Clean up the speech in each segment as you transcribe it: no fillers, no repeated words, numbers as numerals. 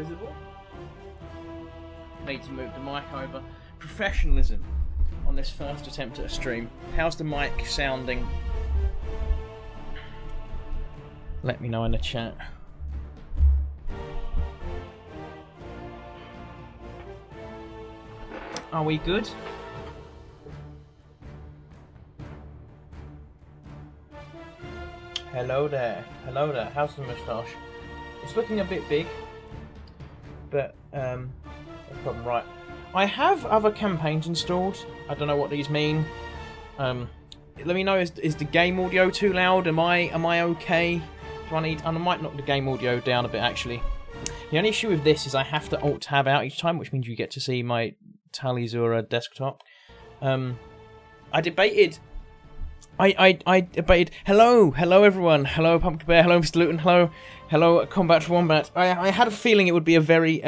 visible. Need to move the mic over. Professionalism on this first attempt at a stream. How's the mic sounding? Let me know in the chat. Are we good? Hello there. Hello there. How's the moustache? It's looking a bit big, but no problem. Right. I have other campaigns installed. I don't know what these mean. Let me know. Is the game audio too loud? Am I okay? Do I need? I might knock the game audio down a bit actually. The only issue with this is I have to Alt Tab out each time, which means you get to see my Talizura desktop. I debated. I debated. Hello everyone. Hello Pumpkin Bear. Hello Mr. Luton. Hello Combat for Wombat. I had a feeling it would be a very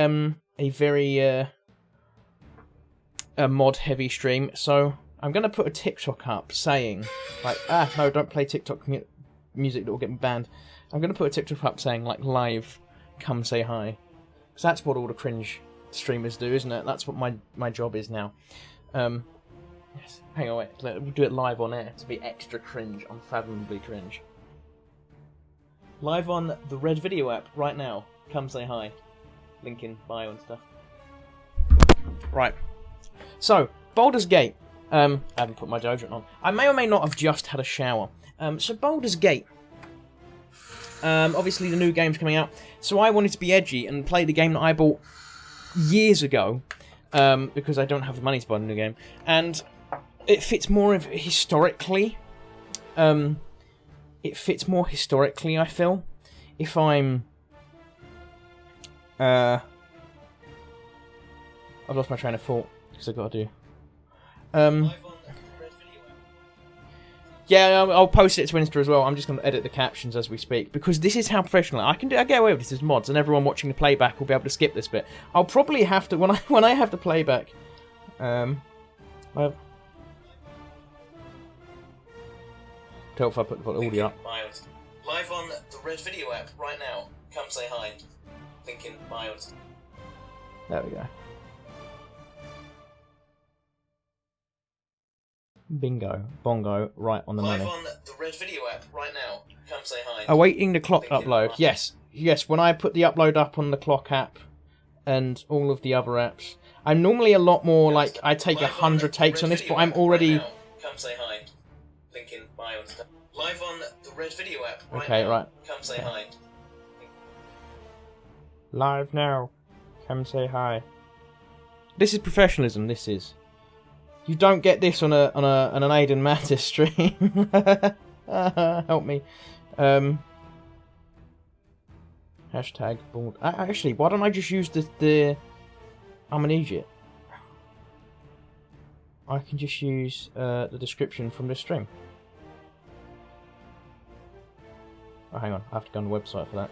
mod heavy stream, so I'm gonna put a TikTok up saying like no, don't play TikTok music that will get me banned. I'm gonna put a TikTok up saying like live, come say hi, because that's what all the cringe streamers do, isn't it? That's what my job is now. Yes. Hang on, wait. We'll do it live on air to be extra cringe, unfathomably cringe. Live on the Red Video app right now. Come say hi. Link in bio and stuff. Right. So, Baldur's Gate. I haven't put my deodorant on. I may or may not have just had a shower. So Baldur's Gate. Obviously the new game's coming out. So I wanted to be edgy and play the game that I bought years ago. Because I don't have the money to buy the new game. And it fits more historically. It fits more historically, I feel. If I'm... I've lost my train of thought, because I've got to do... Yeah, I'll post it to Insta as well. I'm just going to edit the captions as we speak, because this is how professional I get away with this as mods, and everyone watching the playback will be able to skip this bit. I'll probably have to, when I have the playback... Tell if I put the audio up. Live on the Red Video app right now. Come say hi. Link in bios. There we go. Bingo. Bongo. Right on the money. Live on the Red Video app right now. Come say hi. Awaiting the clock upload. Yes. Yes, when I put the upload up on the clock app and all of the other apps. I'm normally a lot more like, I take 100 takes on this, but I'm already... Come say hi. Link in bio and stuff. Live on the Red Video app right okay, now. Right. Come say hi. Live now. Come say hi. This is professionalism, this is. You don't get this on an Aiden Mattis stream. Help me. Hashtag bald. Actually, why don't I just use the I'm an idiot. I can just use the description from this stream. Oh, hang on. I have to go on the website for that.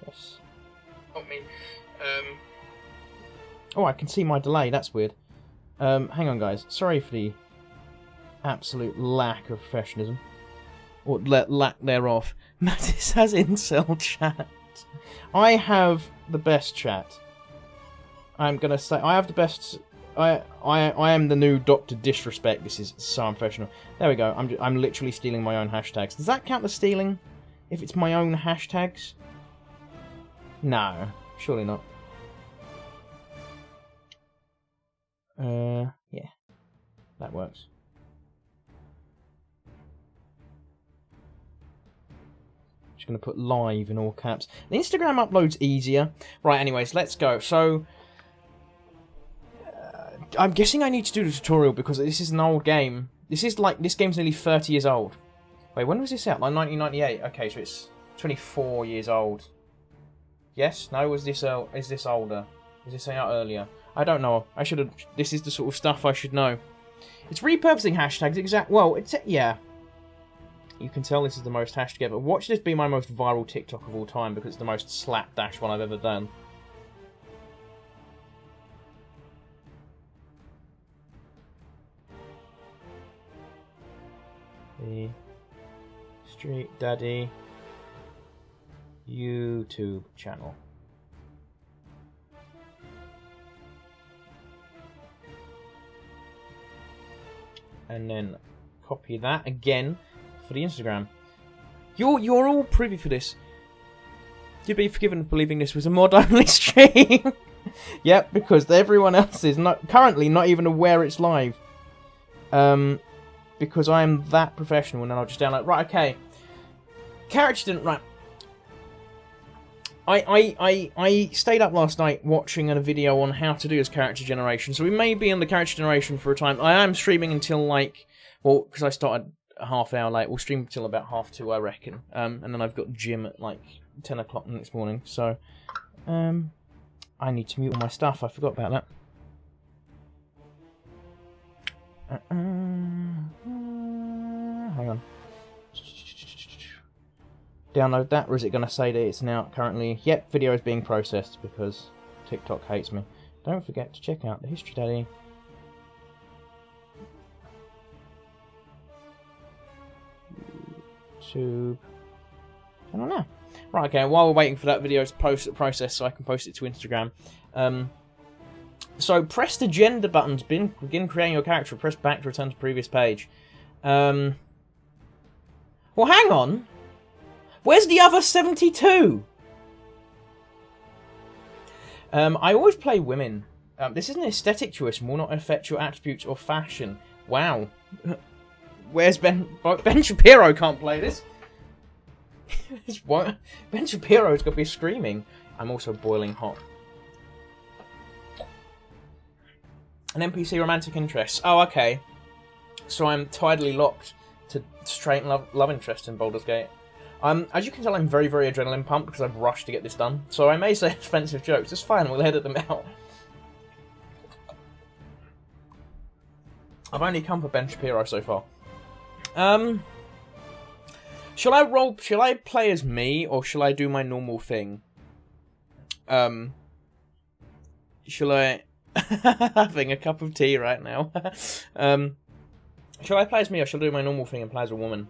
Yes. Help me. Oh, I can see my delay. That's weird. Hang on, guys. Sorry for the absolute lack of professionalism. Or lack thereof. Mattis has incel chat. I have the best chat. I'm gonna say I have the best. I am the new Dr. Disrespect. This is so unprofessional. There we go. I'm literally stealing my own hashtags. Does that count as stealing? If it's my own hashtags? No, surely not. Yeah, that works. Just gonna put live in all caps. The Instagram upload's easier. Right, anyways, let's go. So, I'm guessing I need to do the tutorial because this is an old game. This game's nearly 30 years old. Wait, when was this out? Like 1998? Okay, so it's 24 years old. Yes? No? Is this older? Is this out earlier? I don't know. I should have... This is the sort of stuff I should know. It's repurposing hashtags, well, it's... Yeah. You can tell this is the most hashed together. Watch this be my most viral TikTok of all time because it's the most slapdash one I've ever done. The History Daddy YouTube channel. And then copy that again for the Instagram. You're all privy for this. You'd be forgiven for believing this was a mod-only stream. Yep, because everyone else is currently not even aware it's live. Because I am that professional, and then I'll just download. Right, okay. Character didn't. Right. I stayed up last night watching a video on how to do this character generation. So we may be on the character generation for a time. I am streaming until like, well, because I started a half hour late. We'll stream until about 2:30, I reckon. And then I've got gym at like 10 o'clock the next morning. So, I need to mute all my stuff. I forgot about that. Hang on. Download that, or is it going to say that it's now currently... Yep, video is being processed because TikTok hates me. Don't forget to check out the History Daddy. YouTube. I don't know. Right, okay, while we're waiting for that video to process so I can post it to Instagram. So press the gender button to begin creating your character. Press back to return to previous page. Well, hang on. Where's the other 72? I always play women. This is an aesthetic choice and will not affect your attributes or fashion. Wow. Where's Ben? Ben Shapiro can't play this. What? Ben Shapiro's got to be screaming. I'm also boiling hot. An NPC romantic interest. Oh, okay. So I'm tidally locked to straight love interest in Baldur's Gate. As you can tell, I'm very, very adrenaline pumped because I've rushed to get this done. So I may say offensive jokes. It's fine. We'll edit them out. I've only come for Ben Shapiro so far. Shall I play as me, or shall I do my normal thing? Shall I... having a cup of tea right now. Shall I play as me, or shall I do my normal thing and play as a woman?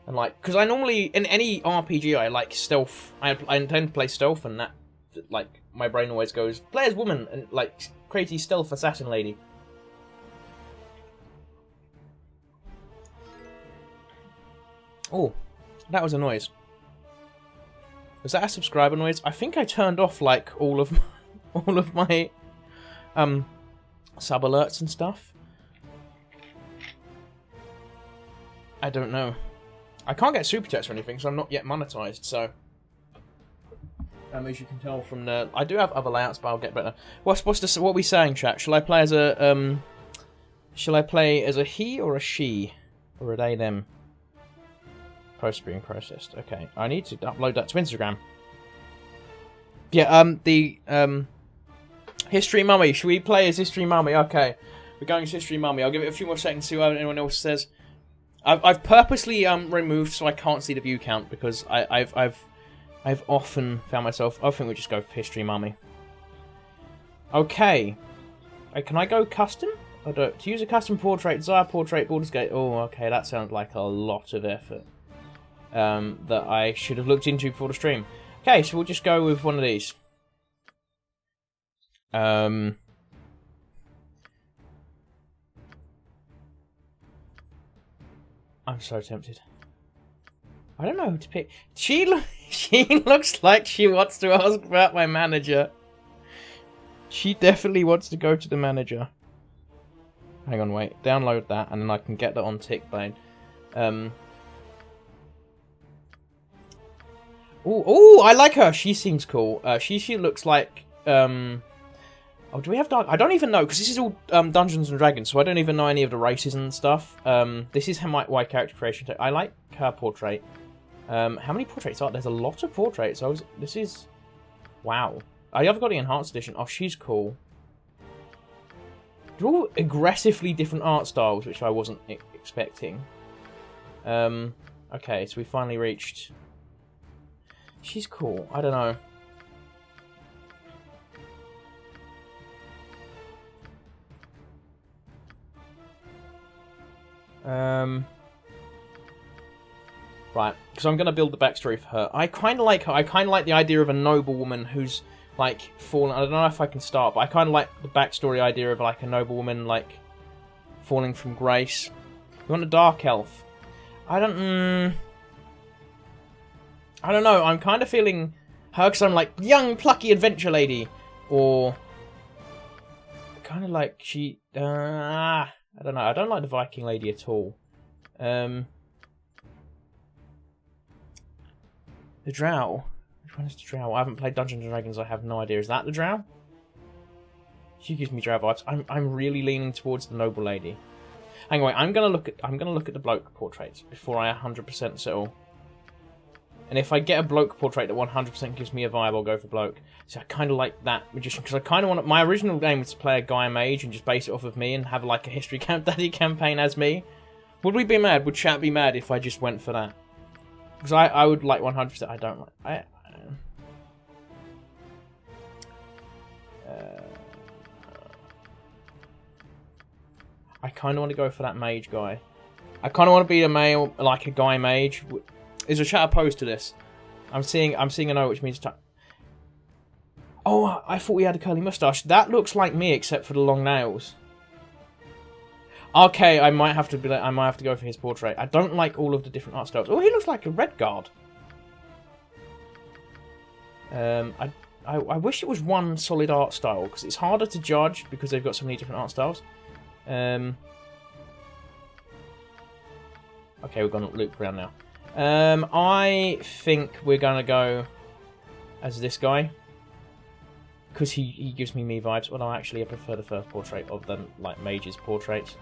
And like, because I normally, in any RPG, I like stealth. I intend to play stealth, and that, like, my brain always goes, play as woman, and like, crazy stealth assassin lady. Oh, that was a noise. Was that a subscriber noise? I think I turned off like all of my sub alerts and stuff. I don't know. I can't get super chats or anything, so I'm not yet monetized. So, as you can tell from the, I do have other layouts, but I'll get better. What are we saying, chat? Shall I play as a he or a she, or a they them? Post being processed. Okay, I need to upload that to Instagram. Yeah, History Mummy. Should we play as History Mummy? Okay, we're going to History Mummy. I'll give it a few more seconds to see what anyone else says. I've purposely removed so I can't see the view count because I've often found myself. I think we just go for History Mummy. Okay, can I go custom? To use a custom portrait, desire portrait, Baldur's Gate. Oh, okay, that sounds like a lot of effort. That I should have looked into before the stream. Okay, so we'll just go with one of these. I'm so tempted. I don't know who to pick. She looks like she wants to ask about my manager. She definitely wants to go to the manager. Hang on, wait. Download that, and then I can get that on TickBlade. Oh, I like her. She seems cool. She looks like... Oh, do we have dark... I don't even know, because this is all Dungeons & Dragons, so I don't even know any of the races and stuff. This is my character creation. I like her portrait. How many portraits are there? There's a lot of portraits. This is... Wow. I have got the Enhanced Edition. Oh, she's cool. They're all aggressively different art styles, which I wasn't expecting. Okay, so we finally reached... She's cool. I don't know. Right, because I'm going to build the backstory for her. I kind of like her. I kind of like the idea of a noblewoman who's, like, fallen... I don't know if I can start, but I kind of like the backstory idea of, like, a noblewoman, like, falling from grace. You want a dark elf? I don't know. I'm kind of feeling her because I'm like, young, plucky adventure lady. Or... kind of like she... I don't know. I don't like the Viking lady at all. The Drow. Which one is the Drow? I haven't played Dungeons and Dragons. I have no idea. Is that the Drow? She gives me Drow vibes. I'm really leaning towards the noble lady. Anyway, I'm gonna look at the bloke portraits before I 100% settle. And if I get a bloke portrait that 100% gives me a vibe, I'll go for bloke. So I kind of like that magician because I kind of want. My original game was to play a guy mage and just base it off of me and have like a history camp daddy campaign as me. Would we be mad? Would chat be mad if I just went for that? Because I would like 100%. I don't like. I kind of want to go for that mage guy. I kind of want to be a male, like a guy mage. Is a chat opposed to this? I'm seeing a no, which means. Oh, I thought he had a curly mustache. That looks like me, except for the long nails. Okay, I might have to go for his portrait. I don't like all of the different art styles. Oh, he looks like a red guard. I wish it was one solid art style because it's harder to judge because they've got so many different art styles. Okay, we're gonna loop around now. I think we're gonna go as this guy because he gives me vibes. Although actually I prefer the first portrait of the like mage's portraits.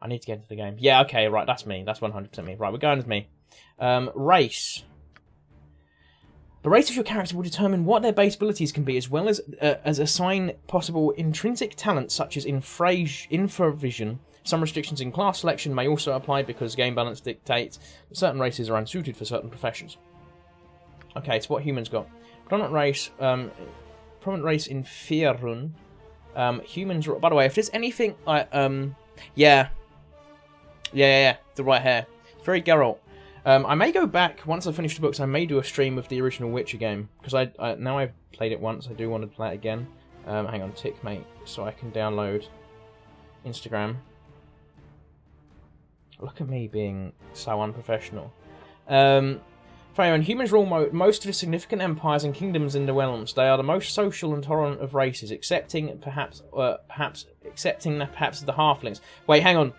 I need to get into the game. Yeah, okay, right, that's me. That's 100% me. Right, we're going as me. Race. The race of your character will determine what their base abilities can be, as well as assign possible intrinsic talents such as infravision. Some restrictions in class selection may also apply because game balance dictates that certain races are unsuited for certain professions. Okay, so what humans got? Prominent race in Fierun. Humans. By the way, if there's anything, yeah, the right hair. It's very Geralt. I may go back once I finish the books. I may do a stream of the original Witcher game because I now I've played it once. I do want to play it again. Hang on, tick mate, so I can download Instagram. Look at me being so unprofessional. Fire and humans rule most of the significant empires and kingdoms in the realms. They are the most social and tolerant of races, excepting perhaps the halflings. Wait, hang on.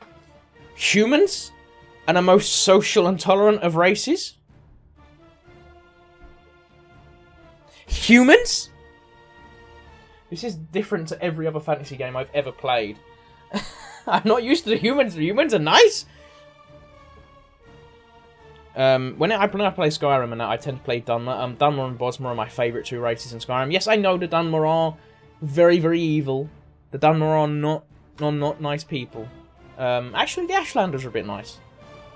Humans are the most social and tolerant of races? Humans? This is different to every other fantasy game I've ever played. I'm not used to the humans. The humans are nice. When I play Skyrim and I tend to play Dunmer. Dunmer and Bosmer are my favourite two races in Skyrim. Yes, I know the Dunmer are very, very evil. The Dunmer are not nice people. Actually, the Ashlanders are a bit nice.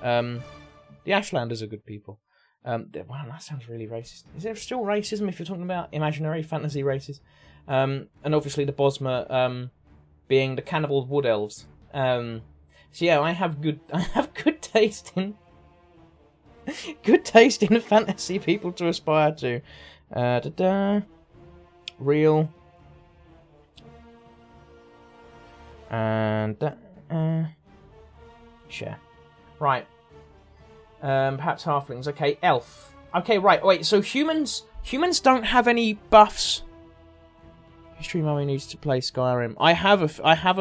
The Ashlanders are good people. Wow, that sounds really racist. Is there still racism if you're talking about imaginary fantasy races? And obviously the Bosmer being the cannibal wood elves. So yeah, I have good taste in fantasy people to aspire to. Real and share. Right. Perhaps halflings. Okay, elf. Okay, right. Wait. So humans don't have any buffs. History Mummy needs to play Skyrim. I have a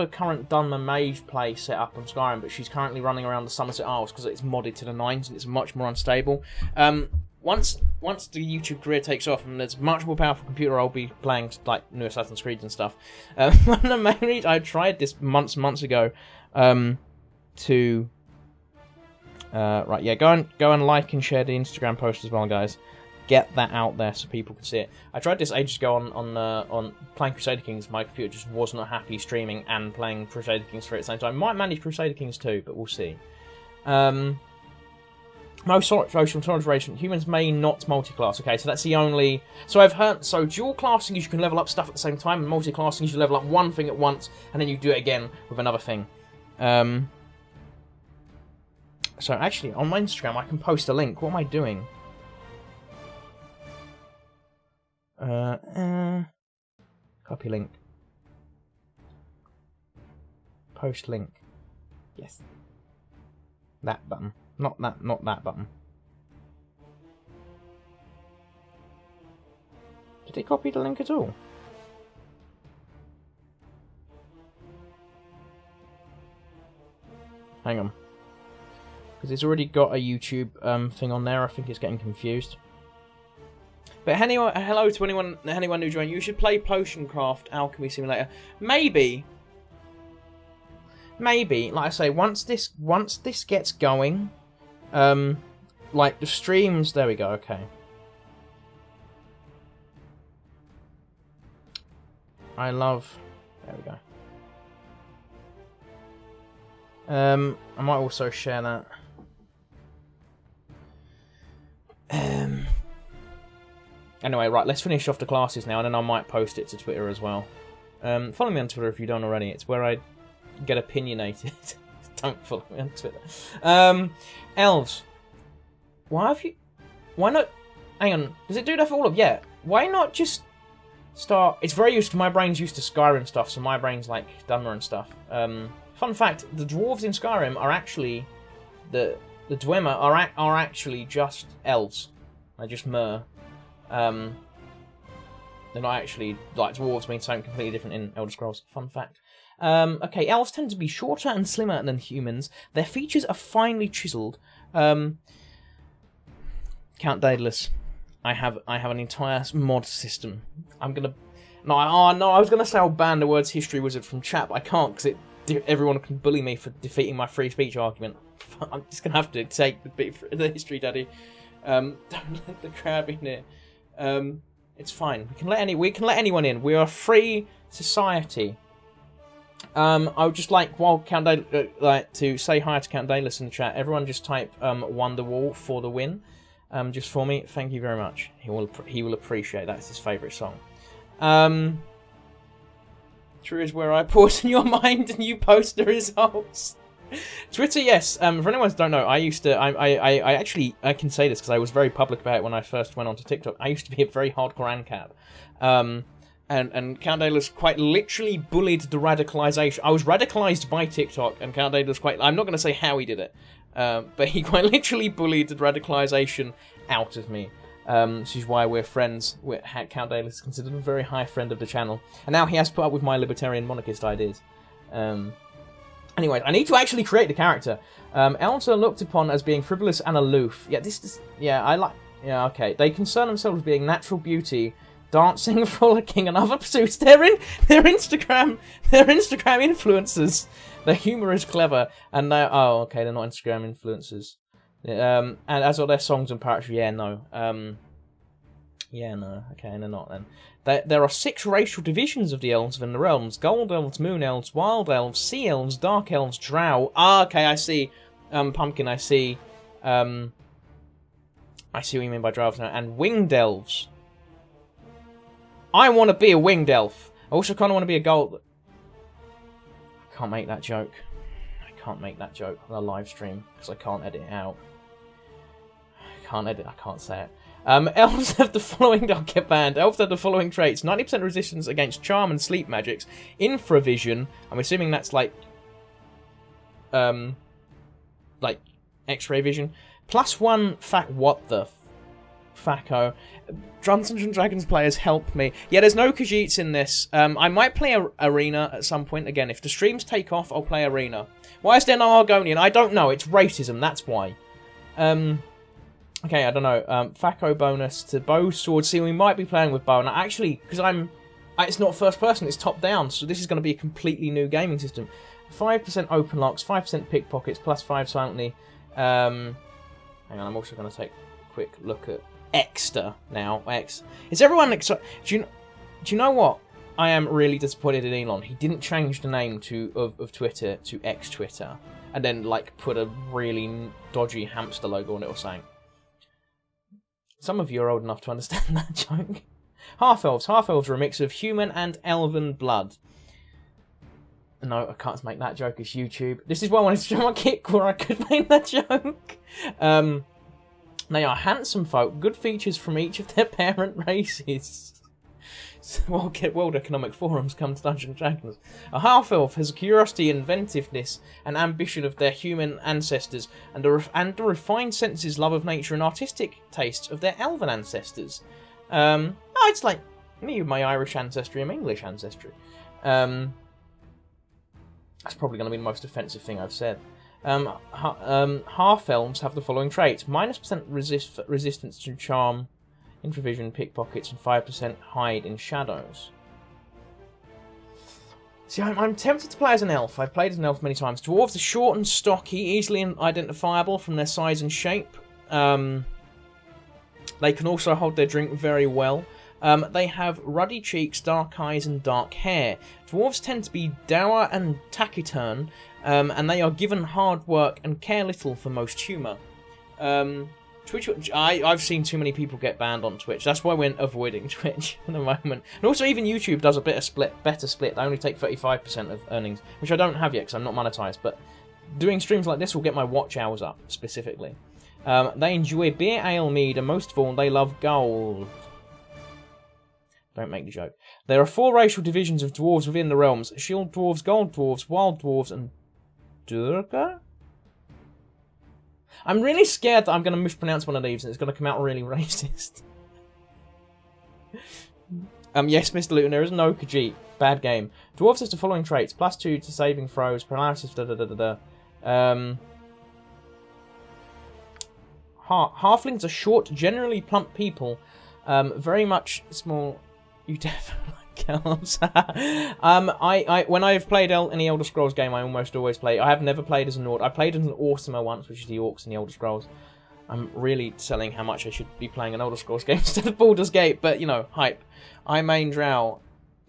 current Dunmer Mage play set up on Skyrim, but she's currently running around the Somerset Isles because it's modded to the 9s and it's much more unstable. Once the YouTube career takes off and there's a much more powerful computer, I'll be playing like new Assassin's Creed and stuff. One of the main reasons I tried this months ago to right, yeah, go and like and share the Instagram post as well, guys. Get that out there so people can see it. I tried this ages ago on playing Crusader Kings. My computer just was not happy streaming and playing Crusader Kings for it at the same time. Might manage Crusader Kings too, but we'll see. Most social toleration. Humans may not multi-class. Okay, so that's the only. So I've heard. So dual classing is you can level up stuff at the same time, and multi-classing is you level up one thing at once, and then you do it again with another thing. So actually, on my Instagram, I can post a link. What am I doing? Copy link. Post link. Yes. That button. Not that button. Did it copy the link at all? Hang on. Because it's already got a YouTube thing on there. I think it's getting confused. But anyway, hello to anyone who joined. You should play Potion Craft Alchemy Simulator. Maybe, like I say, once this gets going, like the streams. There we go. Okay. I love. There we go. I might also share that. Anyway, right, let's finish off the classes now, and then I might post it to Twitter as well. Follow me on Twitter if you don't already. It's where I get opinionated. Don't follow me on Twitter. Elves. Why not... Hang on. Does it do that for all of... Yeah. Why not just start... It's very used to... My brain's used to Skyrim stuff, so my brain's like Dunmer and stuff. Fun fact, the dwarves in Skyrim are actually... The Dwemer are actually just elves. They're just mer. They're not actually... Like, dwarves mean something completely different in Elder Scrolls. Fun fact. Okay, elves tend to be shorter and slimmer than humans. Their features are finely chiseled. Count Daedalus. I have an entire mod system. I'm gonna... No, I was gonna say I'll ban the words history wizard from chat, but I can't because everyone can bully me for defeating my free speech argument. I'm just gonna have to take the history daddy. Don't let the crab in here. It's fine. We can let anyone in. We are a free society. I would just like, while to say hi to Count Daedalus in the chat. Everyone just type Wonderwall for the win. Just for me. Thank you very much. He will appreciate that. It's his favourite song. True is where I poison your mind and you post the results. Twitter, yes. For anyone who don't know, I actually can say this because I was very public about it when I first went onto TikTok. I used to be a very hardcore ANCAP. And Count Daedalus quite literally bullied the radicalization. I was radicalized by TikTok, and Count Daedalus I'm not going to say how he did it, but he quite literally bullied the radicalization out of me. This is why we're friends. Count Daedalus is considered a very high friend of the channel, and now he has put up with my libertarian monarchist ideas. Anyway, I need to actually create the character. Elves are looked upon as being frivolous and aloof. Yeah, okay. They concern themselves with being natural beauty, dancing, frolicking, and other pursuits. They're Instagram influencers. Their humour is clever, and they're not Instagram influencers. And as are their songs and poetry. Okay, they're not then. There are 6 racial divisions of the elves within the realms: gold elves, moon elves, wild elves, sea elves, dark elves, drow. Okay, I see. Pumpkin, I see. I see what you mean by drow now. And winged elves. I want to be a winged elf. I also kind of want to be a gold... I can't make that joke. On a live stream because I can't edit it out. I can't say it. Elves have the following... I'll get banned. Elves have the following traits: 90% resistance against charm and sleep magics, infravision. I'm assuming that's like X-ray vision. +1 what the Facco. Dungeons and Dragons players, help me. Yeah, there's no Khajiits in this. I might play Arena at some point. Again, if the streams take off, I'll play Arena. Why is there no Argonian? I don't know. It's racism, that's why. Okay, I don't know. Facco bonus to bow, sword. See, we might be playing with bow. And actually, because it's not first person, it's top down. So this is going to be a completely new gaming system. 5% open locks, 5% pickpockets, +5 silently. Hang on, I'm also going to take a quick look at Exter now. X. Is everyone excited? Do you know what? I am really disappointed in Elon. He didn't change the name of Twitter to X Twitter, and then like put a really dodgy hamster logo on it or something. Some of you are old enough to understand that joke. Half elves. Half elves are a mix of human and elven blood. No, I can't make that joke. It's YouTube. This is why I wanted to show my kick where I could make that joke. They are handsome folk, good features from each of their parent races. World Economic Forums come to Dungeons & Dragons. A half-elf has a curiosity, inventiveness, and ambition of their human ancestors, and a refined senses, love of nature, and artistic tastes of their elven ancestors. It's like me with my Irish ancestry and my English ancestry. That's probably going to be the most offensive thing I've said. Half-elves have the following traits. -% resistance to charm, intravision, pickpockets, and 5% hide in shadows. See, I'm tempted to play as an elf. I've played as an elf many times. Dwarves are short and stocky, easily identifiable from their size and shape. They can also hold their drink very well. They have ruddy cheeks, dark eyes, and dark hair. Dwarves tend to be dour and taciturn, and they are given hard work and care little for most humour. Twitch, I've seen too many people get banned on Twitch. That's why we're avoiding Twitch at the moment. And also, even YouTube does a better split. They only take 35% of earnings, which I don't have yet because I'm not monetized. But doing streams like this will get my watch hours up, specifically. They enjoy beer, ale, mead, and most of all, they love gold. Don't make the joke. There are 4 racial divisions of dwarves within the realms. Shield dwarves, gold dwarves, wild dwarves, and Durga? I'm really scared that I'm going to mispronounce one of these and it's going to come out really racist. Yes, Mr. Luton, there is no Khajiit. Bad game. Dwarves has the following traits. +2 to saving throws, paralysis, Halflings are short, generally plump people. Very much small. You definitely like elves. When I've played any Elder Scrolls game, I almost always play. I have never played as an Orc. I played as an Orcimer once, which is the Orcs in the Elder Scrolls. I'm really selling how much I should be playing an Elder Scrolls game instead of Baldur's Gate, but you know, hype. I main Drow.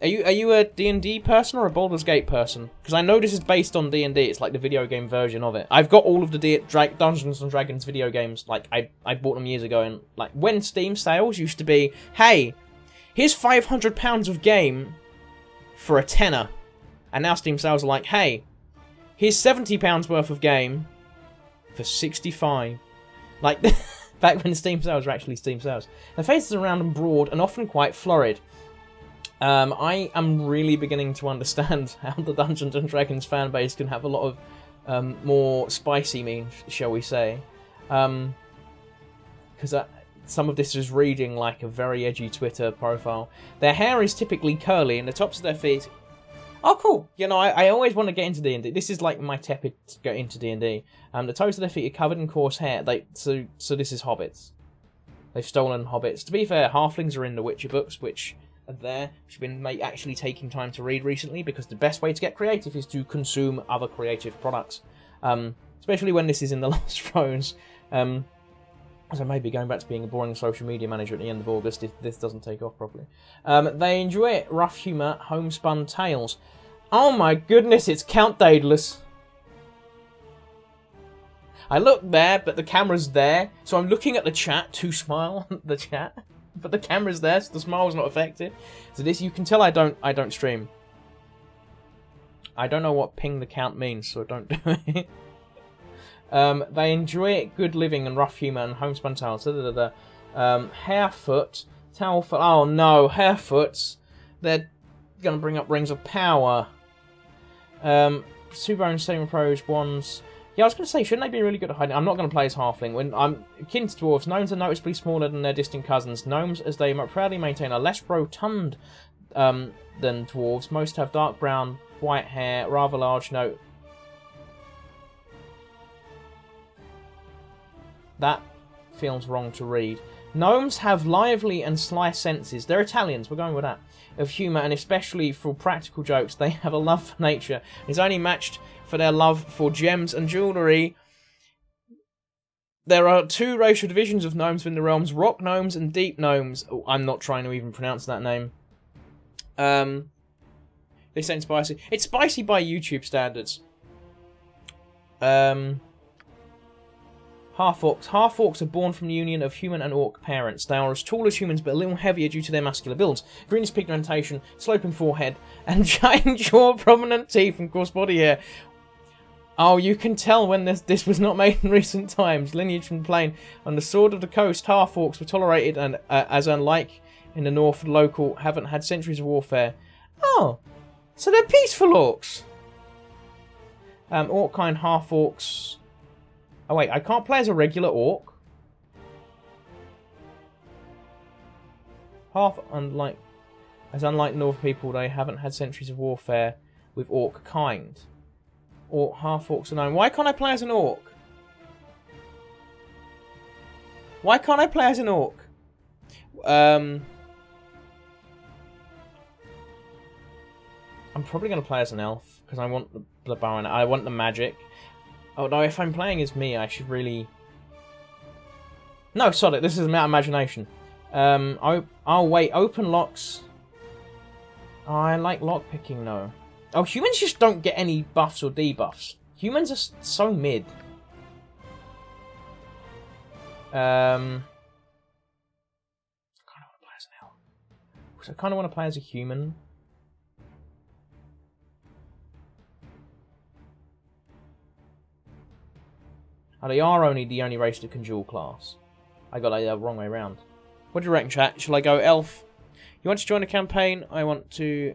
Are you a D&D person or a Baldur's Gate person? Because I know this is based on D&D. It's like the video game version of it. I've got all of the Dungeons and Dragons video games. Like I bought them years ago, and like when Steam sales used to be, hey, here's £500 of game for a tenner. And now Steam sales are like, hey, here's £70 worth of game for 65. Like, back when Steam sales were actually Steam sales. Their faces are round and broad and often quite florid. I am really beginning to understand how the Dungeons and Dragons fan base can have a lot of more spicy memes, shall we say. Because some of this is reading like a very edgy Twitter profile. Their hair is typically curly and the tops of their feet... Oh, cool. You know, I always want to get into D&D. This is like my tepid to go into D&D. The toes of their feet are covered in coarse hair. So this is hobbits. They've stolen hobbits. To be fair, halflings are in the Witcher books, which are there. Which have been actually taking time to read recently, because the best way to get creative is to consume other creative products. Especially when this is in the last throes. As I may be going back to being a boring social media manager at the end of August if this doesn't take off properly. They enjoy rough humour, homespun tales. Oh my goodness, it's Count Daedalus. I look there, but the camera's there. So I'm looking at the chat to smile at the chat. But the camera's there, so the smile's not effective. So this, you can tell I don't stream. I don't know what ping the count means, so don't do it. They enjoy good living and rough humour and homespun tales. Harefoot, Towelfoot. Oh no, Harefoots. They're going to bring up Rings of Power. Two bones, saving throws, wands. Yeah, I was going to say, shouldn't they be really good at hiding? I'm not going to play as halfling. When I'm akin to dwarves, gnomes are noticeably smaller than their distant cousins. Gnomes, as they proudly maintain, are less rotund than dwarves. Most have dark brown, white hair, rather large note. That feels wrong to read. Gnomes have lively and sly senses. They're Italians, we're going with that. Of humour, and especially for practical jokes, they have a love for nature. It's only matched for their love for gems and jewellery. There are 2 racial divisions of gnomes within the realms, rock gnomes and deep gnomes. Oh, I'm not trying to even pronounce that name. This ain't spicy. It's spicy by YouTube standards. Half-orcs. Half-orcs are born from the union of human and orc parents. They are as tall as humans, but a little heavier due to their muscular builds. Greenish pigmentation, sloping forehead, and giant jaw, prominent teeth, and coarse body hair. Oh, you can tell when this was not made in recent times. Lineage from the plain. On the sword of the coast, half-orcs were tolerated and, as unlike in the north, local, haven't had centuries of warfare. Oh, so they're peaceful orcs. Orc kind, half-orcs. Oh wait, I can't play as a regular orc. Unlike North people, they haven't had centuries of warfare with orc kind. Or half-orcs are known. Why can't I play as an orc? Why can't I play as an orc? I'm probably going to play as an elf, because I want the bow and I want the magic. Although if I'm playing as me, I should really... No, sod it, this is my imagination. I'll wait, open locks. Oh, I like lockpicking though. Oh, humans just don't get any buffs or debuffs. Humans are so mid. I kind of want to play as an elf. Because I kind of want to play as a human. Oh, they are only the only race that can dual class. I got the wrong way around. What do you reckon, chat? Shall I go elf? You want to join a campaign? I want to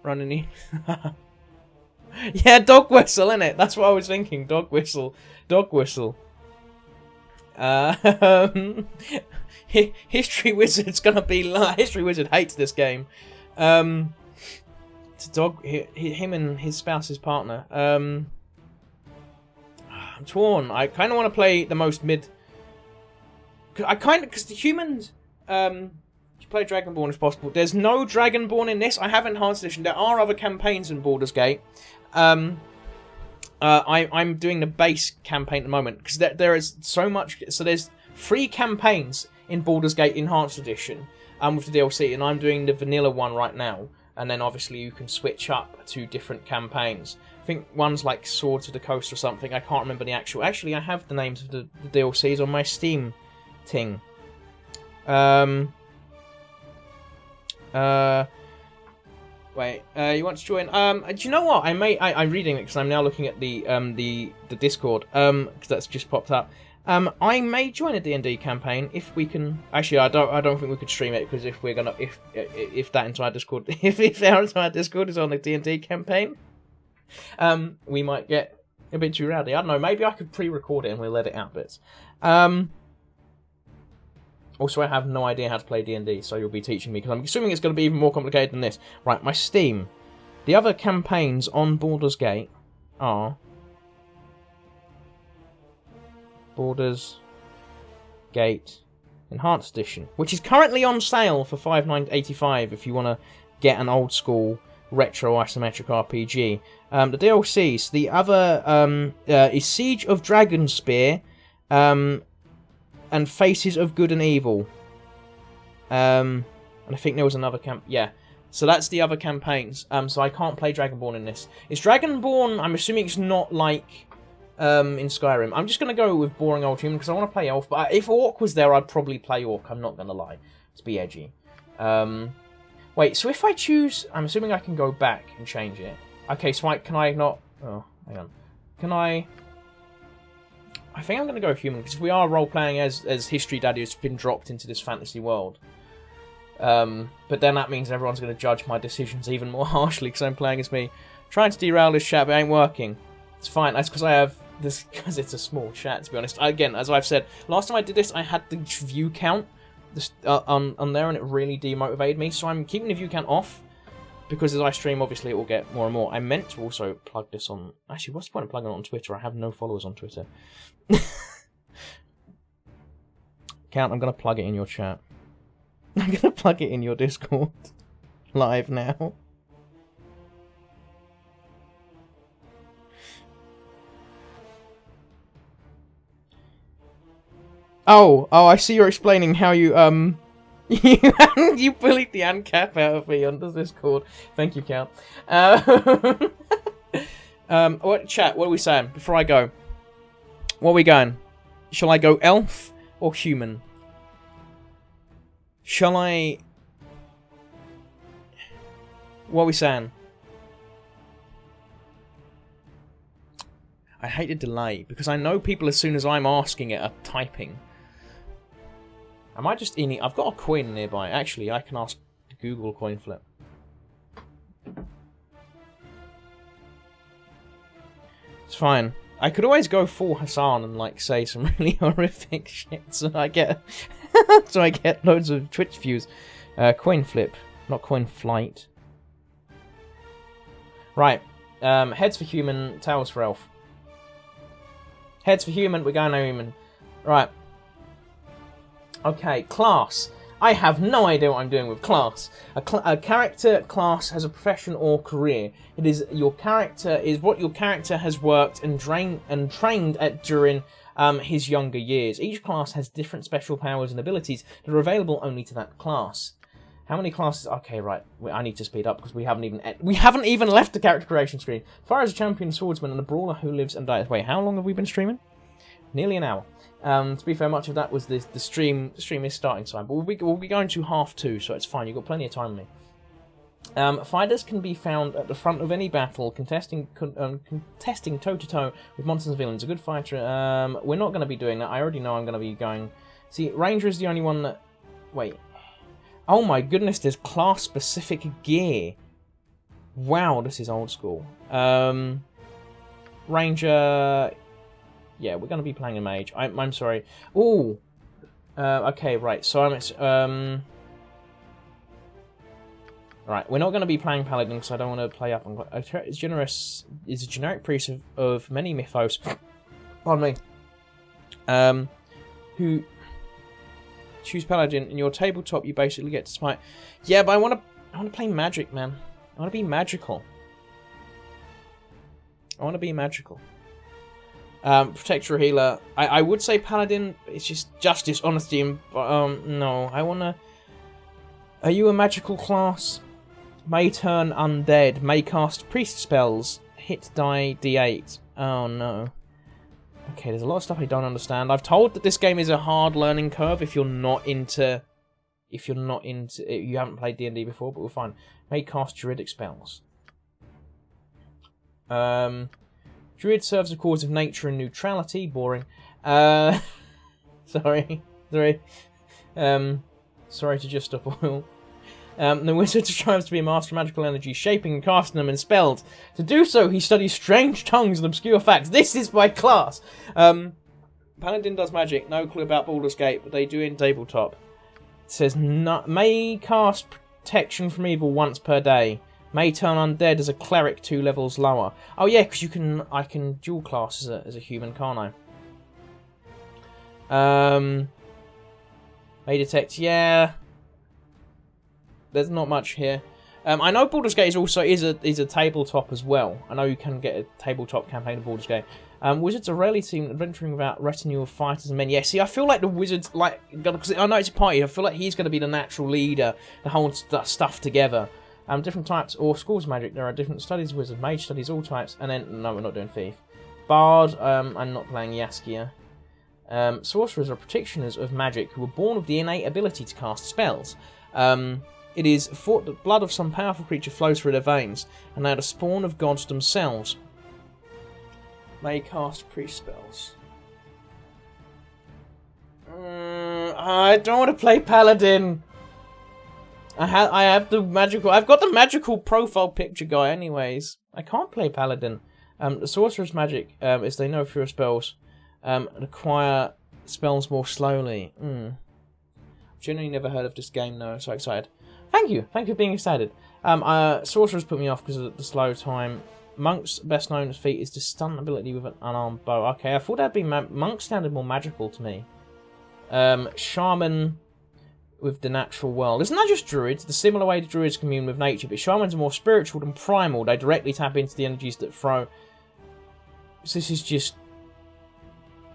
run any... Yeah, dog whistle, innit? That's what I was thinking. Dog whistle. Dog whistle. History Wizard's gonna be like... History Wizard hates this game. It's a dog... Him and his spouse's partner. I'm torn. I kind of want to play the most mid... Because the humans... play Dragonborn if possible. There's no Dragonborn in this. I have Enhanced Edition. There are other campaigns in Baldur's Gate. I'm doing the base campaign at the moment because there is so much. So there's 3 campaigns in Baldur's Gate Enhanced Edition with the DLC, and I'm doing the vanilla one right now. And then obviously you can switch up to different campaigns. I think one's like Swords of the Coast or something. I can't remember the actual. Actually, I have the names of the DLCs on my Steam thing. Wait, you want to join? Do you know what? I'm reading it because I'm now looking at the Discord. Because that's just popped up. I may join a D&D campaign if we can. Actually, I don't think we could stream it because if we're gonna if that entire Discord if our entire Discord is on the D&D campaign, we might get a bit too rowdy. I don't know. Maybe I could pre-record it and we'll let it out bits. Also, I have no idea how to play D&D, so you'll be teaching me, because I'm assuming it's going to be even more complicated than this. Right, my Steam. The other campaigns on Baldur's Gate are... Baldur's Gate Enhanced Edition, which is currently on sale for $5.85 if you want to get an old school retro isometric RPG. The DLCs, the other is Siege of Dragonspear, and Faces of Good and Evil. And I think there was another yeah. So that's the other campaigns. So I can't play Dragonborn in this. Is Dragonborn... I'm assuming it's not like in Skyrim. I'm just going to go with boring old human because I want to play Elf. But if Orc was there, I'd probably play Orc. I'm not going to lie. To be edgy. Wait, so if I choose... I'm assuming I can go back and change it. Okay, so can I not... Oh, hang on. Can I... I think I'm going to go human, because we are role-playing as History Daddy who's been dropped into this fantasy world. But then that means everyone's going to judge my decisions even more harshly, because I'm playing as me. Trying to derail this chat, but it ain't working. It's fine, that's because I have this, because it's a small chat, to be honest. Again, as I've said, last time I did this, I had the view count on there, and it really demotivated me, so I'm keeping the view count off. Because as I stream, obviously, it will get more and more. I meant to also plug this on... Actually, what's the point of plugging it on Twitter? I have no followers on Twitter. Count, I'm going to plug it in your chat. I'm going to plug it in your Discord. Live now. Oh, I see you're explaining how you, you bullied the ANCAP out of me on the Discord. Thank you, Count. What chat? What are we saying before I go? What are we going? Shall I go elf or human? Shall I... What are we saying? I hate the delay, because I know people as soon as I'm asking it are typing. Am I just in... I've got a coin nearby. Actually, I can ask Google coin flip. It's fine. I could always go full Hassan and like say some really horrific shit, so I get loads of Twitch views. Coin flip, not coin flight. Right. Heads for human, tails for elf. Heads for human. We're going no human. Right. Okay. Class. I have no idea what I'm doing with class. A character class has a profession or career. It is your character is what your character has worked and trained at during his younger years. Each class has different special powers and abilities that are available only to that class. How many classes? Okay, right. I need to speed up because we haven't even left the character creation screen. Fire as a champion swordsman and a brawler who lives and dies. Wait, how long have we been streaming? Nearly an hour. To be fair, much of that was the stream. The stream is starting time, but we'll be going to 2:30, so it's fine. You've got plenty of time with me. Fighters can be found at the front of any battle, contesting toe-to-toe with monsters and villains. A good fighter... we're not going to be doing that. I already know I'm going to be going... See, Ranger is the only one that... Wait. Oh my goodness, there's class-specific gear. Wow, this is old school. Ranger... Yeah, we're going to be playing a mage. I'm sorry. Ooh! Okay, right. So I'm... Right, we're not going to be playing Paladin because I don't want to play up on... Generous is a generic priest of many mythos. Pardon me. Who... Choose Paladin. In your tabletop, you basically get to smite... Yeah, but I want to play magic, man. I want to be magical. I want to be magical. Protector or healer. I would say Paladin. It's just justice, honesty, and... no. I want to... Are you a magical class? May turn undead. May cast priest spells. Hit die D8. Oh, no. Okay, there's a lot of stuff I don't understand. I've told that this game is a hard learning curve if you're not into... If you haven't played D&D before, but we're fine. May cast druidic spells. Druid serves the cause of nature and neutrality. Boring. Sorry. Sorry to just stop all. The wizard strives to be a master of magical energy, shaping and casting them in spells. To do so, he studies strange tongues and obscure facts. This is my class! Paladin does magic. No clue about Baldur's Gate, but they do in tabletop. It says, may cast protection from evil once per day. May turn undead as a cleric 2 levels lower. Oh yeah, because I can dual class as a human, can't I? May detect, yeah. There's not much here. I know Baldur's Gate is a tabletop as well. I know you can get a tabletop campaign of Baldur's Gate. Wizards are rarely seen adventuring without retinue of fighters and men. Yeah, see, I feel like the wizards, because I know it's a party, I feel like he's going to be the natural leader to hold stuff together. Different types or schools of magic. There are different studies. Wizard, mage studies, all types. And then, no, we're not doing thief. Bard, I'm not playing Yaskia. Sorcerers are practitioners of magic who were born with the innate ability to cast spells. It is thought that blood of some powerful creature flows through their veins, and they are the spawn of gods themselves. May cast priest spells. I don't want to play Paladin. I have the magical... I've got the magical profile picture guy anyways. I can't play Paladin. The sorcerer's magic is they know fewer spells. Acquire spells more slowly. Generally never heard of this game though. So excited. Thank you. Thank you for being excited. Sorcerers put me off because of the slow time. Monk's best known feat is to stun ability with an unarmed bow. Okay, I thought that'd be... Monk sounded more magical to me. Shaman... with the natural world. Isn't that just druids? The similar way the druids commune with nature, but shamans are more spiritual than primal. They directly tap into the energies that throw. So this is just...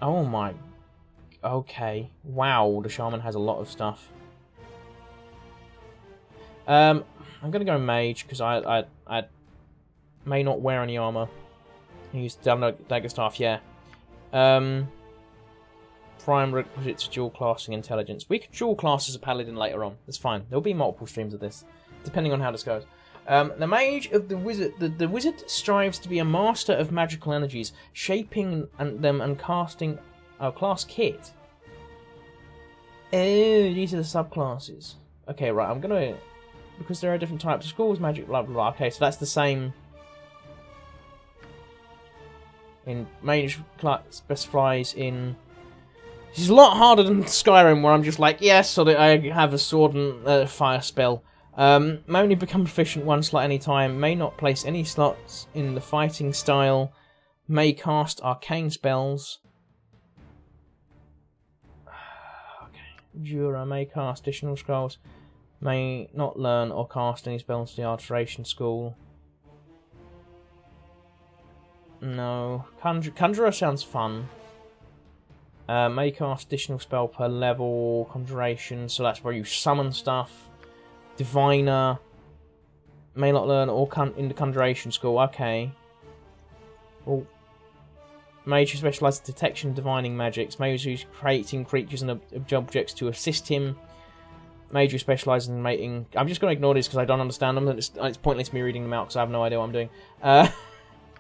Oh my... Okay. Wow, the shaman has a lot of stuff. I'm gonna go mage, because I may not wear any armor. Use dagger staff, yeah. prime requisites for dual classing intelligence. We can dual class as a paladin later on. That's fine. There'll be multiple streams of this, depending on how this goes. The mage of the wizard. The wizard strives to be a master of magical energies, shaping them and casting our class kit. Oh, these are the subclasses. Okay, right. I'm gonna, because there are different types of schools, magic, blah blah blah. Okay, so that's the same. In mage specifies in. This is a lot harder than Skyrim, where I'm just like, yes, so that I have a sword and fire spell. May only become proficient one slot any time. May not place any slots in the fighting style. May cast arcane spells. Okay. Jura may cast additional scrolls. May not learn or cast any spells to the alteration school. No. Conjurer sounds fun. May cast additional spell per level. Conjuration, so that's where you summon stuff. Diviner. May not learn or in the Conjuration school. Okay. Well, mage who specialises in detection and divining magics. Mage who's creating creatures and objects to assist him. Mage who specialises in mating... I'm just going to ignore this because I don't understand them. It's pointless me reading them out because I have no idea what I'm doing.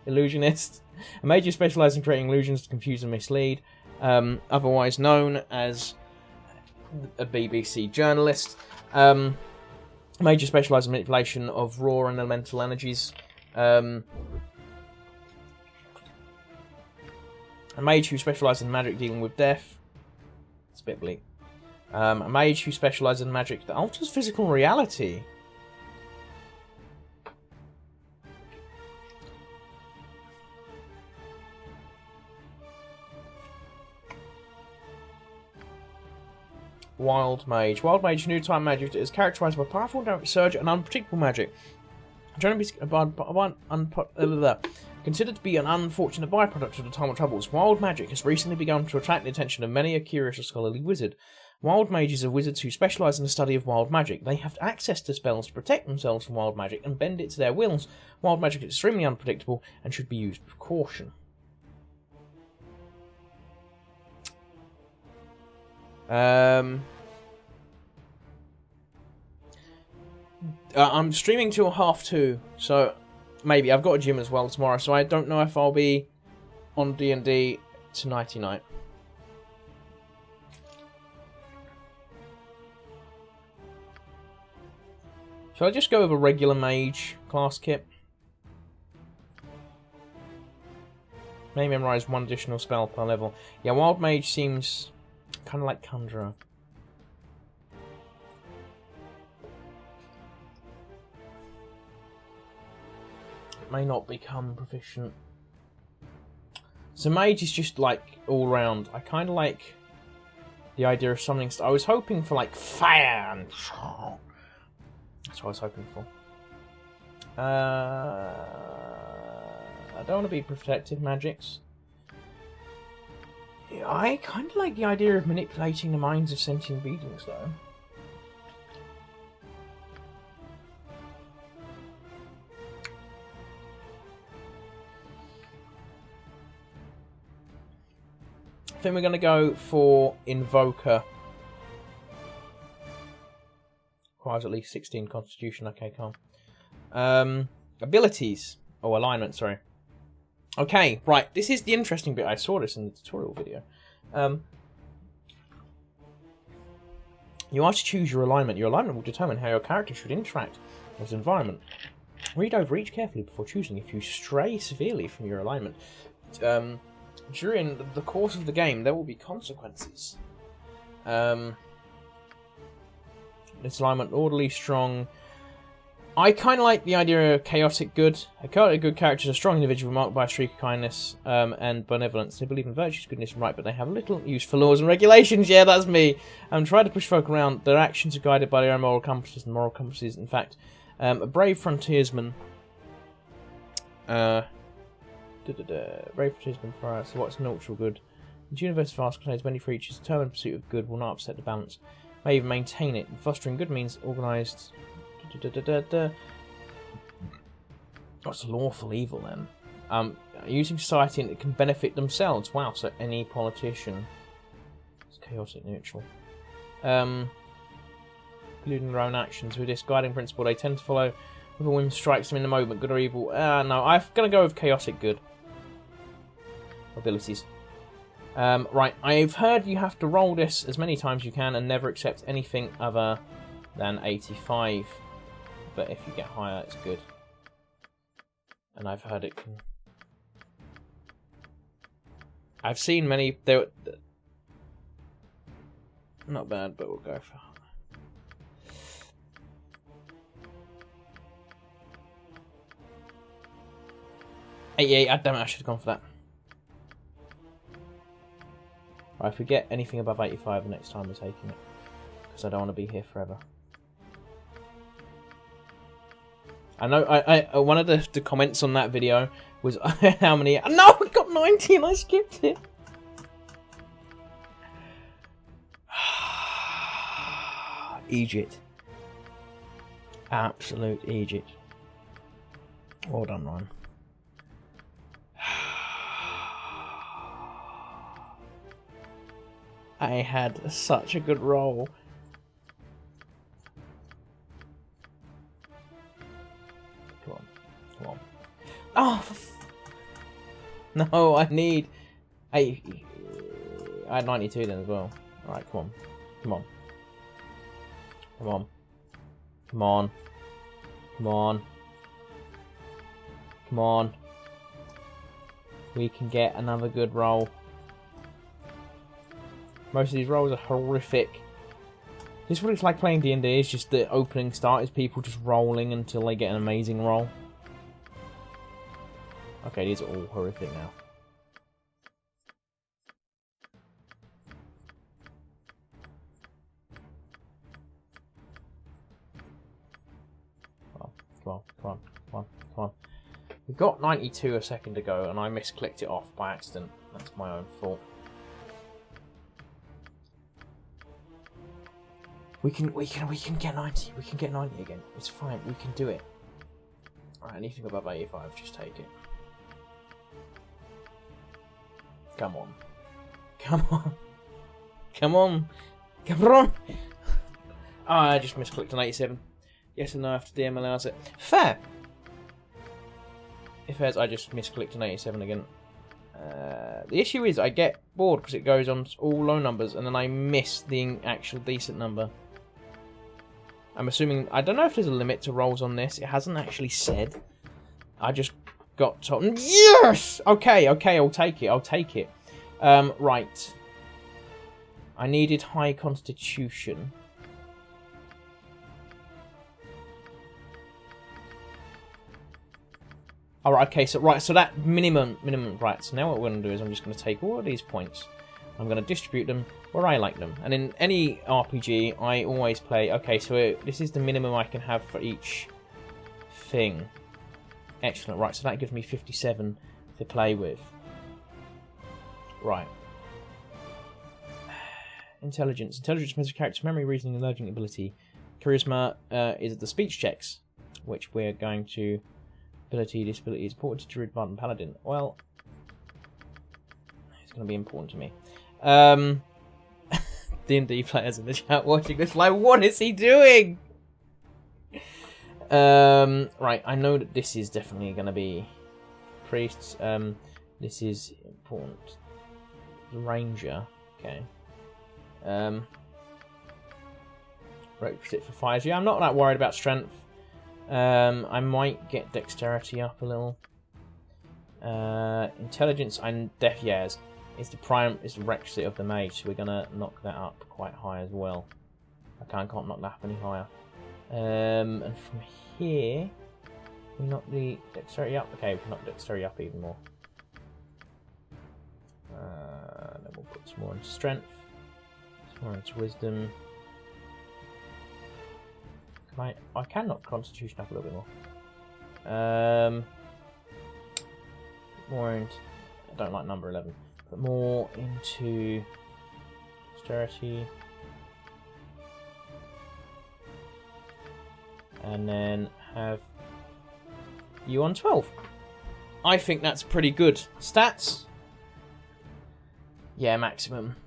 Illusionist. A mage who specialises in creating illusions to confuse and mislead. Otherwise known as a BBC journalist. Mage who specialises in manipulation of raw and elemental energies. A mage who specialises in magic dealing with death. It's a bit bleak. A mage who specialises in magic that alters physical reality. Wild Mage. Wild Mage, new type magic, is characterised by powerful surge and unpredictable magic. Generally considered to be an unfortunate byproduct of the time of troubles, wild magic has recently begun to attract the attention of many a curious or scholarly wizard. Wild mages are wizards who specialise in the study of wild magic. They have access to spells to protect themselves from wild magic and bend it to their wills. Wild magic is extremely unpredictable and should be used with caution. I'm streaming till 2:30, so maybe. I've got a gym as well tomorrow, so I don't know if I'll be on D&D tonighty night. Shall I just go with a regular mage class kit? May memorise one additional spell per level. Yeah, wild mage seems kind of like conjurer. May not become proficient. So mage is just like all round. I kind of like the idea of summoning. I was hoping for like fire and that's what I was hoping for. I don't want to be protective magics. Yeah, I kind of like the idea of manipulating the minds of sentient beings, though. I think we're going to go for Invoker. Requires at least 16 Constitution. Okay, calm. Abilities. Oh, alignment, sorry. Okay, right. This is the interesting bit. I saw this in the tutorial video. You are to choose your alignment. Your alignment will determine how your character should interact with his environment. Read over each carefully before choosing. If you stray severely from your alignment, during the course of the game, there will be consequences. This alignment, orderly, strong. I kind of like the idea of chaotic good. A chaotic good character is a strong individual marked by a streak of kindness and benevolence. They believe in virtues, goodness, and right, but they have little use for laws and regulations. Yeah, that's me. Try to push folk around. Their actions are guided by their own moral compasses, and moral compasses, in fact. A brave frontiersman. Brave frontiersman for us. So what's neutral good? The universe vast contains many creatures. Determined pursuit of good will not upset the balance. May even maintain it. Fostering good means organised. What's lawful evil then? Using society and it can benefit themselves. Wow, so any politician. chaotic neutral. Including their own actions. With this guiding principle, they tend to follow with a whim strikes them in the moment, good or evil. No, I'm going to go with chaotic good. Abilities. Right, I've heard you have to roll this as many times as you can and never accept anything other than 85. But if you get higher, it's good. And I've heard it can... I've seen many... Not bad, but we'll go for... 88, damn it, I should have gone for that. Right, if we get anything above 85, the next time we're taking it. Because I don't want to be here forever. I know, one of the comments on that video was how many... No, I got 90 and I skipped it! Egypt. Absolute Egypt. Well done, Ryan. I had such a good roll. Come on. Come on. Oh! No, I need... I had 92 then as well. Alright, come on. Come on. Come on. Come on. Come on. Come on. We can get another good roll. Most of these rolls are horrific. This is what it's like playing D&D, it's just the opening start is people just rolling until they get an amazing roll. Okay, these are all horrific now. Come on, come on, come on, come on. We got 92 a second ago and I misclicked it off by accident. That's my own fault. We can get 90. We can get 90 again. It's fine. We can do it. Alright, anything above 85, just take it. Come on. Come on. Come on. Come on. Oh, I just misclicked on 87. Yes and no after DM allows it. Fair. If as I just misclicked on 87 again. The issue is I get bored because it goes on all low numbers and then I miss the actual decent number. I'm assuming... I don't know if there's a limit to rolls on this. It hasn't actually said. I just got told... Yes! Okay, okay, I'll take it. I'll take it. Right. I needed high constitution. Alright, okay, so right, so that minimum, right, so now what we're going to do is I'm just going to take all of these points, I'm going to distribute them where I like them, and in any RPG, I always play, okay, so this is the minimum I can have for each thing. Excellent, right, so that gives me 57 to play with. Right. Intelligence. Intelligence measures character's memory, reasoning, and learning ability. Charisma is the speech checks, which we're going to... Ability, disability is important to Druid, Bard, and Paladin. Well, it's going to be important to me. D&D players in the chat watching this like, what is he doing? Right, I know that this is definitely going to be priests. This is important. The ranger, okay. Requisite for fires. Yeah, I'm not that worried about strength. I might get dexterity up a little. Intelligence, I'm deaf. Yeah, it's the requisite of the mage, so we're gonna knock that up quite high as well. I can't knock that up any higher. And from here, we knock the dexterity up. Okay, we can knock dexterity up even more. Then we'll put some more into strength, some more into wisdom. I can knock Constitution up a little bit more. More into... I don't like number 11. But more into... Dexterity. And then have you on 12. I think that's pretty good. Stats? Yeah, maximum.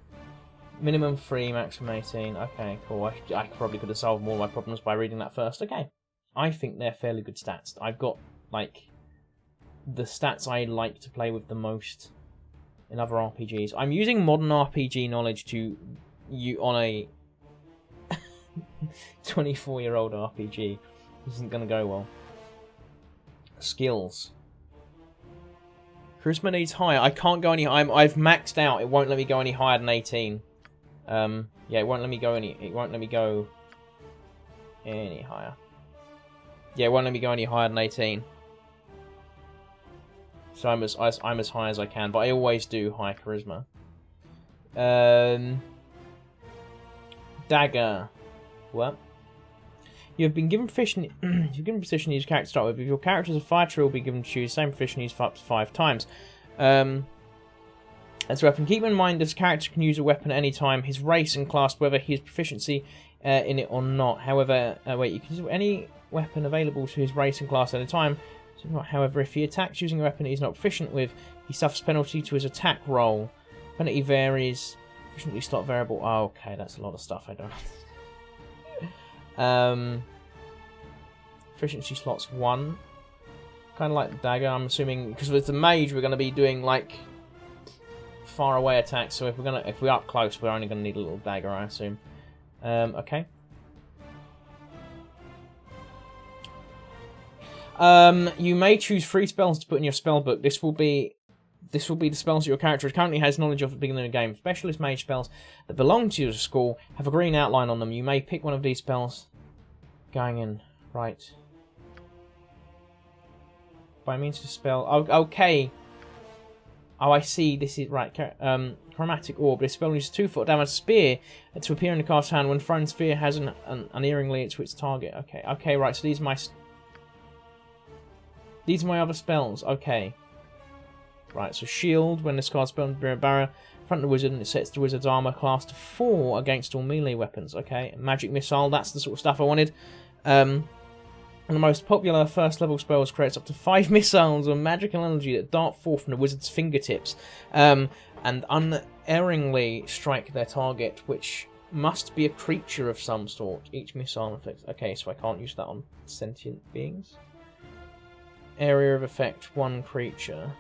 Minimum 3, maximum 18. Okay, cool. I probably could have solved more of my problems by reading that first. Okay. I think they're fairly good stats. I've got, like, the stats I like to play with the most in other RPGs. I'm using modern RPG knowledge on a 24-year-old RPG. This isn't going to go well. Skills. Charisma needs higher. I can't go any higher. I've maxed out. It won't let me go any higher than 18. Yeah, it won't let me go any. It won't let me go any higher. Yeah, it won't let me go any higher than 18. So I'm as high as I can, but I always do high charisma. Dagger. What? You've been given proficiency. You've given proficiency to use character to start with. If your character is a fighter, will be given to choose the same proficiency for up to 5 times. As a weapon, keep in mind this character can use a weapon at any time. His race and class, whether he has proficiency in it or not. However, wait, you can use any weapon available to his race and class at a time. However, if he attacks using a weapon he's not proficient with, he suffers penalty to his attack roll. Penalty varies. Proficiently slot variable. Oh, okay, that's a lot of stuff I don't. Efficiency slots 1. Kind of like the dagger, I'm assuming, because with the mage we're going to be doing like far away attacks. So if we're up close, we're only going to need a little dagger, I assume. Okay. You may choose 3 spells to put in your spell book. This will be the spells that your character currently has knowledge of at the beginning of the game. Specialist mage spells that belong to your school have a green outline on them. You may pick one of these spells. Going in. Right. By means of spell... Oh, okay. Oh, I see. This is... Right. Chromatic Orb. This spell uses 2-foot damage spear to appear in the cast's hand. When thrown, sphere has an unerringly to its target. Okay. Okay, right. So these are my... These are my other spells. Okay. Right, so shield. When this card's spelled near a barrier in front of the wizard, and it sets the wizard's armor class to 4 against all melee weapons. Okay. Magic missile. That's the sort of stuff I wanted. And the most popular first level spells creates up to 5 missiles of magical energy that dart forth from the wizard's fingertips, and unerringly strike their target, which must be a creature of some sort. Each missile affects... Okay, so I can't use that on sentient beings. Area of effect, 1 creature.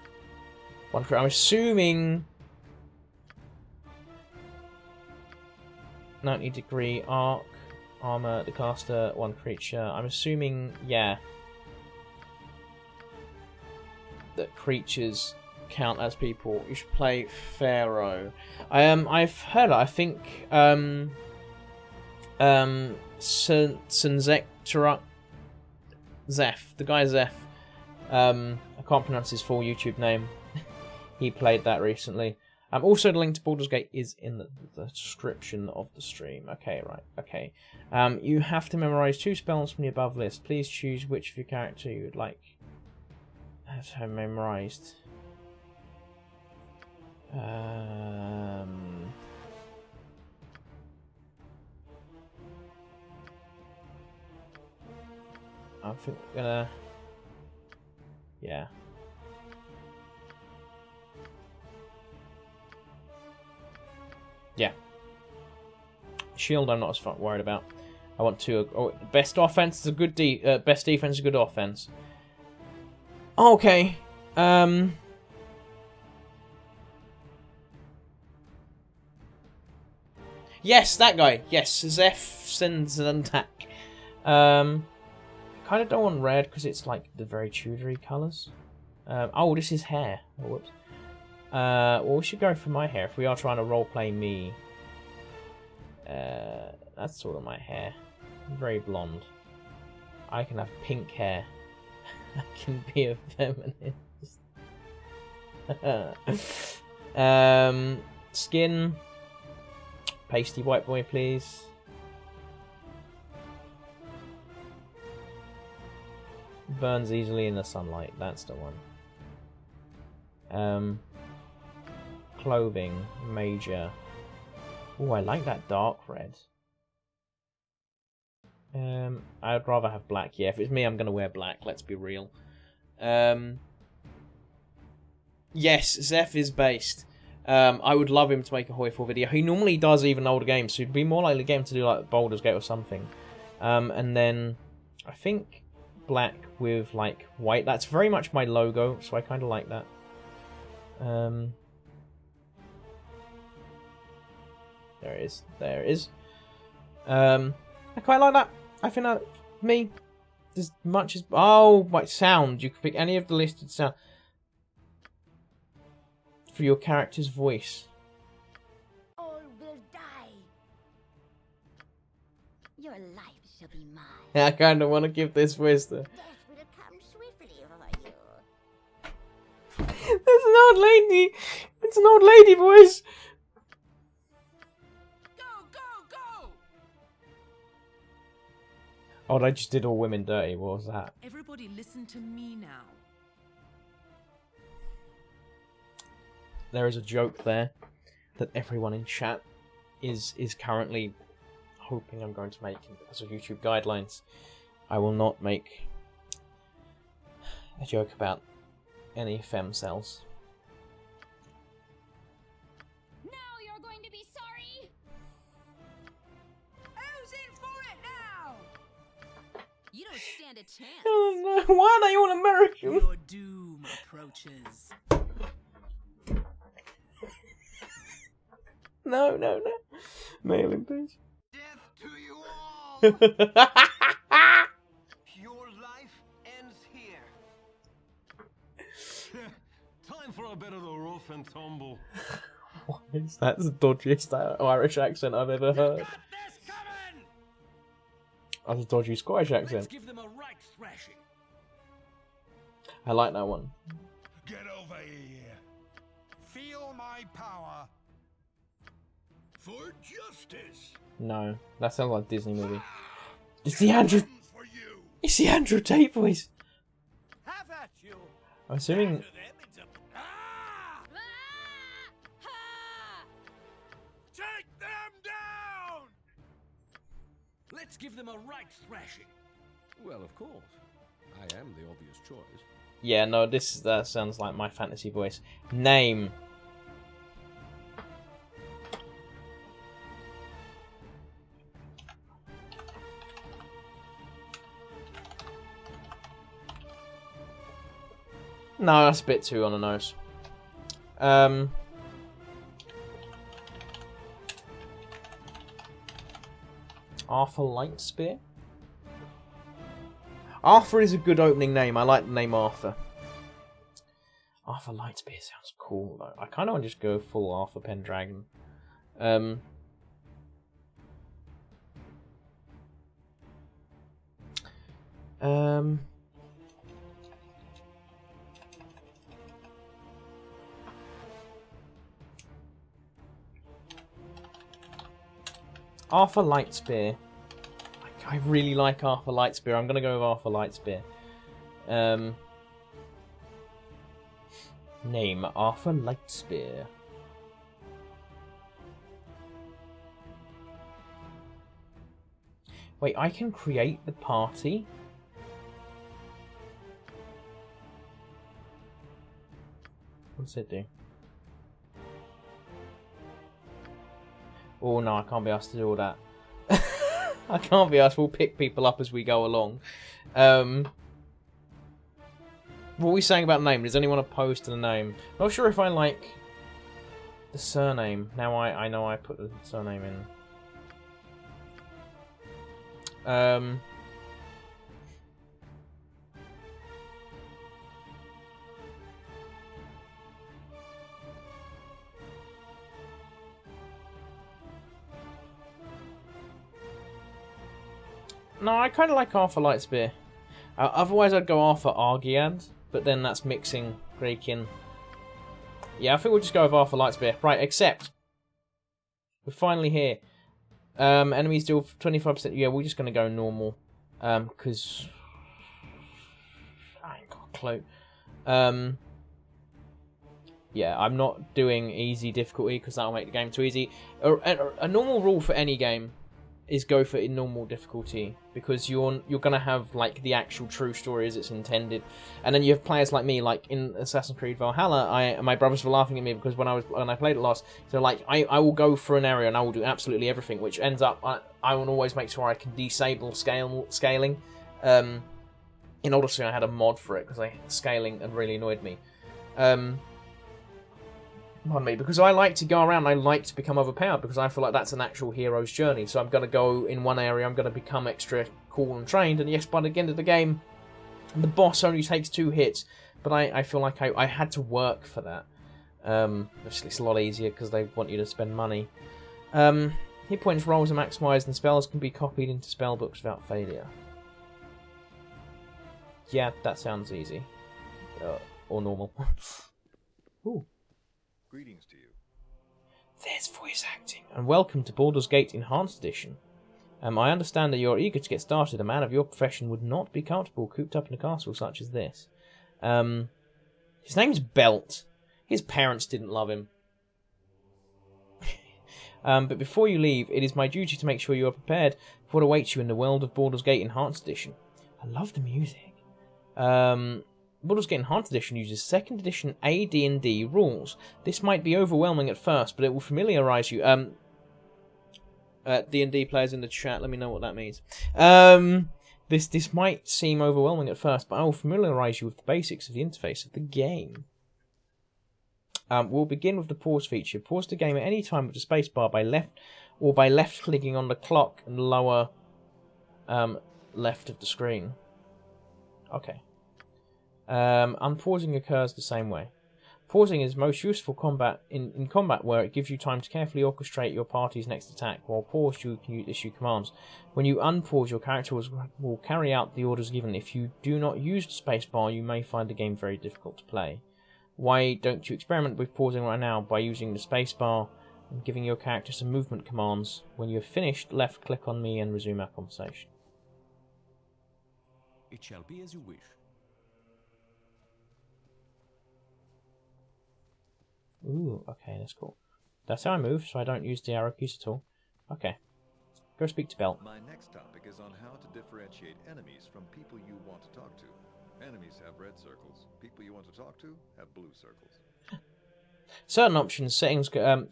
I'm assuming 90-degree arc, armor, the caster, 1 creature. I'm assuming, yeah, that creatures count as people. You should play Pharaoh. I've heard it. I think Senzektura Zeph, the guy Zeph. I can't pronounce his full YouTube name. He played that recently. Also, the link to Baldur's Gate is in the description of the stream. Okay, right. Okay. You have to memorize 2 spells from the above list. Please choose which of your character you would like to have memorized. I think we're gonna... Yeah. Yeah. Shield I'm not as worried about. I want 2... Oh, best offense is a good best defense is a good offense. Okay. Yes, that guy. Yes, Zeph sends an attack. Kind of don't want red because it's like the very Tudory colours. Oh, this is hair. Oh, whoops. Well, we should go for my hair if we are trying to roleplay me. That's sort of my hair. I'm very blonde. I can have pink hair. I can be a feminist. Skin. Pasty white boy, please. Burns easily in the sunlight. That's the one. Clothing. Major. Oh, I like that dark red. I'd rather have black. Yeah, if it's me, I'm going to wear black. Let's be real. Yes, Zeph is based. I would love him to make a Hoyfall video. He normally does even older games, so he'd be more likely to get him to do like Baldur's Gate or something. And then I think black with like white. That's very much my logo, so I kind of like that. There it is. There it is. I quite like that. I think that me as much as my sound. You can pick any of the listed sound for your character's voice. All will die. Your life shall be mine. Yeah, I kind of want to give this voice to. Death will come swiftly over you. That's an old lady. It's an old lady voice. Oh, they just did all women dirty. What was that? Everybody listen to me now. There is a joke there that everyone in chat is currently hoping I'm going to make, and because of YouTube guidelines, I will not make a joke about any femcells. Now you're going to be sorry. Who's in for it now? You don't stand a chance. Oh no, why are they all American? Your doom approaches. No. Mailing page. Death to you all! Your life ends here. Time for a bit of the rough and tumble. What is that? That's the dodgiest Irish accent I've ever heard. Got this coming! That's a dodgy Scottish Let's accent. give them a right thrashing. I like that one. Get over here. Feel my power. For justice. No, that sounds like a Disney movie. It's the Andrew. For you. It's the Andrew Tate voice. Have at you. I'm assuming. Ah! Take them down! Let's give them a right thrashing. Well, of course. I am the obvious choice. Yeah, no, that sounds like my fantasy voice. Name. No, that's a bit too on the nose. Arthur Lightspear? Arthur is a good opening name. I like the name Arthur. Arthur Lightspear sounds cool though. I kind of want to just go full Arthur Pendragon. Arthur Lightspear. I really like Arthur Lightspear. I'm gonna go with Arthur Lightspear. Name Arthur Lightspear. Wait, I can create the party? What does it do? Oh no, I can't be asked to do all that. I can't be asked. We'll pick people up as we go along. What are we saying about the name? Does anyone oppose to the name? Not sure if I like the surname. Now I know I put the surname in. No, I kind of like Arthur Lightspear. Otherwise, I'd go Arthur Argiad, but then that's mixing Greek in. Yeah, I think we'll just go with Arthur Lightspear. Right, except we're finally here. Enemies deal 25%. Yeah, we're just going to go normal. Because I ain't got a clue. Yeah, I'm not doing easy difficulty because that'll make the game too easy. A normal rule for any game is go for in normal difficulty, because you're gonna have like the actual true story as it's intended, and then you have players like me, like in Assassin's Creed Valhalla. My brothers were laughing at me because when I played it last, so like I will go for an area and I will do absolutely everything, which ends up I will always make sure I can disable scaling. In Odyssey, I had a mod for it because scaling and really annoyed me. Pardon me, because I like to go around, I like to become overpowered, because I feel like that's an actual hero's journey. So I'm going to go in one area, I'm going to become extra cool and trained, and yes, by the end of the game, the boss only takes 2 hits, but I feel like I had to work for that. Obviously, it's a lot easier because they want you to spend money. Hit points, rolls are maximised, and spells can be copied into spell books without failure. Yeah, that sounds easy. Or normal. Ooh. Greetings to you. There's voice acting. And welcome to Baldur's Gate Enhanced Edition. I understand that you're eager to get started. A man of your profession would not be comfortable cooped up in a castle such as this. His name's Belt. His parents didn't love him. But before you leave, it is my duty to make sure you are prepared for what awaits you in the world of Baldur's Gate Enhanced Edition. I love the music. Baldur's Gate Enhanced Edition uses 2nd edition AD&D rules. This might be overwhelming at first, but it will familiarise you. D&D players in the chat, let me know what that means. This might seem overwhelming at first, but I will familiarise you with the basics of the interface of the game. We'll begin with the pause feature. Pause the game at any time with the spacebar by left clicking on the clock in the lower left of the screen. Okay. Unpausing occurs the same way. Pausing is most useful in combat, where it gives you time to carefully orchestrate your party's next attack. While paused, you can issue commands. When you unpause, your character will carry out the orders given. If you do not use the spacebar, you may find the game very difficult to play. Why don't you experiment with pausing right now by using the spacebar and giving your character some movement commands? When you have finished, left click on me and resume our conversation. It shall be as you wish. Ooh, okay, that's cool. That's how I move, so I don't use the arrow keys at all. Okay. Go speak to Belt. My next topic is on how to differentiate enemies from people you want to talk to. Enemies have red circles. People you want to talk to have blue circles. Certain settings can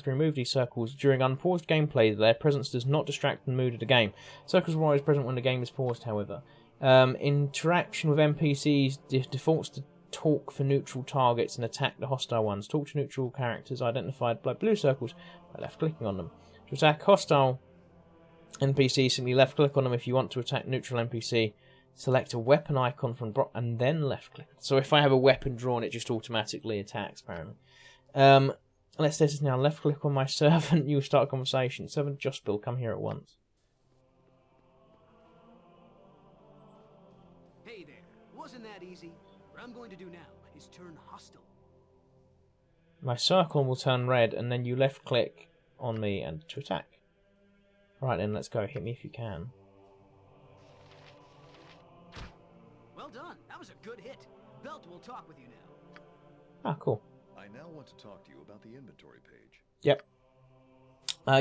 remove these circles during unpaused gameplay. Their presence does not distract the mood of the game. Circles are always present when the game is paused, however. Interaction with NPCs defaults to talk for neutral targets and attack the hostile ones. Talk to neutral characters identified by blue circles by left-clicking on them. To attack hostile NPCs, simply left-click on them. If you want to attack neutral NPC, select a weapon icon from and then left-click. So if I have a weapon drawn, it just automatically attacks, apparently. Let's test this now. Left-click on my servant. You start a conversation. Servant Jospiel, come here at once. Hey there. Wasn't that easy? What I'm going to do now is turn hostile. My circle will turn red, and then you left-click on me and to attack. Right then, let's go. Hit me if you can. Well done. That was a good hit. Belt will talk with you now. Ah, cool. I now want to talk to you about the inventory page. Yep.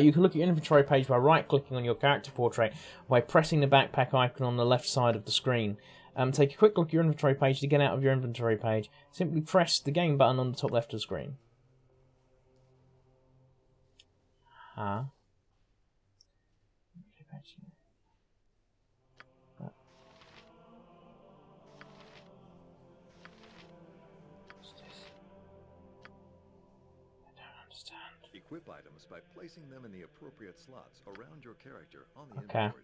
You can look at your inventory page by right-clicking on your character portrait, by pressing the backpack icon on the left side of the screen. Take a quick look at your inventory page. To get out of your inventory page, simply press the game button on the top left of the screen. Equip items by placing them in the appropriate slots around your character on the inventory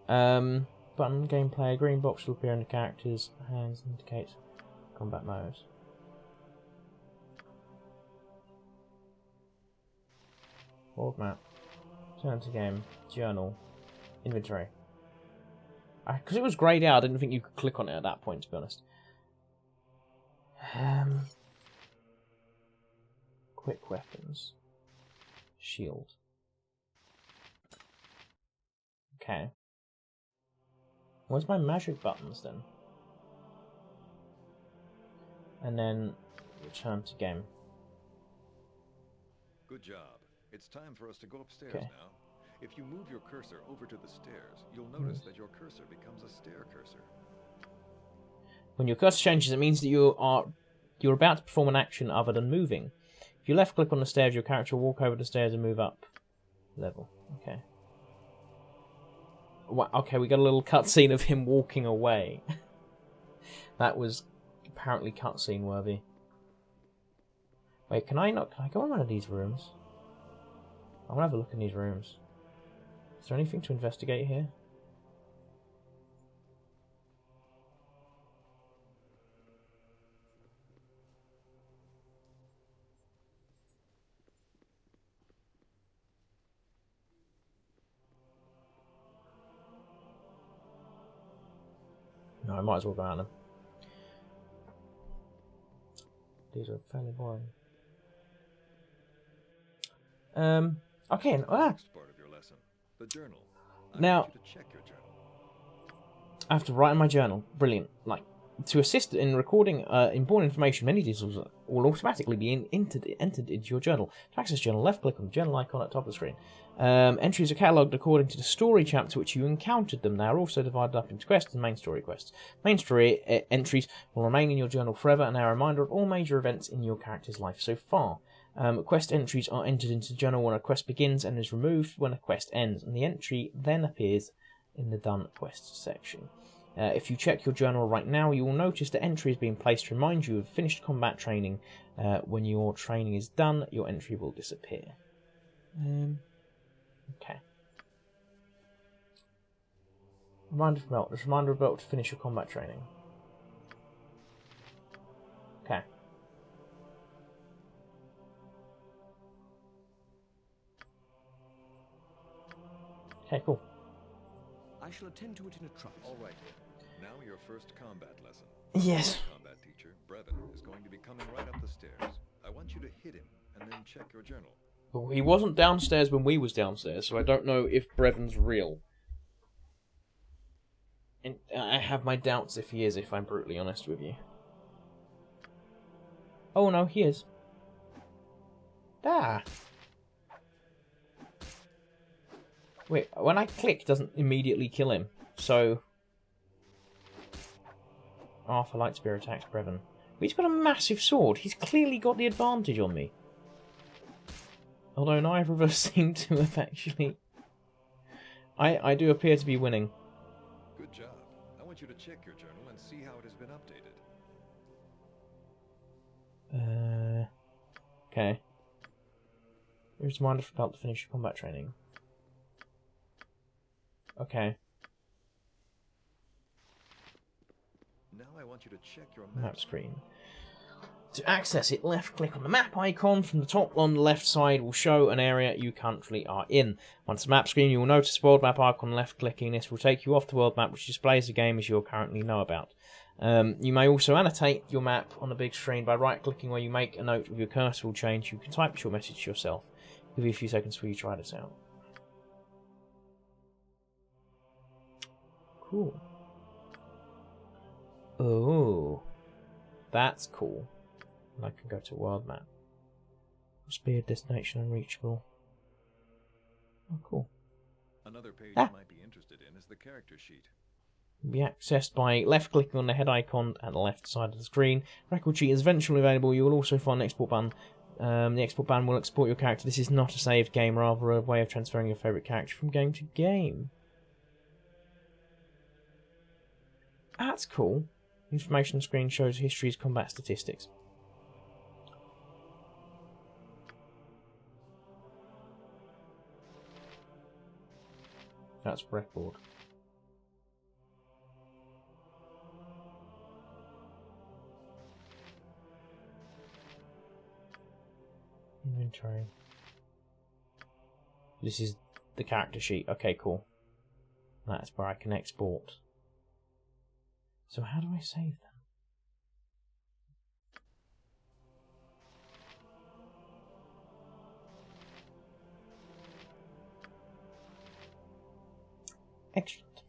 page. Button, gameplay, a green box will appear in the character's hands and indicates combat modes. Board map. Turn to game. Journal. Inventory. Because it was greyed out, I didn't think you could click on it at that point, to be honest. Quick weapons. Shield. Okay. Where's my magic buttons then? And then return to game. Good job. It's time for us to go upstairs Okay. now. If you move your cursor over to the stairs, you'll notice that your cursor becomes a stair cursor. When your cursor changes, it means that you're about to perform an action other than moving. If you left click on the stairs, your character will walk over the stairs and move up level. Okay. Okay, we got a little cutscene of him walking away. That was apparently cutscene worthy. Wait, can I go in one of these rooms? I want to have a look in these rooms. Is there anything to investigate here? No, I might as well go out them. These are fairly boring. Okay. Next part of your lesson, the journal. Now, want you to check your journal. I have to write in my journal. Brilliant. Like, to assist in recording important information, many details will automatically be entered into your journal. To access journal, left click on the journal icon at the top of the screen. Entries are catalogued according to the story chapter which you encountered them. They are also divided up into quests and main story quests. Main story entries will remain in your journal forever and are a reminder of all major events in your character's life so far. Quest entries are entered into the journal when a quest begins and is removed when a quest ends, and the entry then appears in the Done Quests section. If you check your journal right now, you will notice that entry is being placed to remind you of finished combat training. When your training is done, your entry will disappear. Okay. Reminder of Belt. Just reminder of Belt to finish your combat training. Okay. Okay, cool. I shall attend to it in a trice. All right. Now your first combat lesson. Yes. Combat teacher, Brevin, is going to be coming right up the stairs. I want you to hit him and then check your journal. Well, he wasn't downstairs when we was downstairs, so I don't know if Brevin's real. And I have my doubts if he is, if I'm brutally honest with you. Oh no, he is. Ah. Wait, when I click, it doesn't immediately kill him, so... Arthur Lightspear attacks Brevin. He's got a massive sword. He's clearly got the advantage on me. Although neither of us seem to have actually... I do appear to be winning. Good job. I want you to check your journal and see how it has been updated. Okay. Here's a reminder about to finish your combat training. Okay. Now I want you to check your Map screen. To access it, left click on the map icon. From the top on the left side will show an area you currently are in. Once the map screen, you will notice the world map icon. Left clicking this will take you off the world map, which displays the game as you currently know about. You may also annotate your map on the big screen by right clicking where you make a note with your cursor will change. You can type your message to yourself. Give you a few seconds before you try this out. Cool. Oh, that's cool. And I can go to world map. Must be a destination unreachable. Oh, cool. Another page you might be interested in is the character sheet. Be accessed by left clicking on the head icon at the left side of the screen. Record sheet is eventually available. You will also find an export button. The export button will export your character. This is not a saved game, rather a way of transferring your favourite character from game to game. That's cool. Information screen shows histories, combat statistics. That's record. Inventory. This is the character sheet. Okay, cool. That's where I can export. So how do I save them? Excellent.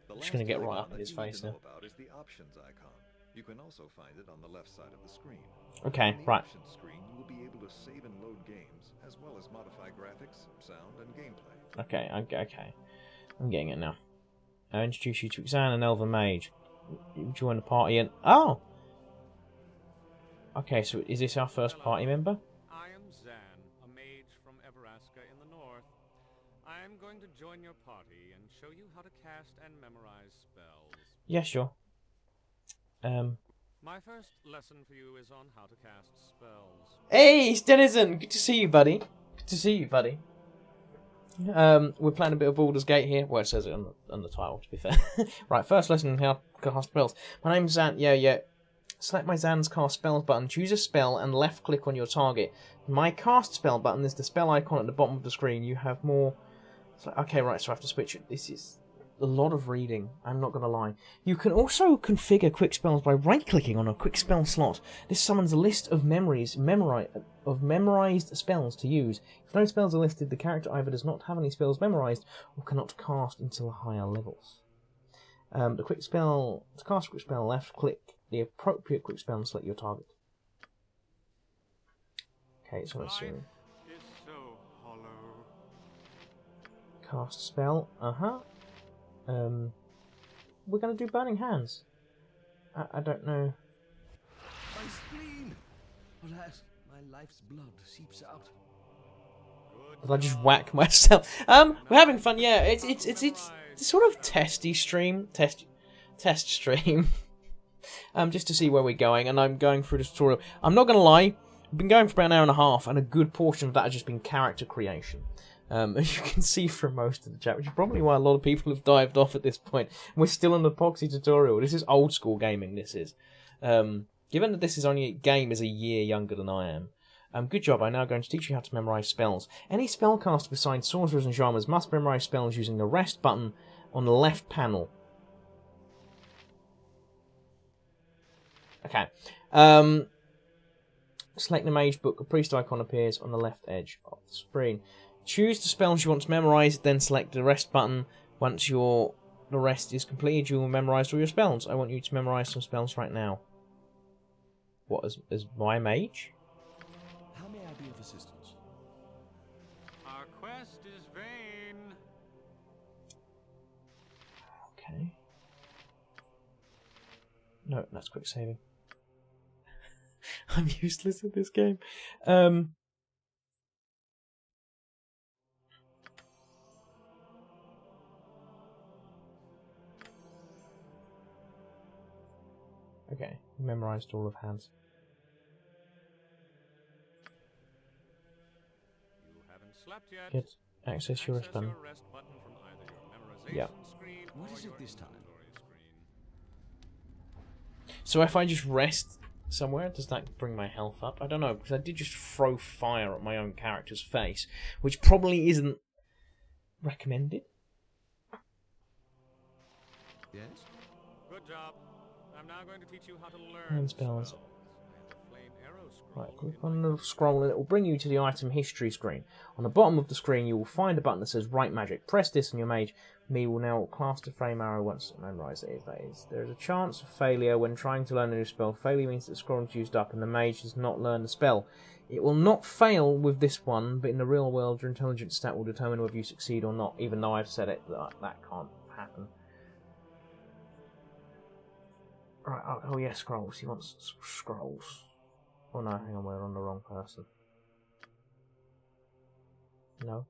The Just gonna get right icon up in that his you need face to now. know about is the options icon. You can also find it on the left side of the screen. Okay, On the right. options screen, you will be able to save and load games, as well as modify graphics, sound, and gameplay. Okay, okay. I'm getting it now. I introduce you to Xan and Elven Mage. You join the party and... Oh! Okay, so is this our first party member? I am Zan, a mage from Everasca in the north. I am going to join your party and show you how to cast and memorize spells. Yeah, sure. My first lesson for you is on how to cast spells. Hey, it's Denizen! Good to see you, buddy. Good to see you, buddy. We're playing a bit of Baldur's Gate here. Well, it says it on the title, to be fair. Right, first lesson on how to cast spells. My name's Zan. Yeah. Select my Zan's cast spells button, choose a spell, and left click on your target. My cast spell button is the spell icon at the bottom of the screen. You have more... Okay, right, so I have to switch it. This is a lot of reading, I'm not going to lie. You can also configure quick spells by right-clicking on a quick spell slot. This summons a list of memorized spells to use. If no spells are listed, the character either does not have any spells memorized or cannot cast until higher levels. To cast a quick spell, left-click the appropriate quick spell and select your target. Okay, so let's see. Life is so hollow. Cast spell, we're going to do Burning Hands. I don't know. My spleen! Alas, my life's blood seeps out. Did I just whack myself? We're having fun, yeah. It's sort of test stream. Just to see where we're going, and I'm going through the tutorial. I'm not going to lie, I've been going for about an hour and a half, and a good portion of that has just been character creation. As you can see from most of the chat, which is probably why a lot of people have dived off at this point. We're still in the Poxy tutorial. This is old school gaming, this is. Given that this is only game is a year younger than I am. Good job, I'm now going to teach you how to memorize spells. Any spellcaster besides sorcerers and shamans must memorize spells using the rest button on the left panel. Okay. Select the mage book. A priest icon appears on the left edge of the screen. Choose the spells you want to memorize, then select the rest button. Once the rest is completed, you will memorize all your spells. I want you to memorize some spells right now. What, as my mage? How may I be of assistance? Our quest is vain. Okay. No, that's quick saving. I'm useless at this game. Okay, memorized all of hands. You haven't slept yet. Get access your rest button. Rest button from either your memorization Yeah. screen What or is it your this time? inventory screen. So if I just rest somewhere, does that bring my health up? I don't know, because I did just throw fire at my own character's face, which probably isn't recommended. Yes? Good job. I'm now going to teach you how to learn Hand spells. I have a flame arrow scroll Right, click in on my the scroll and it will bring you to the item history screen. On the bottom of the screen you will find a button that says Right Magic. Press this and your mage me will now cast a flame arrow once memorized. There is a chance of failure when trying to learn a new spell. Failure means that the scroll is used up and the mage does not learn the spell. It will not fail with this one, but in the real world your intelligence stat will determine whether you succeed or not, even though I've said it that can't happen. Right, oh yeah, scrolls. He wants scrolls. Oh no, hang on, we're on the wrong person. No.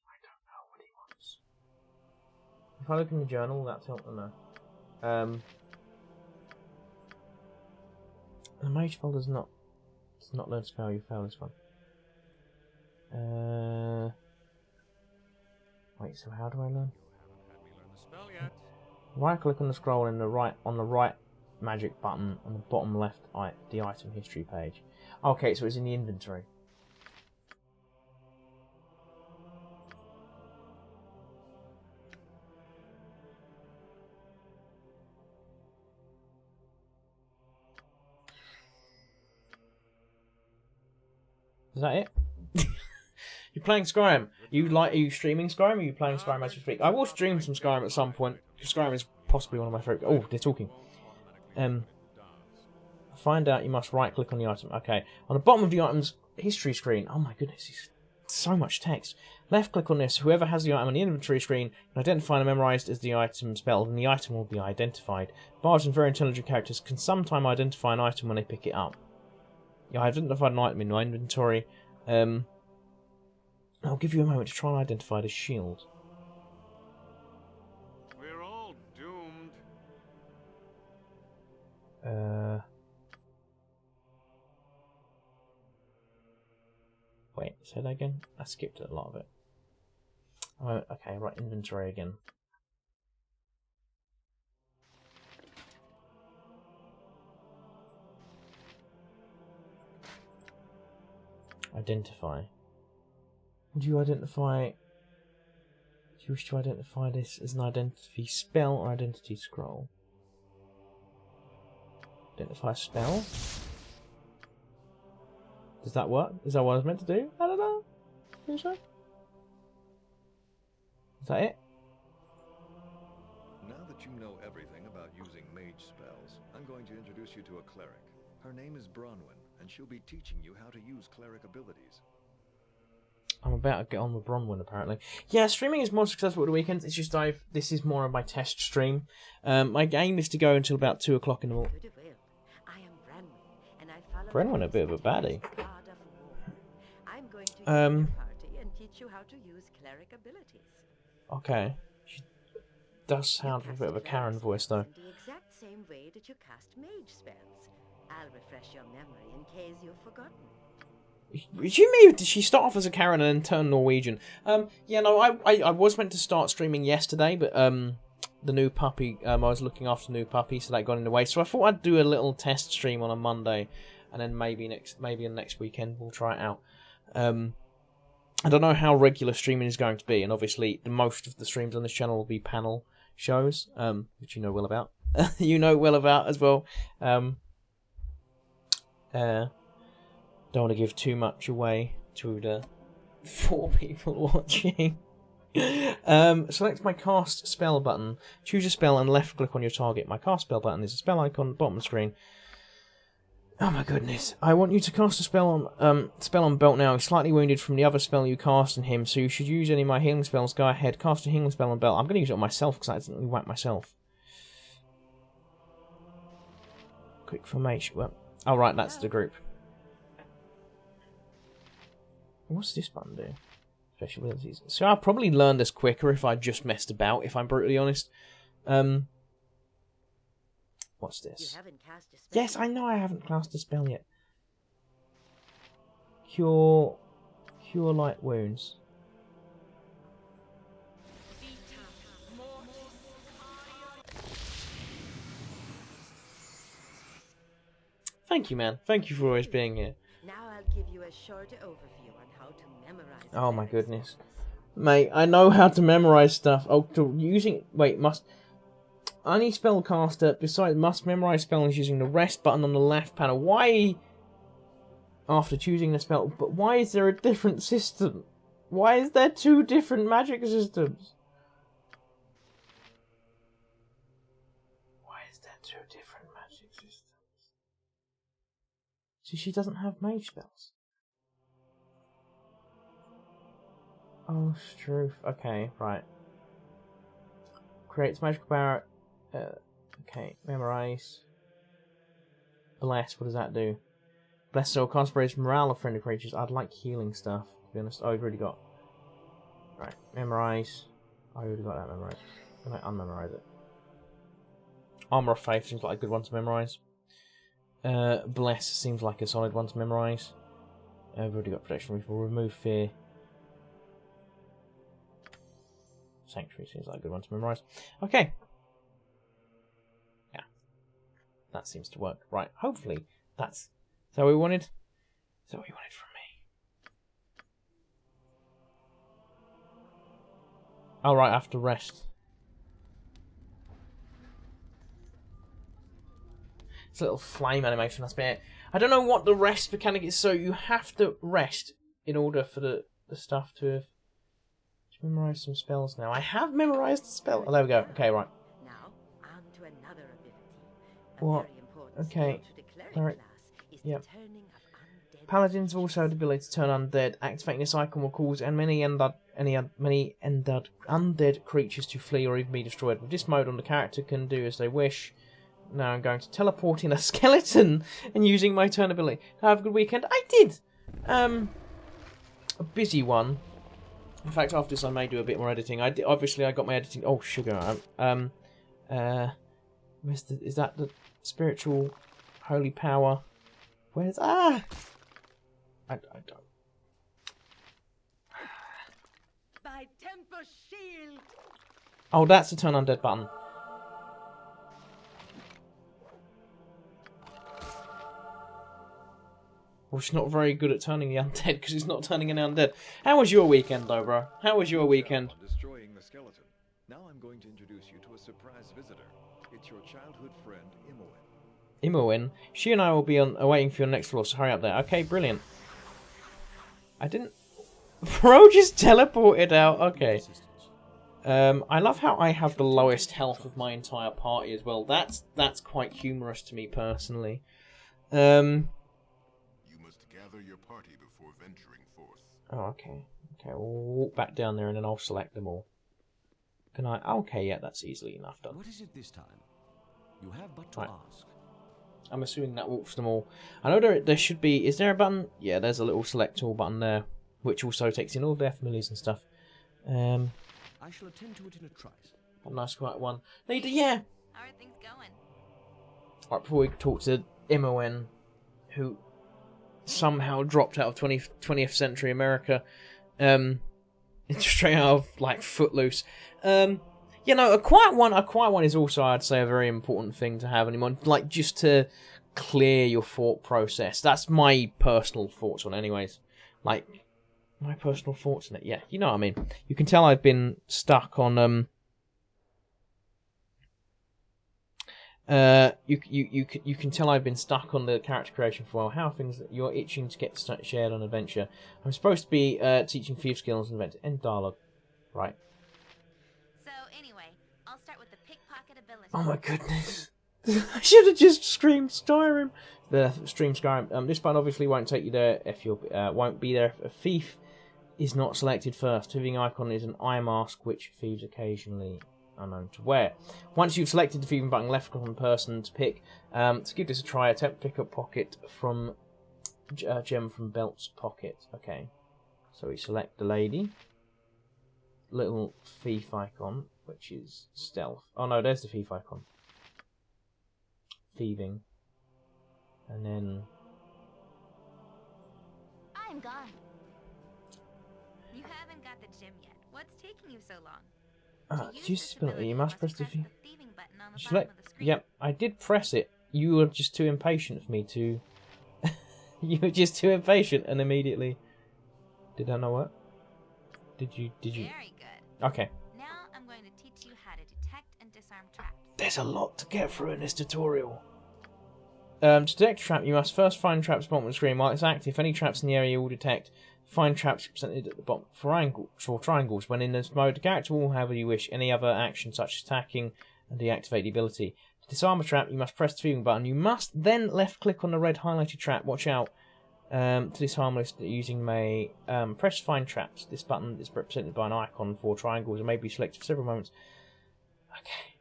I don't know what he wants. If I look in the journal, that's not no. The mage spell does not learn spell, you fail this one. Wait, so how do I learn? spell yet. Right click on the scroll on the right magic button on the bottom left the item history page. Okay, so it's in the inventory. Is that it? You're playing Skyrim. Are you streaming Skyrim, or are you playing Skyrim as we speak? I will stream some Skyrim at some point. Skyrim is possibly one of my favourite. Oh, they're talking. Find out you must right-click on the item. Okay. On the bottom of the item's history screen. Oh my goodness, it's so much text. Left-click on this. Whoever has the item on the inventory screen can identify and memorise as the item spelled, and the item will be identified. Bards and very intelligent characters can sometimes identify an item when they pick it up. Yeah, I identified an item in my inventory. I'll give you a moment to try and identify the shield. We're all doomed. Wait, say that again? I skipped a lot of it. Oh, okay, right, inventory again. Identify. Do you wish to identify this as an identity spell or identity scroll? Identify a spell? Does that work? Is that what I was meant to do? I don't know. Think so? Is that it? Now that you know everything about using mage spells, I'm going to introduce you to a cleric. Her name is Bronwyn, and she'll be teaching you how to use cleric abilities. I'm about to get on with Bronwyn, apparently. Yeah, streaming is more successful at the weekends. It's just this is more of my test stream. My aim is to go until about 2 o'clock in the morning. Bronwyn, a bit of a baddie. I'm going to use your party and teach you how to use cleric abilities. Okay. She does sound a bit of a Karen voice, though. The exact same way that you cast mage spells. I'll refresh your memory in case you've forgotten. Did she start off as a Karen and then turn Norwegian? Yeah, no, I was meant to start streaming yesterday, but the new puppy, I was looking after the new puppy, so that got in the way. So I thought I'd do a little test stream on a Monday, and then maybe next weekend we'll try it out. I don't know how regular streaming is going to be, and obviously the most of the streams on this channel will be panel shows, which you know well about. You know well about as well. Don't want to give too much away to the 4 people watching. Select my cast spell button. Choose a spell and left click on your target. My cast spell button is a spell icon at the bottom of the screen. Oh my goodness. I want you to cast a spell on Belt now. He's slightly wounded from the other spell you cast on him, so you should use any of my healing spells. Go ahead, cast a healing spell on Belt. I'm going to use it on myself because I accidentally whacked myself. Quick formation. Well, oh right, that's the group. What's this button do? Special abilities. So I'll probably learn this quicker if I just messed about, if I'm brutally honest. What's this? You haven't cast a spell. Yes, I know I haven't cast a spell yet. Cure light wounds. Thank you, man. Thank you for always being here. Now I'll give you a short overview on how to memorize. Oh my goodness. Mate, I know how to memorize stuff. Oh, any spellcaster besides must memorize spells using the rest button on the left panel. Why, after choosing the spell, but why is there a different system? Why is there 2 different magic systems? Why is there 2 different magic systems? So she doesn't have mage spells. Oh, Struth. Okay, right. Creates magical power. Okay, memorize. Bless, what does that do? Bless soul concentrates morale of friendly creatures. I'd like healing stuff, to be honest. Oh, I've already got. Right, memorize. I already got that memorized. Can I unmemorize it? Armor of Faith seems like a good one to memorize. Bless seems like a solid one to memorize. I've already got Protection Rifle. Remove Fear. Sanctuary seems like a good one to memorize. Okay. Yeah. That seems to work. Right, hopefully that's... Is that what we wanted? Is that what you wanted from me? Alright, I have to rest. It's a little flame animation, that's been it. I don't know what the rest mechanic is, so you have to rest in order for the the stuff to memorize some spells now. I have memorized the spell. Oh, there we go. Okay, right. Now, on to another ability. What? Very important Okay. skill to the cleric Alright. class is Yep. the turning of undead. Paladins also have the ability to turn undead. Activating this icon will cause many undead creatures to flee or even be destroyed. With this mode on, the character can do as they wish. Now I'm going to teleport in a skeleton and using my turn ability. Have a good weekend. I did. A busy one. In fact, after this, I may do a bit more editing. Obviously I got my editing. Oh, sugar. Is that the spiritual holy power? Where's I don't. By temper shield. Oh, that's the turn undead button. Well, she's not very good at turning the undead because he's not turning an undead. How was your weekend, though, bro? How was your weekend? Destroying the skeleton. Now I'm going to introduce you to a surprise visitor. It's your childhood friend, Imoen. Imoen, she and I will be waiting for your next floor, so hurry up there. Okay, brilliant. I didn't... Bro just teleported out. Okay. I love how I have the lowest health of my entire party as well. That's quite humorous to me personally. You must gather your party before venturing forth. Oh, okay. Okay, we'll walk back down there and then I'll select them all. Can I? Okay, yeah, that's easily enough done. What is it this time? You have but to Right. ask. I'm assuming that walks them all. I know there should be... Is there a button? Yeah, there's a little select all button there, which also takes in all their familiars and stuff. I shall attend to it in a trice. A nice quiet one. Yeah. How are things going? Right, before we talk to Imoen, who somehow dropped out of 20th century America, straight out of like Footloose. You know, a quiet one is also, I'd say, a very important thing to have anyone, like just to clear your thought process. That's my personal thoughts on it, anyways. Like my personal thoughts on it. Yeah, you know what I mean. You can tell I've been stuck on you can tell I've been stuck on the character creation for a while. How are things that you're itching to get shared on adventure? I'm supposed to be teaching thieves skills and adventure. End dialogue. Right. So anyway, I'll start with the pickpocket ability. Oh my goodness. I should have just screamed Skyrim. The stream Skyrim. This button obviously won't take you there if you won't be there if a thief is not selected first. Thieving icon is an eye mask which thieves occasionally are known to wear. Once you've selected the thieving button, left click on the person to pick. To give this a try, attempt to pick up pocket from gem from belt's pocket. Okay, so we select the lady. Little thief icon, which is stealth. Oh no, there's the thief icon. Thieving. And then... I'm gone. You haven't got the gem yet. What's taking you so long? To use this ability, you must press the thieving button on the bottom select. of the screen. Yep, I did press it. You were just too impatient for me to... You were just too impatient and immediately... Did I know what? Did you... Very good. Okay. Now I'm going to teach you how to detect and disarm traps. There's a lot to get through in this tutorial. To detect a trap, you must first find traps at the bottom of the screen. While it's active, if any traps in the area you will detect, find traps presented at the bottom for triangles. When in this mode, the character will, however you wish, any other action such as attacking and deactivate the ability. To disarm a trap, you must press the thieving button. You must then left-click on the red highlighted trap. Watch out. To disarm this using may press find traps. This button is represented by an icon for triangles and may be selected for several moments. Okay.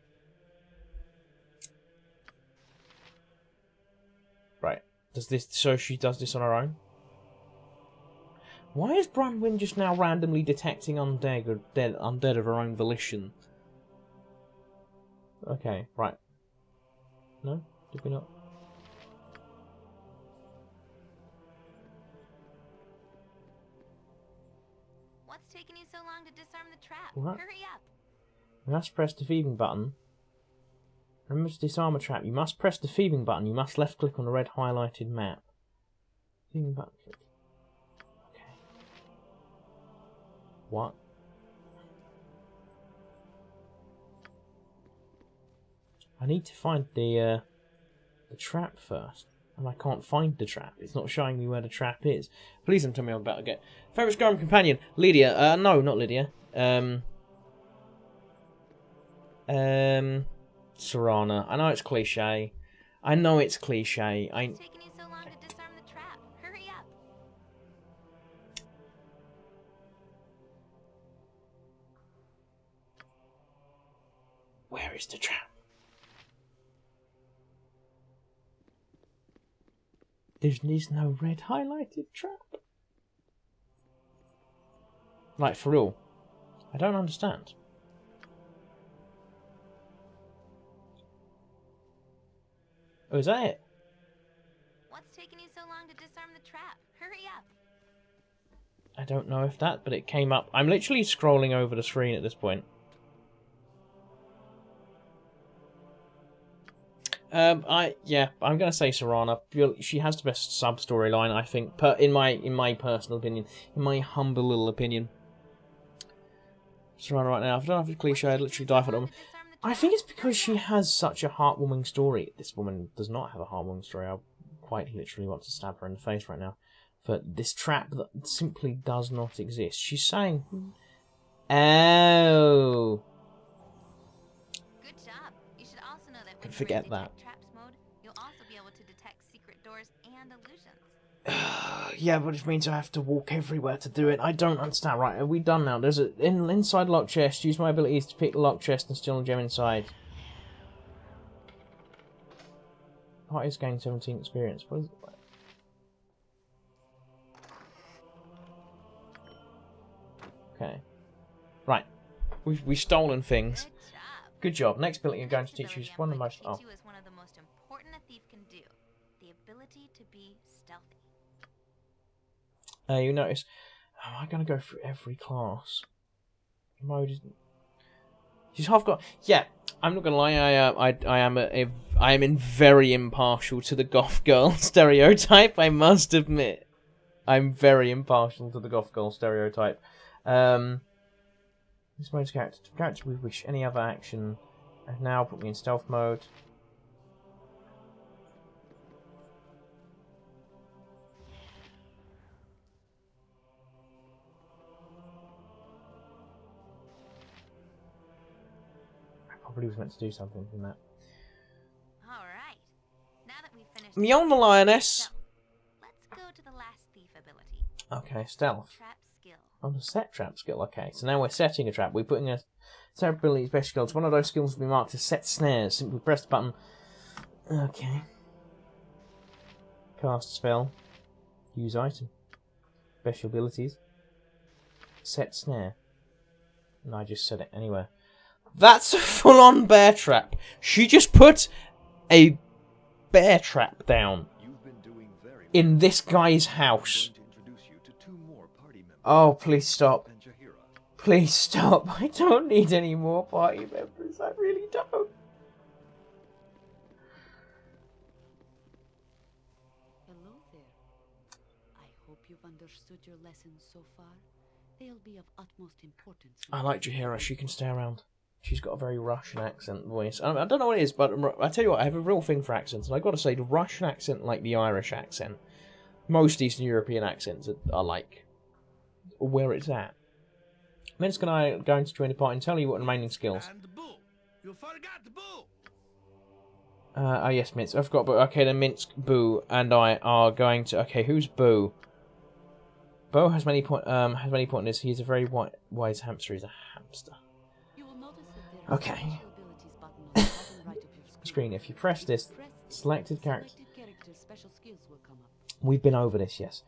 Right. Does this so she does this on her own? Why is Bronwyn just now randomly detecting undead of her own volition? Okay, right. No? Did we not? What's taking you so long to disarm the trap? What? Hurry up. You must press the thieving button. Remember to disarm a trap. You must press the thieving button. You must left click on the red highlighted map. Thieving button click. Okay. What? I need to find the trap first. And I can't find the trap. It's not showing me where the trap is. Please don't tell me I'm about to get... Favourite Skyrim companion? Lydia. No, not Lydia. Serana. I know it's cliche. I know it's cliche. What's taking you so long to disarm the trap? Hurry up. Where is the trap? There's no red highlighted trap. Like, for real. I don't understand. Oh, is that it? What's taking you so long to disarm the trap? Hurry up. I don't know if that, but it came up. I'm literally scrolling over the screen at this point. I'm gonna say Serana. She has the best sub storyline, I think. In my personal opinion, in my humble little opinion. Serana right now. I don't know if it's cliche. I'd literally die for them. I think it's because she has such a heartwarming story. This woman does not have a heartwarming story. I quite literally want to stab her in the face right now. For this trap that simply does not exist. She's saying, "Oh." Good job. You should also know that when Could forget you that. traps mode, you'll also be able to detect secret doors and illusions. Yeah, but it means I have to walk everywhere to do it. I don't understand. Right, are we done now? There's an inside lock chest. Use my abilities to pick the lock chest and steal a gem inside. Parties gain 17 experience. What is it? Okay. Right. We've stolen things. Good job. Good job. Next ability I'm going to teach you is one of the most... Teach you is one of the most important a thief can do. The ability to be stealthy. You notice... Am I going to go through every class? Mode isn't... She's half got... Yeah, I'm not going to lie. I am very impartial to the goth girl stereotype, I must admit. I'm very impartial to the goth girl stereotype. This mode's character we wish. Any other action. And now put me in stealth mode. I probably was meant to do something from that. Alright. Now that we've finished... Beyond the lioness. Let's go to the last thief ability. Okay, stealth. Trap skill. On the set trap skill, okay. So now we're setting a trap. We're putting a set ability special skills. One of those skills will be marked as set snares. Simply press the button. Okay. Cast spell. Use item. Special abilities. Set snare. And I just said it anywhere. That's a full-on bear trap. She just put a bear trap down in this guy's house. Oh, please stop. Please stop. I don't need any more party members. I really don't. Hello there. I hope you've understood your lessons so far. They'll be of utmost importance. I like Jahira. She can stay around. She's got a very Russian accent voice. I don't know what it is, but I tell you what, I have a real thing for accents. And I've got to say, the Russian accent, like the Irish accent, most Eastern European accents are like... where it's at. Minsk and I are going to join the party and tell you what remaining skills. And the bull. You forgot the bull. Oh yes, Minsk. I forgot, but okay, then Minsk, Boo, and I are going to. Okay, who's Boo? Bo has many pointers. He's a very wise hamster. He's a hamster. Okay. Screen. If you press this, selected character. We've been over this, yes.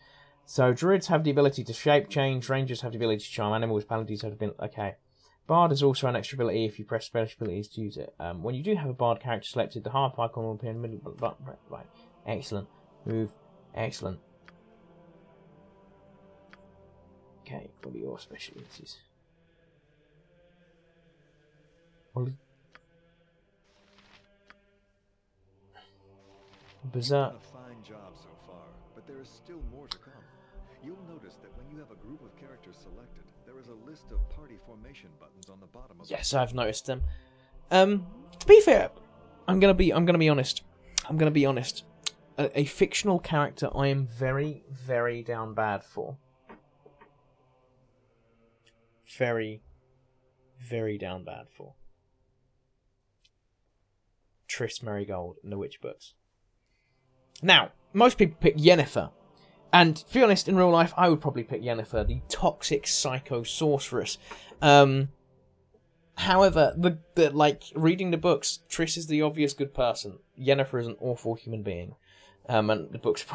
So, druids have the ability to shape change, rangers have the ability to charm animals, paladins have the ability... Okay. Bard is also an extra ability if you press special abilities to use it. When you do have a bard character selected, the harp icon will appear in the middle button. Right. Excellent. Move. Excellent. Okay, what are your special abilities? Berserk. You've done a fine job so far, but there is still more to come. You'll notice that when you have a group of characters selected, there is a list of party formation buttons on the bottom of Yes, I've noticed them. To be fair, I'm gonna be honest. a fictional character I am very, very down bad for. Very, very down bad for. Triss Merigold in the Witch books. Now, most people pick Yennefer. And to be honest, in real life, I would probably pick Yennefer, the toxic psycho sorceress. However, like reading the books, Triss is the obvious good person. Yennefer is an awful human being. And the books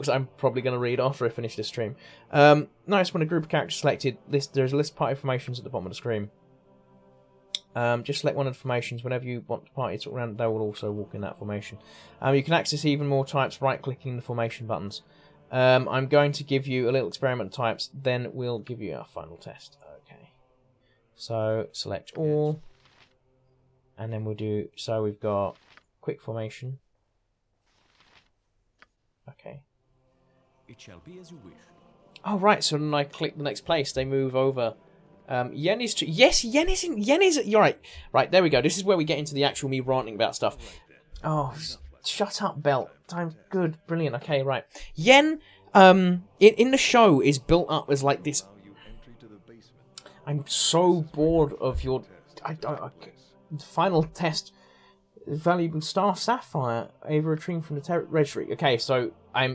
I'm probably going to read after I finish this stream. Nice, when a group of characters selected, there's a list of party formations at the bottom of the screen. Just select one of the formations. Whenever you want the party to walk around, they will also walk in that formation. You can access even more types right-clicking the formation buttons. I'm going to give you a little experiment types, then we'll give you our final test. Okay. So, select all. And then we'll do... So, we've got quick formation. Okay. It shall be as you wish. Oh, right. So, when I click the next place, they move over... Yen is... Yes, Yen is... You're right. Right, there we go. This is where we get into the actual me ranting about stuff. Oh, shut up, Belt. I'm good. Brilliant. Okay, right. Yen, in the show, is built up as like this... I'm so bored of your... final test... Valuable Star Sapphire, Ava retrieved from the registry. Okay, so I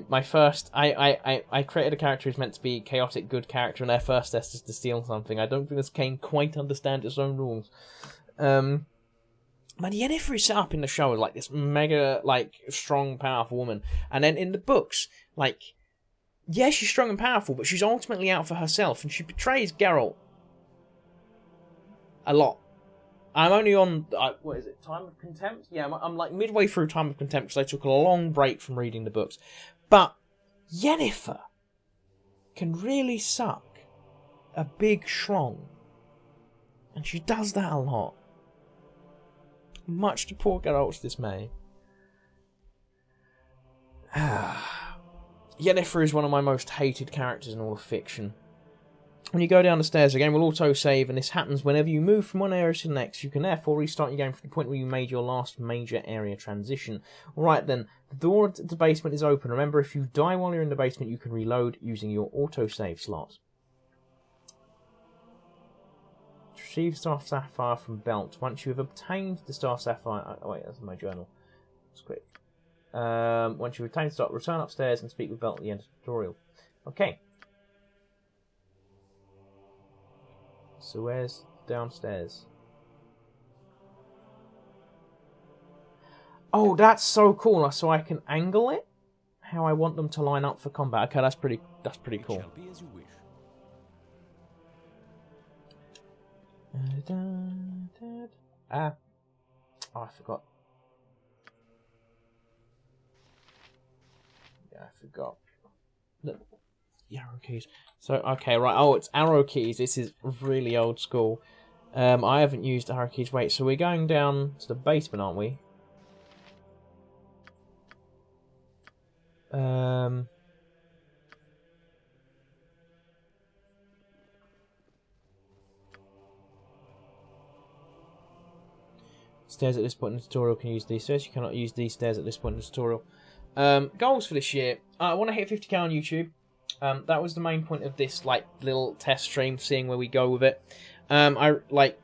created a character who's meant to be chaotic good character, and their first test is to steal something. I don't think this game quite understand its own rules. But Yennefer is set up in the show as like this mega, like, strong, powerful woman, and then in the books, like, yeah, she's strong and powerful, but she's ultimately out for herself, and she betrays Geralt a lot. I'm only on, what is it, Time of Contempt? Yeah, I'm like midway through Time of Contempt because I took a long break from reading the books. But Yennefer can really suck a big schlong. And she does that a lot. Much to poor Geralt's dismay. Yennefer is one of my most hated characters in all of fiction. When you go down the stairs, the game will auto-save, and this happens whenever you move from one area to the next. You can therefore restart your game from the point where you made your last major area transition. Alright then, the door to the basement is open. Remember, if you die while you're in the basement, you can reload using your auto-save slot. Receive Star Sapphire from Belt. Once you have obtained the Star Sapphire... Oh wait, that's in my journal. It's quick. Once you've obtained the Star, return upstairs and speak with Belt at the end of the tutorial. Okay. So where's downstairs? Oh, that's so cool. So I can angle it how I want them to line up for combat. Okay, that's pretty cool. Oh, I forgot. Yeah, I forgot. Look. The arrow keys. So, okay, right. Oh, it's arrow keys. This is really old school. I haven't used arrow keys. Wait, so we're going down to the basement, aren't we? Stairs at this point in the tutorial can use these stairs. You cannot use these stairs at this point in the tutorial. Goals for this year. I want to hit 50k on YouTube. That was the main point of this like little test stream, seeing where we go with it. I like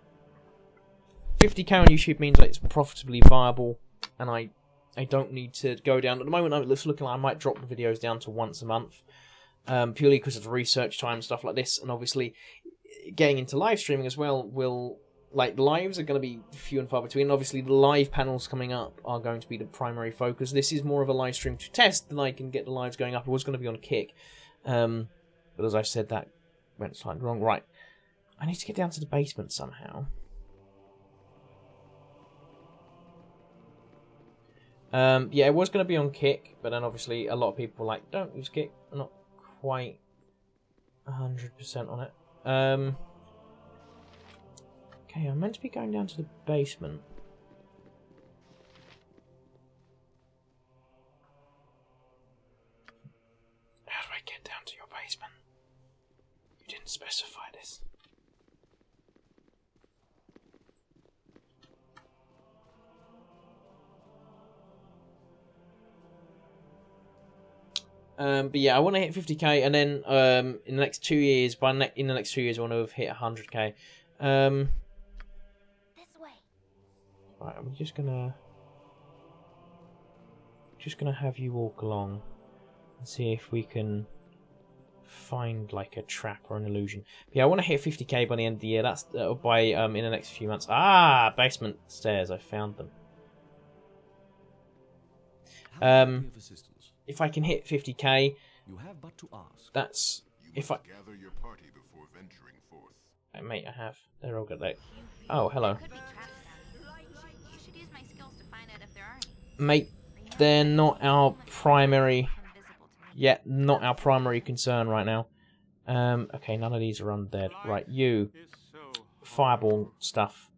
50k on YouTube means that it's profitably viable, and I don't need to go down. At the moment, I'm just looking like I might drop the videos down to once a month, purely because of research time and stuff like this, and obviously getting into live streaming as well will. Like, lives are going to be few and far between. Obviously, the live panels coming up are going to be the primary focus. This is more of a live stream to test than I can get the lives going up. It was going to be on Kick. But as I said, that went slightly wrong. Right. I need to get down to the basement somehow. Yeah, it was going to be on Kick, but then obviously a lot of people were like, don't use Kick. I'm not quite 100% on it. Okay, I'm meant to be going down to the basement. How do I get down to your basement? You didn't specify this. But yeah, I want to hit 50k, and then in the next 2 years, in the next 2 years, I want to have hit 100k. This way. Right, I'm just gonna have you walk along and see if we can find like a trap or an illusion. But yeah, I want to hit 50k by the end of the year. That's by in the next few months. Ah, basement stairs. I found them. If I can hit 50k, you have but to ask. That's if I gather your party before venturing forth. Hey, mate, I have. They're all good. Like, oh, hello, Could be traps down here. You should use my skills to find out if there are any. mate. They're not our primary. Yeah, not our primary concern right now. Okay, none of these are undead. Right, you fireball stuff.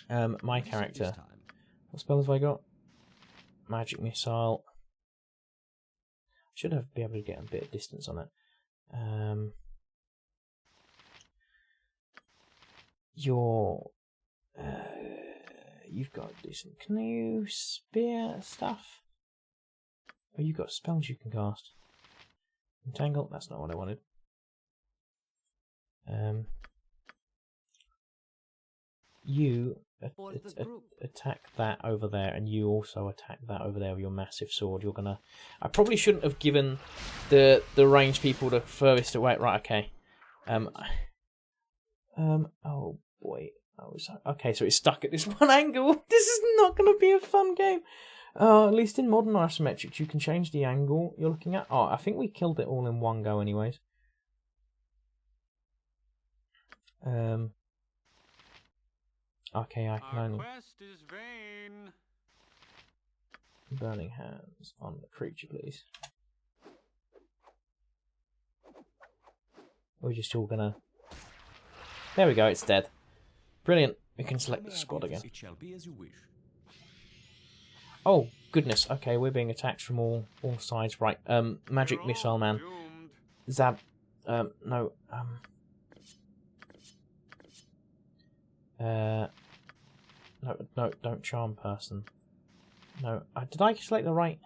My character. What spells have I got? Magic missile. Should have be able to get a bit of distance on it. You've got decent canoe, spear stuff. Oh, you've got spells you can cast. Entangle. That's not what I wanted. You attack that over there, and you also attack that over there with your massive sword. You're gonna. I probably shouldn't have given the ranged people the furthest away. Right. Okay. Oh boy. Okay, so it's stuck at this one angle. This is not going to be a fun game. At least in modern isometrics, you can change the angle you're looking at. Oh, I think we killed it all in one go, anyways. Okay, I can only. Quest is vain. Burning hands on the creature, please. We're just all gonna. There we go. It's dead. Brilliant. We can select the squad again. It shall be as you wish. Oh goodness. Okay, we're being attacked from all sides. Right. Magic missile man. Zab. No. No. Don't charm person. No. Did I select the right?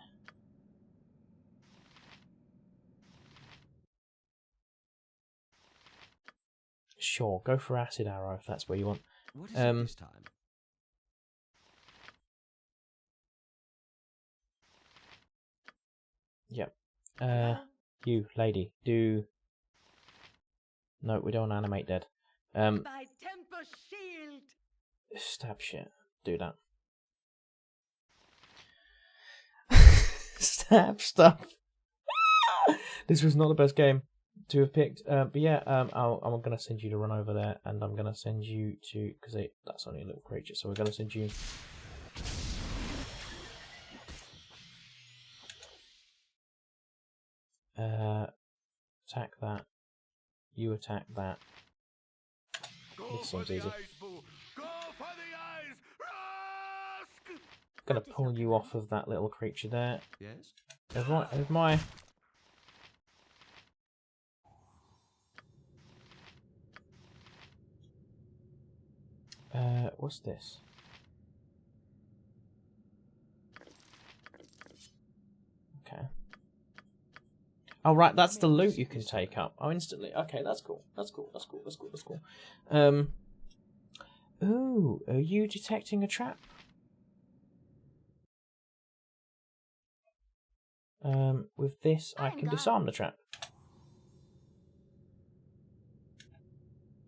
Sure. Go for acid arrow if that's where you want. What is it this time? Yep. You lady, do. No, we don't animate dead. My temper shield. Stab shit. Do that. Stab stuff. This was not the best game to have picked, but yeah, I'm gonna send you to run over there, and I'm gonna send you to because that's only a little creature, so we're gonna send you. Attack that. You attack that. This seems easy. Gonna pull you off of that little creature there. Yes. There's my. What's this? Okay. Oh right, that's the loot you can take up. Oh, instantly. Okay, that's cool. That's cool. Ooh, are you detecting a trap? With this, I can disarm the trap.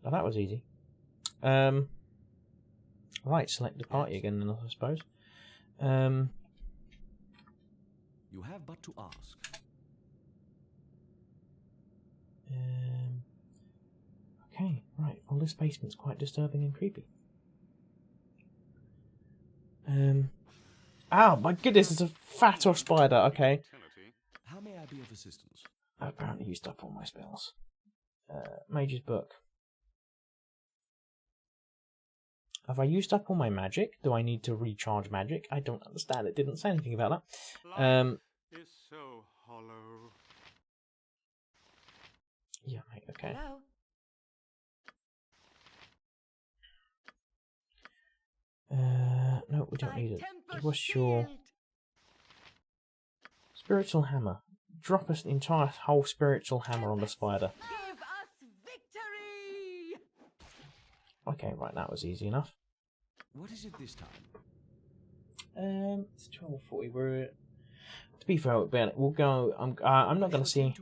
Oh, that was easy. Right, select the party again, then I suppose. You have but to ask. Okay, right. Well, this basement's quite disturbing and creepy. Oh my goodness, it's a fat or spider. Okay. How may I be of assistance? I apparently used up all my spells. Mage's Book. Have I used up all my magic? Do I need to recharge magic? I don't understand. It didn't say anything about that. Is so hollow. Yeah, mate. Okay. Hello? No, we don't need it. What's your Spiritual hammer. Drop us the entire whole spiritual hammer on the spider. Give us victory! Okay, right, that was easy enough. What is it this time? It's 12:40. To be fair, we'll go. I'm not going to see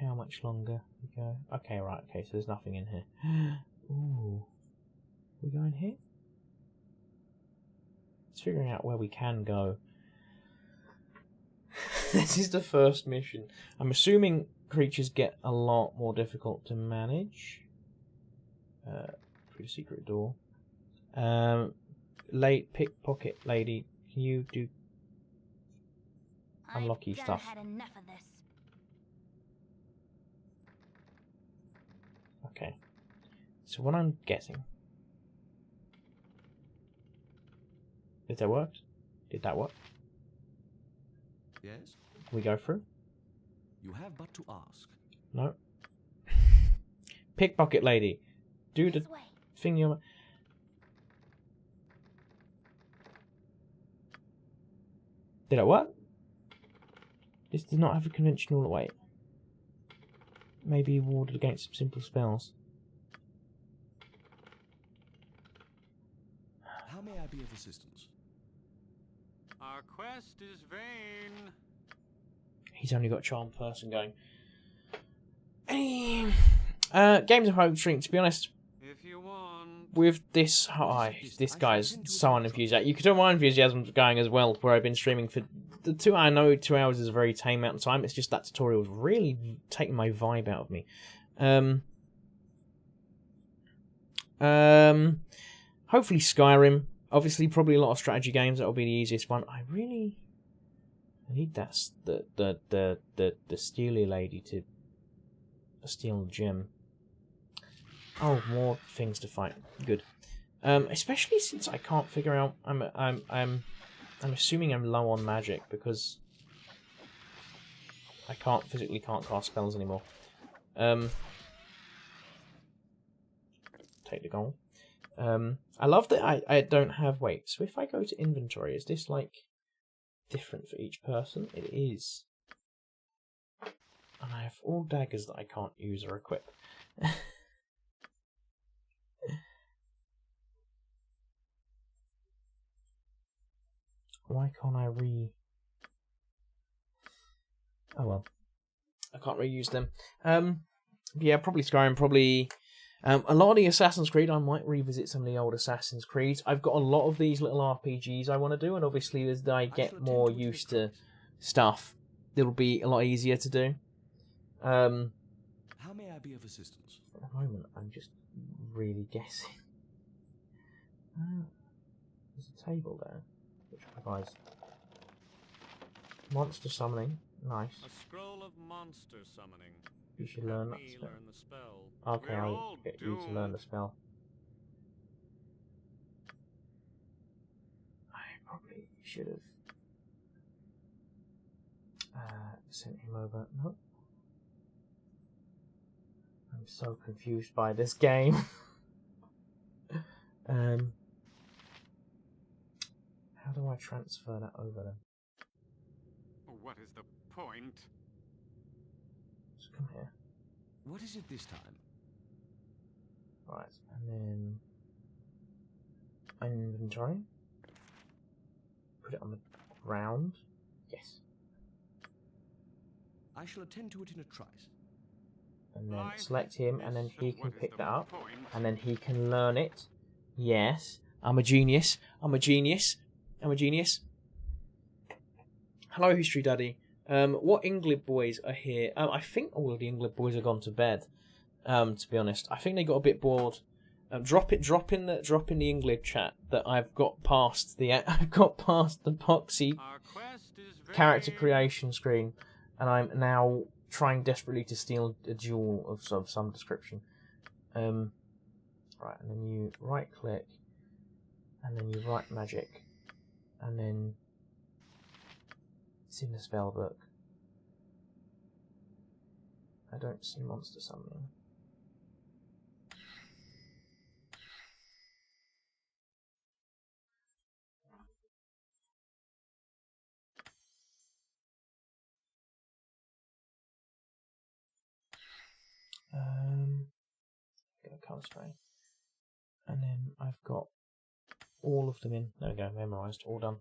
how much longer we go. Okay, right. Okay, so there's nothing in here. Ooh, we going here? It's figuring out where we can go. This is the first mission. I'm assuming creatures get a lot more difficult to manage. Through the secret door. Pickpocket lady, can you do unlocky stuff? Had enough of this. Okay. So what I'm getting. Did that work? Did that work? Yes? Can we go through? You have but to ask. No. Pickpocket lady. Do the thing you're... Did it work? This does not have a conventional weight. Maybe warded against some simple spells. How may I be of assistance? Our quest is vain. He's only got charm person going. Games of Hope Shrink, to be honest, If you want. with this this guy's so unenthusiastic. You could tell my enthusiasm's going as well, where I've been streaming for the 2 hours. I know 2 hours is a very tame amount of time. It's just that tutorial's really taking my vibe out of me. Hopefully Skyrim. Obviously, probably a lot of strategy games. That'll be the easiest one. I need that the steely lady to steal the gem. Oh, more things to fight. Good. Especially since I can't figure out. I'm assuming I'm low on magic because I physically can't cast spells anymore. Take the goal. I love that I don't have weight. So if I go to inventory, is this like different for each person? It is. And I have all daggers that I can't use or equip. Why can't I Oh well. I can't reuse them. Yeah, probably Skyrim, probably... a lot of the Assassin's Creed, I might revisit some of the old Assassin's Creeds. I've got a lot of these little RPGs I want to do, and obviously as I get more used to stuff, it'll be a lot easier to do. How may I be of assistance? At the moment, I'm just really guessing. There's a table there, which provides monster summoning. Nice. A scroll of monster summoning. You should learn that spell. Learn the spell. Okay, We're I'll all get you to doomed. learn the spell. I probably should have sent him over. No. I'm so confused by this game. How do I transfer that over then? What is the point? Just come here. What is it this time? Right, and then inventory. Put it on the ground. Yes. I shall attend to it in a trice. And then select him, and then he can pick that up, and then he can learn it. Yes, I'm a genius. I'm a genius. I'm a genius. Hello, History Daddy. What Englib boys are here? I think all of the Englib boys have gone to bed. To be honest, I think they got a bit bored. Drop in the Englib chat that I've got past the boxy character creation screen, and I'm now trying desperately to steal a jewel of some description. Right, and then you right click, and then you write magic, and then it's in the spell book. I don't see monster summoning. colour spray. And then I've got all of them in. There we go, memorised, all done.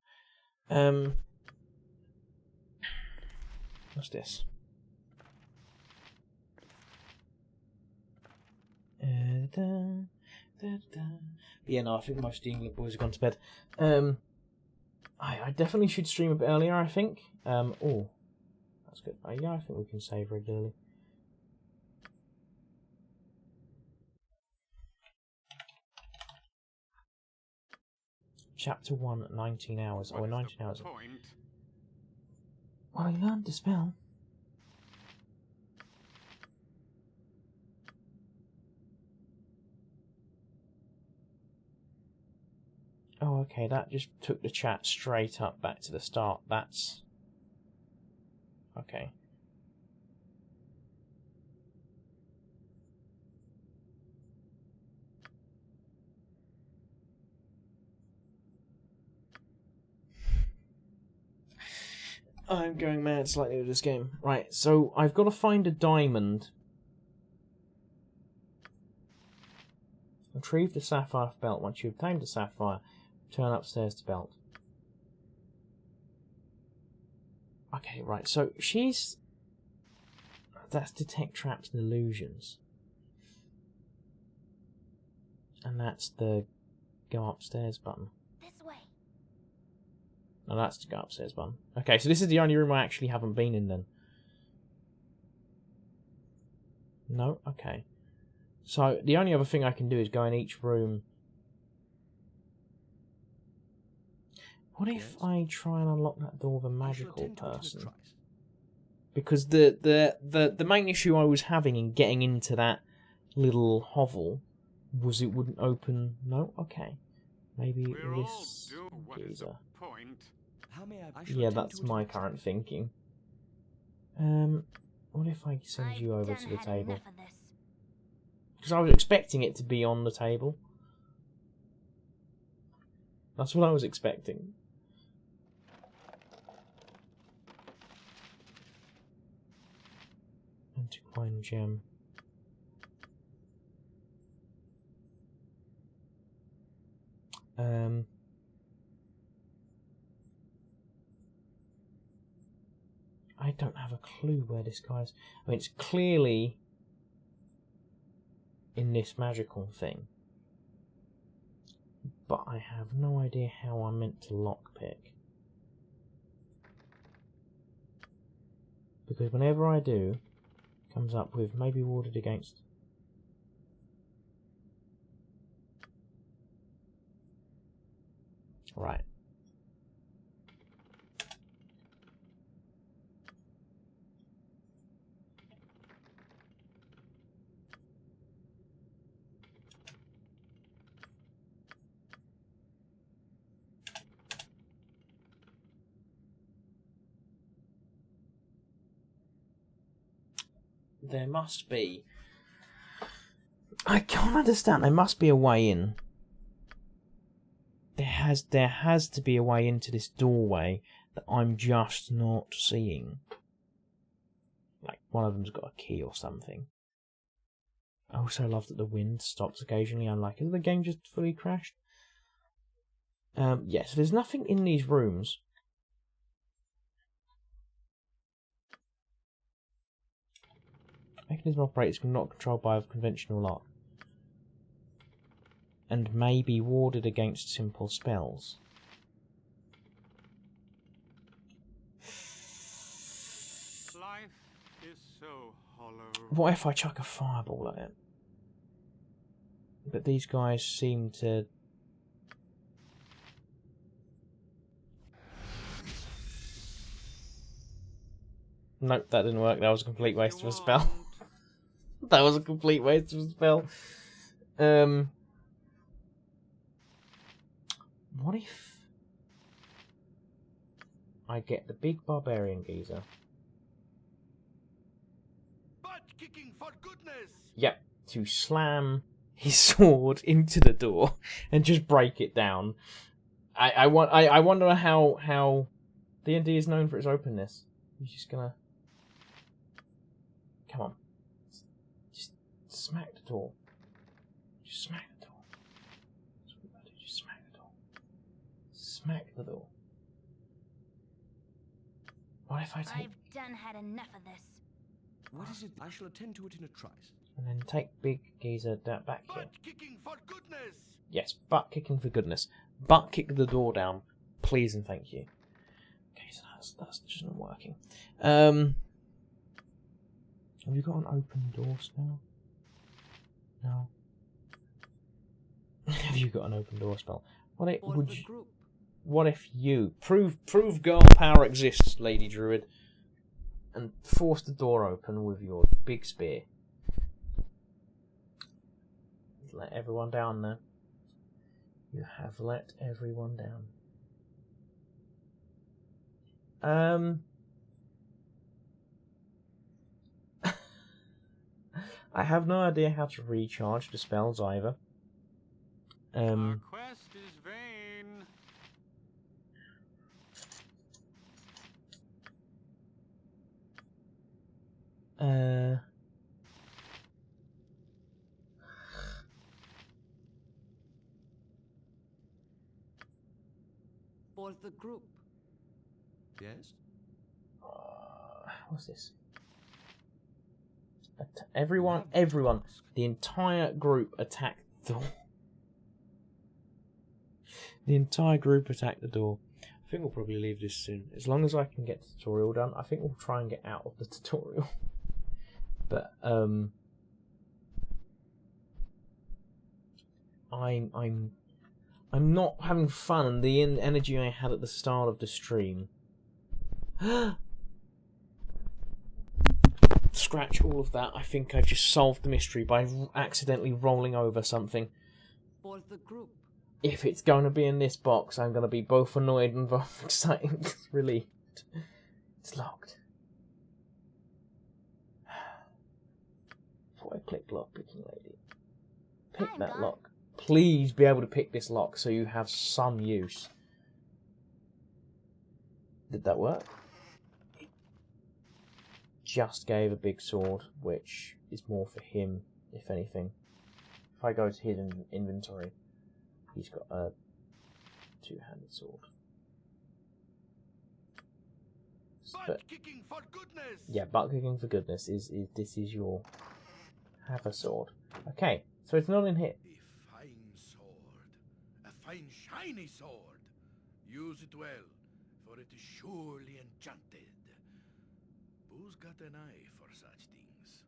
What's this? Yeah, no, I think most of the England boys have gone to bed. I definitely should stream a bit earlier, I think. Oh, that's good. Yeah, I think we can save regularly. Chapter 1, 19 hours. Oh, 19 hours. Well, I learned to spell. Oh, okay, that just took the chat straight up back to the start. That's... okay. I'm going mad slightly with this game. Right, so I've got to find a diamond. Retrieve the sapphire belt. Once you've obtained the sapphire, turn upstairs to belt. Okay, right, so she's... that's detect traps and illusions. And that's the go upstairs button. This way. No, that's the go upstairs button. Okay, so this is the only room I actually haven't been in then. No? Okay. So the only other thing I can do is go in each room. What if I try and unlock that door with a magical person? Because the main issue I was having in getting into that little hovel was it wouldn't open. No? Okay. Maybe this geezer. Yeah, that's my current thinking. What if I send you over to the table? Because I was expecting it to be on the table. That's what I was expecting. Antiquine gem. I don't have a clue where this guy's... I mean, it's clearly in this magical thing. But I have no idea how I'm meant to lockpick. Because whenever I do, it comes up with maybe warded against... Right. There must be... I can't understand. There must be a way in. There has to be a way into this doorway that I'm just not seeing. Like, one of them's got a key or something. I also love that the wind stops occasionally. I'm like, is the game just fully crashed? Yeah, so there's nothing in these rooms. Mechanism operates not controlled by a conventional lock. And may be warded against simple spells. Life is so hollow. What if I chuck a fireball at it? But these guys seem to... Nope, that didn't work. That was a complete waste of a spell. That was a complete waste of a spell. What if I get the big barbarian geezer? Butt kicking for goodness! Yep, to slam his sword into the door and just break it down. I wonder how D&D is known for its openness. He's just gonna... Come on. Just smack the door. Just smack the door. That's what you gotta do. Just smack the door. Smack the door. What if I take... I've done had enough of this. What is it? I shall attend to it in a trice. And then take big geezer back here. Butt kicking for goodness! Yes, butt kicking for goodness. Butt kick the door down, please and thank you. Okay, so that's just not working. Have you got an open door spell? No. Have you got an open door spell? What if you prove girl power exists, Lady Druid, and force the door open with your big spear? Let everyone down now. You have let everyone down. I have no idea how to recharge the spells either. Our quest is vain. For the group. Yes? What's this? Everyone, the entire group attack the door. The entire group attack the door. I think we'll probably leave this soon. As long as I can get the tutorial done, I think we'll try and get out of the tutorial. But I'm not having fun, and the energy I had at the start of the stream. Scratch all of that. I think I've just solved the mystery by accidentally rolling over something. For the group. If it's going to be in this box, I'm going to be both annoyed and both excited. Relieved. It's locked. Before I click lock, picking lady. Pick that lock. Please be able to pick this lock so you have some use. Did that work? Just gave a big sword, which is more for him, if anything. If I go to his inventory, he's got a two-handed sword. Butt kicking for goodness. Yeah, butt kicking for goodness is this is your have a sword. Okay, so it's not in here. A fine sword, a fine shiny sword. Use it well, for it is surely enchanted. Who's got an eye for such things?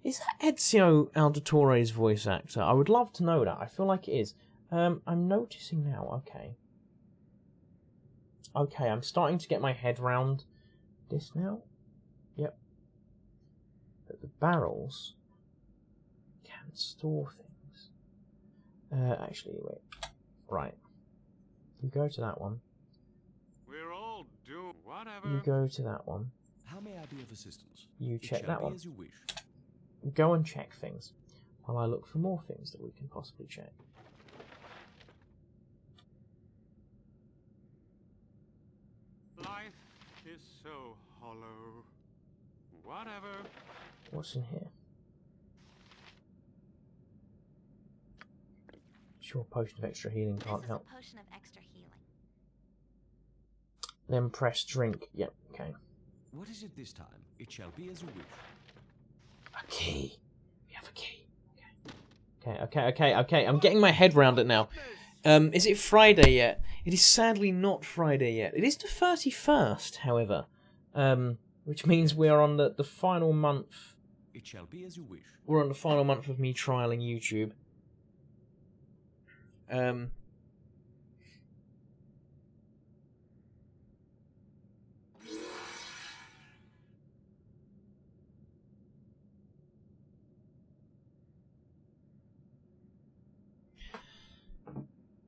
Is that Ezio Auditore's voice actor? I would love to know that. I feel like it is. I'm noticing now. Okay. Okay, I'm starting to get my head round this now. Yep. But the barrels can store things. Actually, wait. Right. You go to that one. We're all doomed. Whatever. You go to that one. How may I be of assistance? You check that one. As you wish. Go and check things, while I look for more things that we can possibly check. Life is so hollow. Whatever. What's in here? Sure, potion of extra healing can't help. A potion of extra healing. Then press drink. Yep, okay. What is it this time? It shall be as you wish. A key. We have a key. Okay. I'm getting my head round it now. Is it Friday yet? It is sadly not Friday yet. It is the 31st, however. Which means we are on the final month. It shall be as you wish. We're on the final month of me trialing YouTube.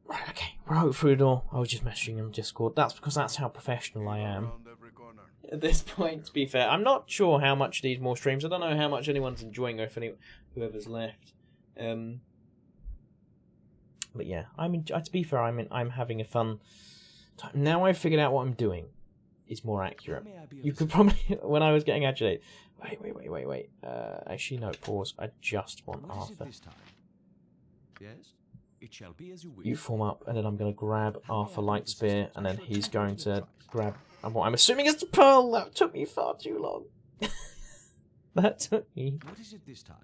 Right, okay, we're out through the door. I was just messaging him on Discord. That's because that's how professional I am. At this point, to be fair, I'm not sure how much these more streams. I don't know how much anyone's enjoying, or if whoever's left. But yeah, to be fair, I'm having a fun time. Now I've figured out what I'm doing. is more accurate. May I be of You could assistance? probably, when I was getting agitated. Wait. Actually, no, pause. I just want What is it Arthur. this time? Yes, it shall be as you wish. You form up, and then I'm going to grab How may Arthur I be of Lightspear, assistance? and I then shall he's attend going to it in to a trice. grab. And what I'm assuming is the pearl. That took me far too long. That took me. What is it this time?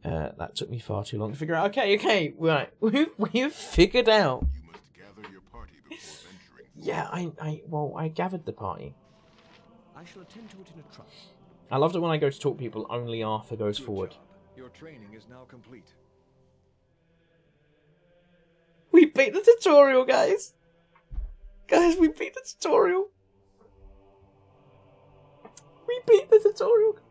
That took me far too long to figure out. Okay, right. We've figured out. You must gather your party before venturing. Yeah, I gathered the party. I shall attend to it in a trice. I love it when I go to talk to people, only Arthur goes Good forward. job. Your training is now complete. We beat the tutorial, guys! Guys, we beat the tutorial! We beat the tutorial, guys!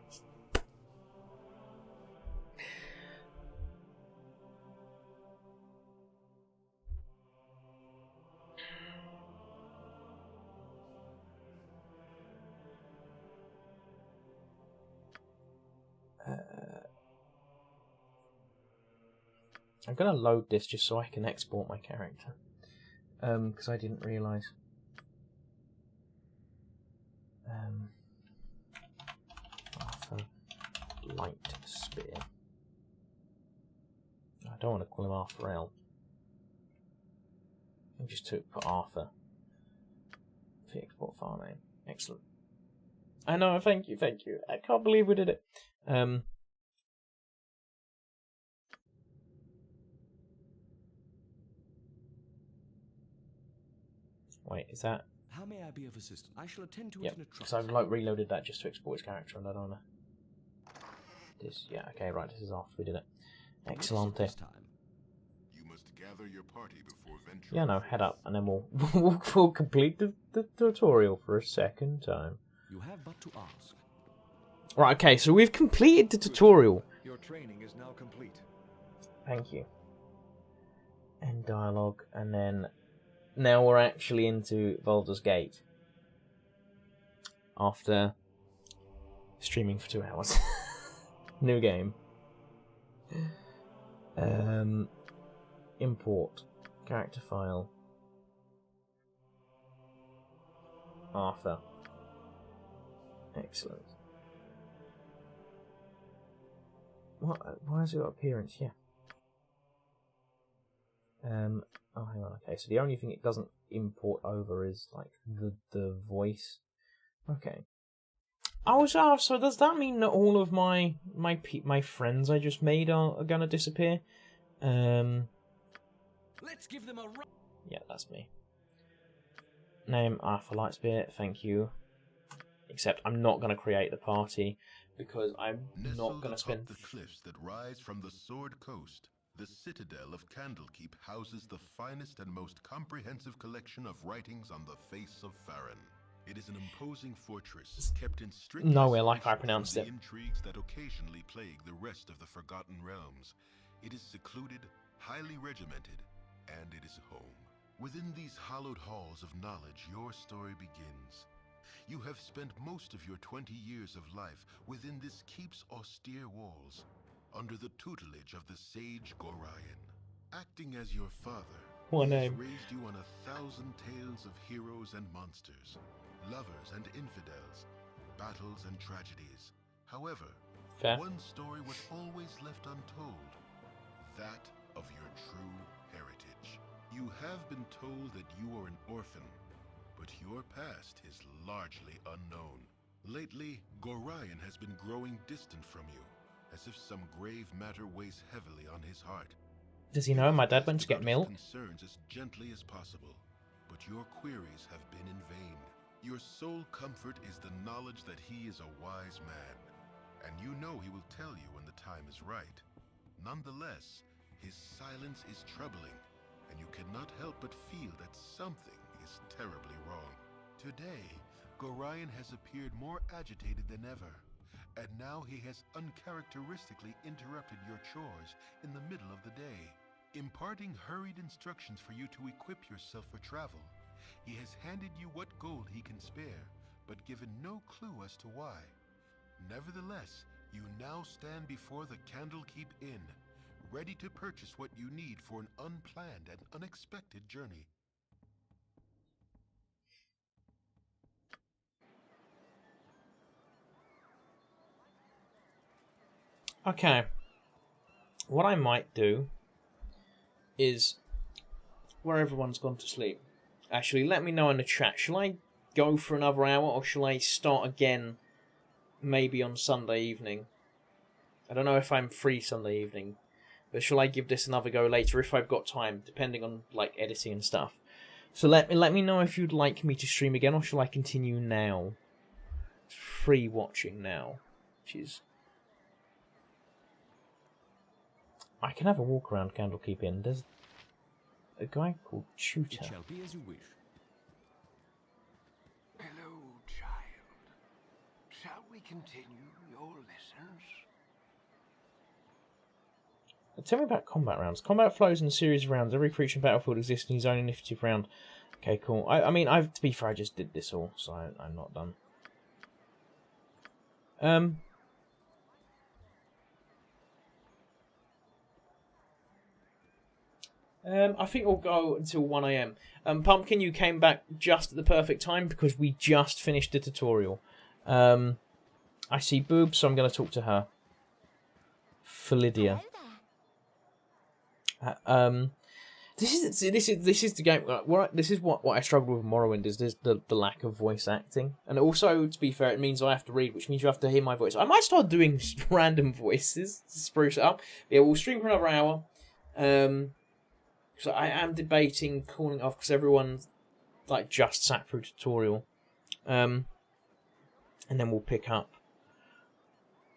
I'm gonna load this just so I can export my character. Because I didn't realise. Arthur Lightspear. I don't want to call him Arthur L. I just put Arthur. For export file name. Excellent. I know, thank you. I can't believe we did it. Wait, is that? How may I be of assistance? I shall attend to it Yep, in a because trice. I've like reloaded that just to export his character, and I don't wanna. This, yeah, okay, right. This is after we did it. What is it Excellent. this time? You must gather your party before venturing. Yeah, no, head up, and then we'll complete the tutorial for a second time. You have but to ask. Right, okay, so we've completed the tutorial. Your training is now complete. Thank you. End dialogue, and then now we're actually into Baldur's Gate. After streaming for 2 hours. New game. Import. Character file. Arthur. Excellent. What? Why has it got appearance? Yeah. Oh, hang on. Okay, so the only thing it doesn't import over is like the voice. Okay. Oh, so does that mean that all of my friends I just made are gonna disappear? Let's give them a run. Yeah, that's me. Name Arthur Lightspear. Thank you. Except I'm not gonna create the party because I'm Nestled not gonna atop spend. the cliffs that rise from the Sword Coast, the citadel of Candlekeep houses the finest and most comprehensive collection of writings on the face of Farron. It is an imposing fortress kept in strict Nowhere like I isolation pronounced from the it. intrigues that occasionally plague the rest of the Forgotten Realms. It is secluded, highly regimented, and it is home. Within these hallowed halls of knowledge, your story begins. You have spent most of your 20 years of life within this keep's austere walls, under the tutelage of the sage Gorion. Acting as your father, What he has name? raised you on 1,000 tales of heroes and monsters, lovers and infidels, battles and tragedies. However, Fair. one story was always left untold, that of your true heritage. You have been told that you are an orphan, but your past is largely unknown. Lately, Gorion has been growing distant from you, as if some grave matter weighs heavily on his heart. Does he know my dad went to get milk? Concerns as gently as possible, but your queries have been in vain. Your sole comfort is the knowledge that he is a wise man, and you know he will tell you when the time is right. Nonetheless, his silence is troubling, and you cannot help but feel that something is terribly wrong. Today, Gorion has appeared more agitated than ever, and now he has uncharacteristically interrupted your chores in the middle of the day, imparting hurried instructions for you to equip yourself for travel. He has handed you what gold he can spare, but given no clue as to why. Nevertheless, you now stand before the Candlekeep Inn, ready to purchase what you need for an unplanned and unexpected journey. Okay. What I might do is, where everyone's gone to sleep, actually, let me know in the chat. Shall I go for another hour, or shall I start again maybe on Sunday evening? I don't know if I'm free Sunday evening, but shall I give this another go later if I've got time, depending on like editing and stuff. So let me know if you'd like me to stream again, or shall I continue now? Free watching now, which is... I can have a walk around Candlekeep Inn. There's a guy called Tutor. It shall be as you wish. Hello, child. Shall we continue your lessons? Tell me about combat rounds. Combat flows in a series of rounds. Every creature in Battlefield exists in his own initiative round. Okay, cool. I mean, to be fair, I just did this all, so I'm not done. I think we'll go until 1 AM. Pumpkin, you came back just at the perfect time because we just finished the tutorial. I see boobs, so I'm going to talk to her. Philidia. This is the game. This is what I struggle with Morrowind is the lack of voice acting, and also, to be fair, it means I have to read, which means you have to hear my voice. I might start doing random voices to spruce it up. Yeah, we'll stream for another hour. So I am debating calling it off because everyone's like just sat through tutorial, and then we'll pick up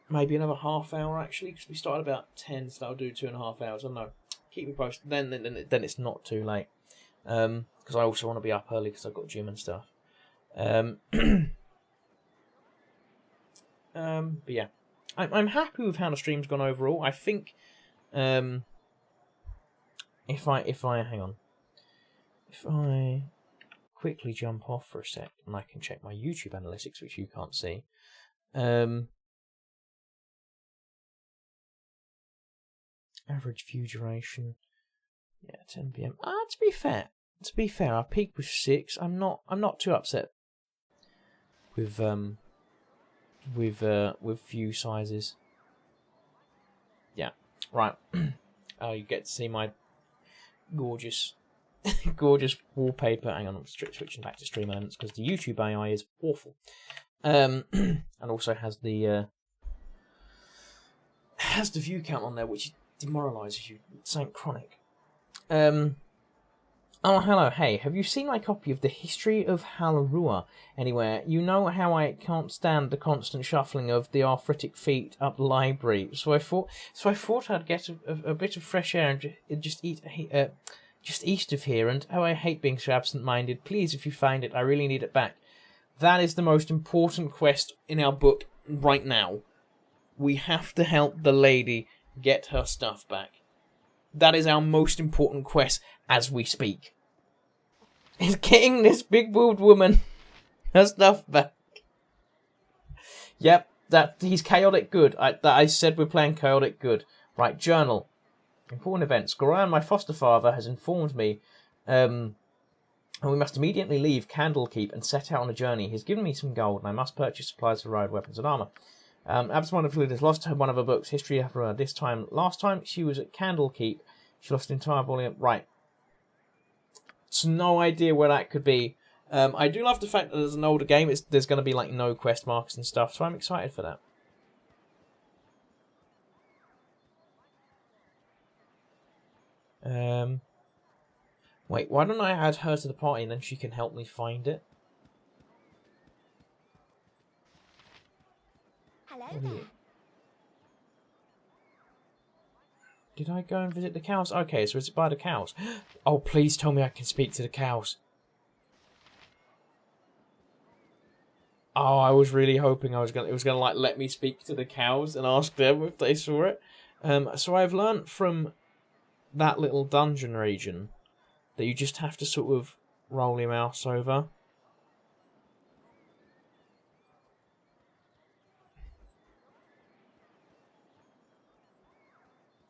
maybe another half hour actually because we started about 10, so that'll do 2.5 hours. I don't know. Keep me posted. Then it's not too late because I also want to be up early because I've got gym and stuff. But yeah, I'm happy with how the stream's gone overall. I think if I quickly jump off for a sec and I can check my YouTube analytics, which you can't see. Average view duration, yeah, 10 PM. To be fair, I peaked with 6. I'm not too upset with view sizes. Yeah, right. Oh, you get to see my gorgeous wallpaper. Hang on, I'm switching back to stream elements because the YouTube AI is awful. And also has the view count on there, which demoralises you. Saint Chronic. Oh, hello. Hey, have you seen my copy of the History of Halarua anywhere? You know how I can't stand the constant shuffling of the arthritic feet up the library. So I thought I'd get a bit of fresh air and just east of here. And oh, I hate being so absent-minded. Please, if you find it, I really need it back. That is the most important quest in our book right now. We have to help the lady get her stuff back. That is our most important quest as we speak. Is getting this big-boobed woman her stuff back. Yep, he's chaotic good. I said we're playing chaotic good. Right, journal. Important events. Goran, my foster father, has informed me and we must immediately leave Candlekeep and set out on a journey. He's given me some gold and I must purchase supplies for road weapons and armour. Absalom has lost one of her books, History of her. Last time she was at Candlekeep, she lost an entire volume. Right. So no idea where that could be. I do love the fact that there's an older game. There's going to be like no quest marks and stuff, so I'm excited for that. Wait, why don't I add her to the party and then she can help me find it? Hello there. Did I go and visit the cows? Okay, so it's by the cows. Oh, please tell me I can speak to the cows. Oh, I was really hoping it was gonna like let me speak to the cows and ask them if they saw it. So I've learnt from that little dungeon region that you just have to sort of roll your mouse over.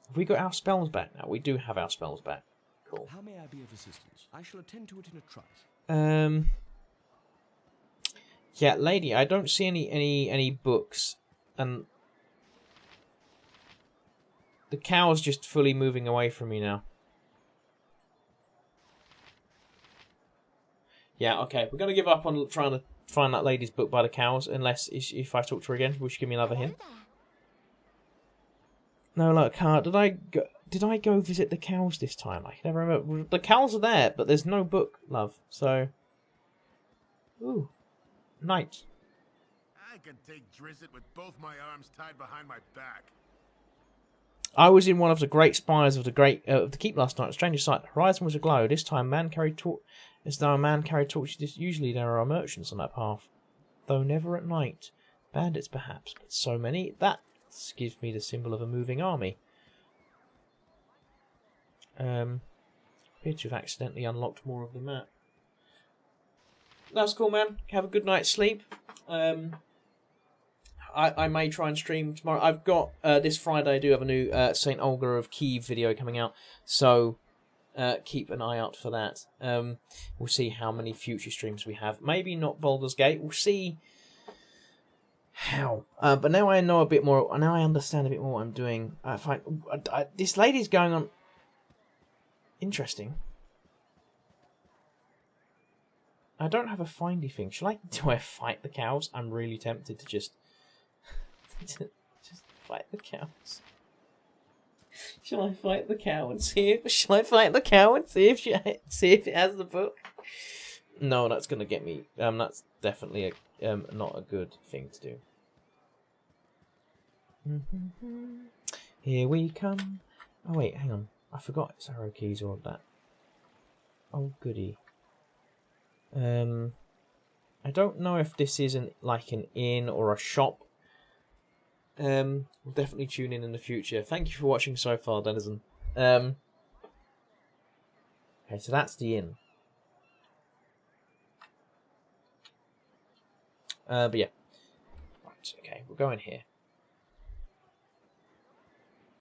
Have we got our spells back now? We do have our spells back. Cool. How may I be of assistance? I shall attend to it in a trice. Yeah, lady, I don't see any books, and The cow's just fully moving away from me now. Yeah, okay. We're going to give up on trying to find that lady's book by the cows, unless if I talk to her again, will she give me another hint? No, look, did I go visit the cows this time? I can never remember. The cows are there, but there's no book, love. So, ooh, night. I can take Drizzt with both my arms tied behind my back. I was in one of the great spires of the keep last night. A strange sight. The horizon was aglow. This time, as though a man carried torches. Usually, there are merchants on that path, though never at night. Bandits, perhaps, but so many that gives me the symbol of a moving army. Appear to have accidentally unlocked more of the map. That's cool, man. Have a good night's sleep. I may try and stream tomorrow. I've got this Friday. I do have a new Saint Olga of Kiev video coming out, so keep an eye out for that. We'll see how many future streams we have. Maybe not Baldur's Gate. We'll see how. But now I know a bit more. Now I understand a bit more what I'm doing. This lady's going on. Interesting. I don't have a findy thing. Do I fight the cows? I'm really tempted to just fight the cows. Shall I fight the cow and see if? Shall I fight the cow and see if it has the book? No, that's gonna get me. That's definitely not a good thing to do. Here we come. Oh wait, hang on. I forgot it's arrow keys or that. Oh goody. I don't know if this isn't like an inn or a shop. We'll definitely tune in the future. Thank you for watching so far, Denizen. Okay, so that's the inn. But yeah. Right, okay, we'll go in here.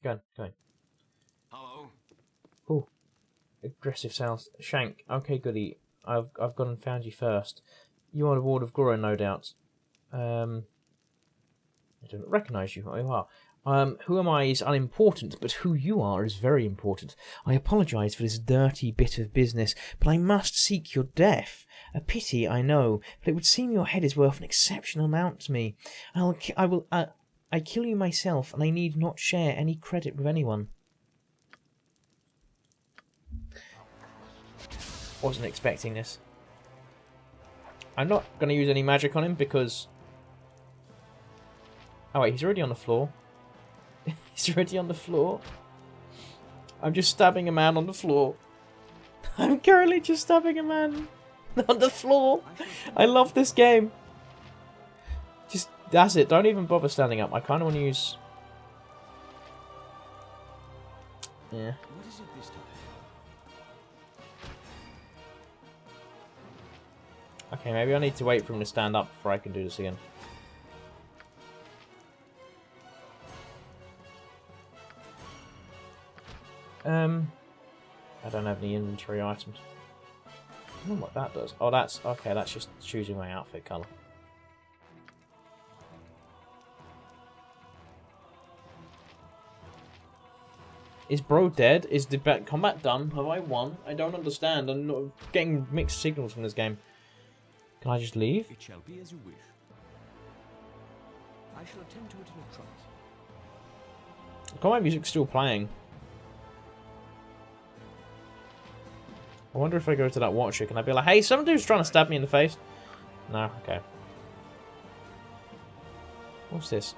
Go on. Hello. Ooh. Aggressive sounds. Shank. Okay, goody. I've gone and found you first. You are the Ward of Goro, no doubt. I don't recognise you. You are. Who am I is unimportant, but who you are is very important. I apologise for this dirty bit of business, but I must seek your death. A pity, I know, but it would seem your head is worth an exceptional amount to me. I kill you myself, and I need not share any credit with anyone. Wasn't expecting this. I'm not going to use any magic on him because... Oh wait, he's already on the floor. He's already on the floor. I'm just stabbing a man on the floor. I'm currently just stabbing a man on the floor. I love this game. Just, that's it. Don't even bother standing up. I kind of want to use... Yeah. What is it this time? Okay, maybe I need to wait for him to stand up before I can do this again. I don't have any inventory items. I don't know what that does. Oh, that's... Okay, that's just choosing my outfit colour. Is bro dead? Is the combat done? Have I won? I don't understand. I'm not getting mixed signals from this game. Can I just leave? It shall be as you wish. I shall attend to it in a trice. The combat music's still playing. I wonder if I go to that watcher, can I be like, hey, some dude's trying to stab me in the face? No? Okay. What's this?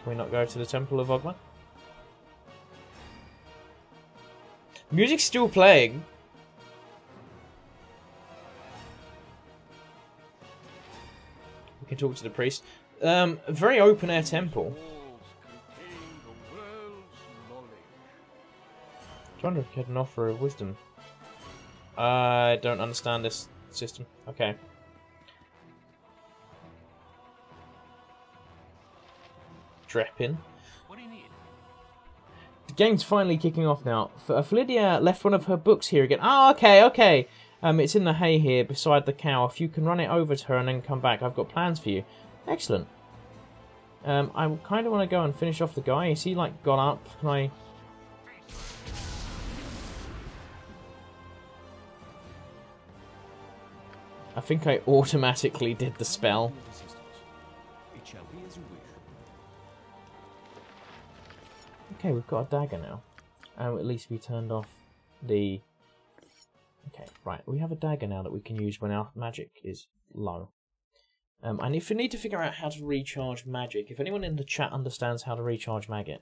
Can we not go to the Temple of Ogma? Music's still playing. We can talk to the priest. A very open-air temple. I wonder if you had an offer of wisdom. I don't understand this system. Okay. Dreppin. What do you need? The game's finally kicking off now. Phlydia left one of her books here again. Oh, okay. It's in the hay here beside the cow. If you can run it over to her and then come back, I've got plans for you. Excellent. I kind of want to go and finish off the guy. Is he, like, gone up? Can I... I think I automatically did the spell. It shall be as you wish. Okay, we've got a dagger now. And at least we turned off the... Okay, right. We have a dagger now that we can use when our magic is low. And if you need to figure out how to recharge magic, if anyone in the chat understands how to recharge magic.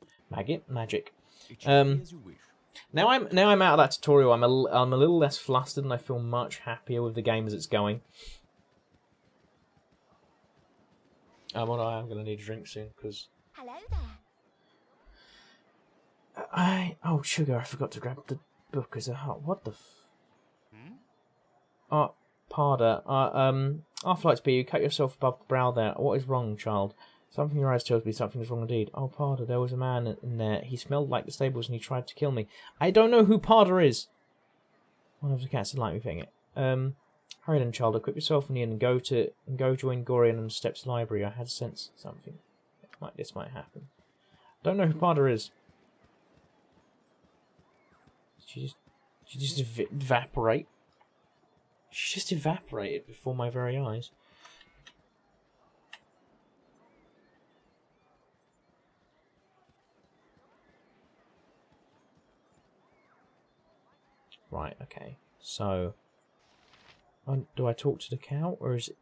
Now I'm out of that tutorial. I'm a little less flustered and I feel much happier with the game as it's going. Well, I am going to need a drink soon because. Hello there. Oh, sugar! I forgot to grab the book as a heart. What the? Pardon. After lights be, you cut yourself above the brow there. What is wrong, child? Something in your eyes tells me something is wrong indeed. Oh, Parder, there was a man in there. He smelled like the stables and he tried to kill me. I don't know who Parder is. One of the cats didn't like me picking it. Hurry then, child. Equip yourself in the inn and go join Gorian and Steps Library. I had sensed something like this might happen. Don't know who Parder is. She just evaporate. She just evaporated before my very eyes. Right, okay. So, do I talk to the cow, or is it...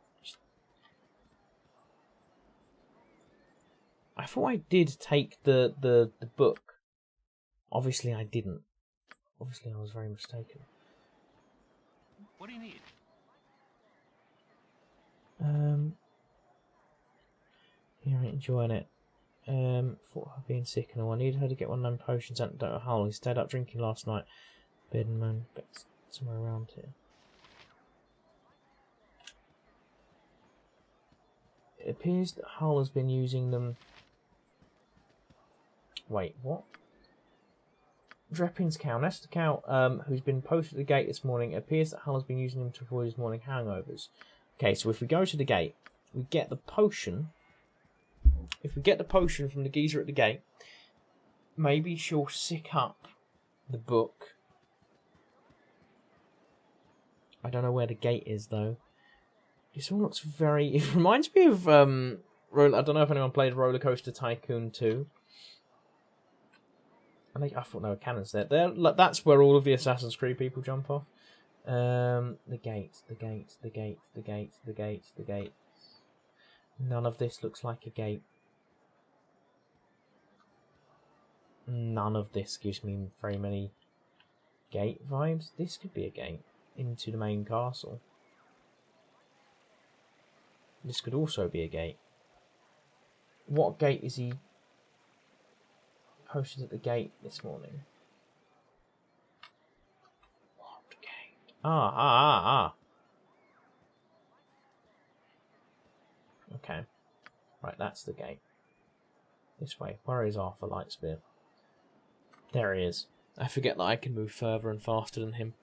I thought I did take the book. Obviously I didn't. Obviously I was very mistaken. What do you need? Yeah, I ain't enjoying it. Thought her being sick and all. I needed her to get one of them potions antidote at Hull. He stayed up drinking last night. Bed and moan, but somewhere around here. It appears that Hull has been using them. Wait, what? Drepin's cow. That's the cow who's been posted at the gate this morning. It appears that Hull has been using them to avoid his morning hangovers. Okay, so if we go to the gate, we get the potion. If we get the potion from the geezer at the gate, maybe she'll sick up the book. I don't know where the gate is, though. This all looks very... It reminds me of... I don't know if anyone played Roller Coaster Tycoon 2. I thought there were cannons there. That's where all of the Assassin's Creed people jump off. The gate. None of this looks like a gate. None of this gives me very many gate vibes. This could be a gate into the main castle. This could also be a gate. What gate is he posted at the gate this morning? What gate? Ah. Okay. Right, that's the gate. This way. Where is Arthur Lightspear? There he is. I forget that I can move further and faster than him.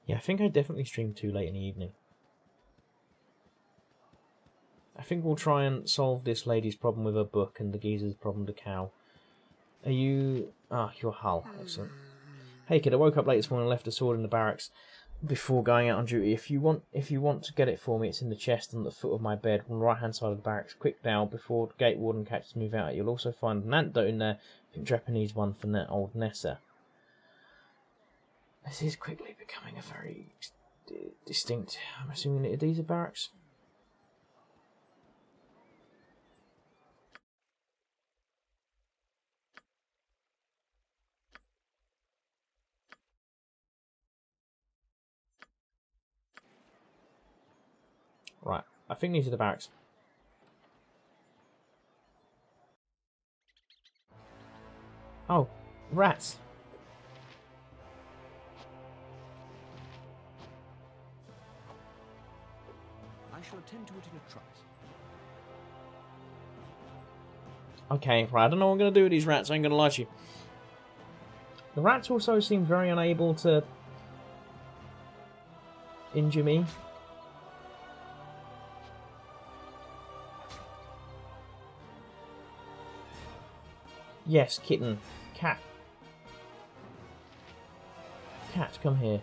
Yeah, I think I definitely streamed too late in the evening. I think we'll try and solve this lady's problem with her book and the geezer's problem with the cow. Are you... Ah, you're Hull. Excellent. Hey kid, I woke up late this morning and left a sword in the barracks before going out on duty. If you want to get it for me, it's in the chest on the foot of my bed on the right hand side of the barracks. Quick now, before the gate warden catches me out. You'll also find an antidote in there. I think Drepin needs one for old Nessa. This is quickly becoming a very distinct... I'm assuming that these are barracks. Right, I think these are the barracks. Oh, rats. I shall attend to it in a trice. Okay, right, I don't know what I'm going to do with these rats, I ain't going to lie to you. The rats also seem very unable to injure me. Yes, kitten. Cat. Cat, come here.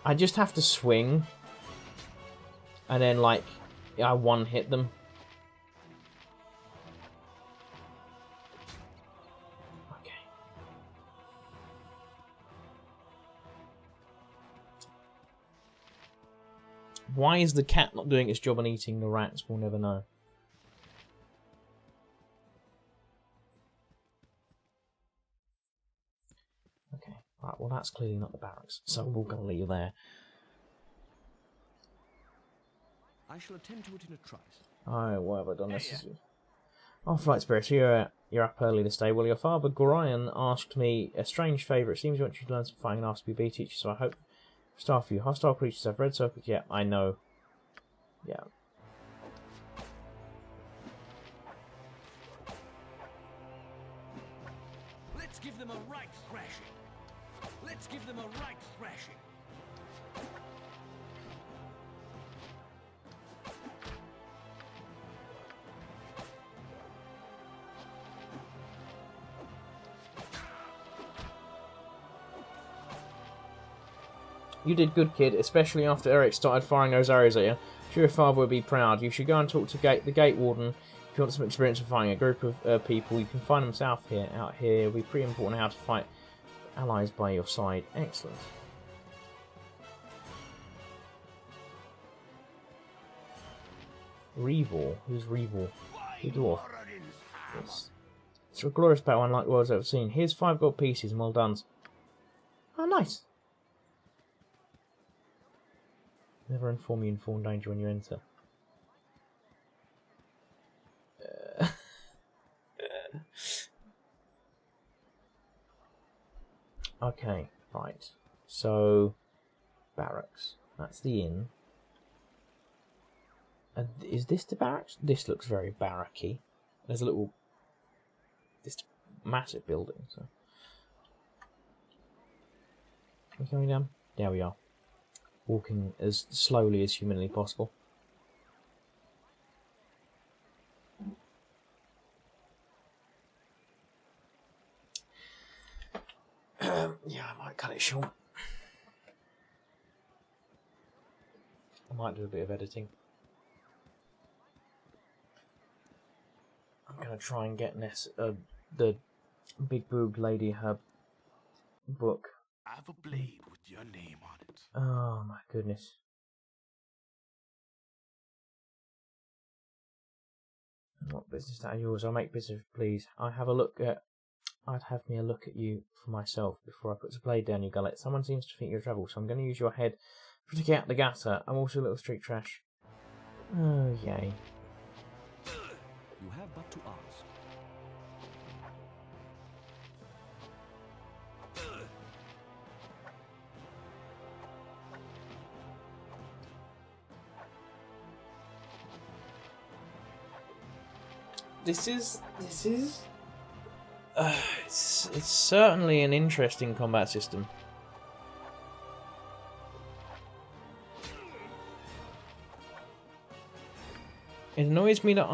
I just have to swing. And then, like, I one-hit them. Okay. Why is the cat not doing its job and eating the rats? We'll never know. Okay, right, well that's clearly not the barracks, so we'll go leave there. I shall attend to it in a trice. Oh, what have I done? This is... Oh, Flight Spirit, you're up early this day. Well, your father, Gorion, asked me a strange favour. It seems you want you to learn some fighting and asked to be a teacher, so I hope Star for you. Hostile creatures have red circles. Yeah, I know. Yeah. Let's give them a right thrashing. Let's give them a right thrashing. You did good, kid, especially after Eric started firing those arrows at you. Sure, your father would be proud. You should go and talk to the gate warden if you want some experience of fighting a group of people. You can find them out here. It'll be pretty important how to fight allies by your side. Excellent. Revor. Who's Revor? The dwarf. Yes. It's a glorious battle unlike the world's ever seen. Here's 5 gold pieces and well done. Oh, nice. Never inform you in danger when you enter. Okay, right. So, barracks. That's the inn. And is this the barracks? This looks very barracky. There's a little... this massive building. So, are we coming down? There we are. Walking as slowly as humanly possible. Yeah, I might cut it short. I might do a bit of editing. I'm going to try and get Ness, the big boobed lady her book. I have a blade with your name on it. Oh my goodness. What business is that of yours? I'll make business, please. I'd have me a look at you for myself before I put the blade down your gullet. Someone seems to think you're trouble, so I'm going to use your head to get out the gutter. I'm also a little street trash. Oh, yay. You have but to ask. It's certainly an interesting combat system. It annoys me that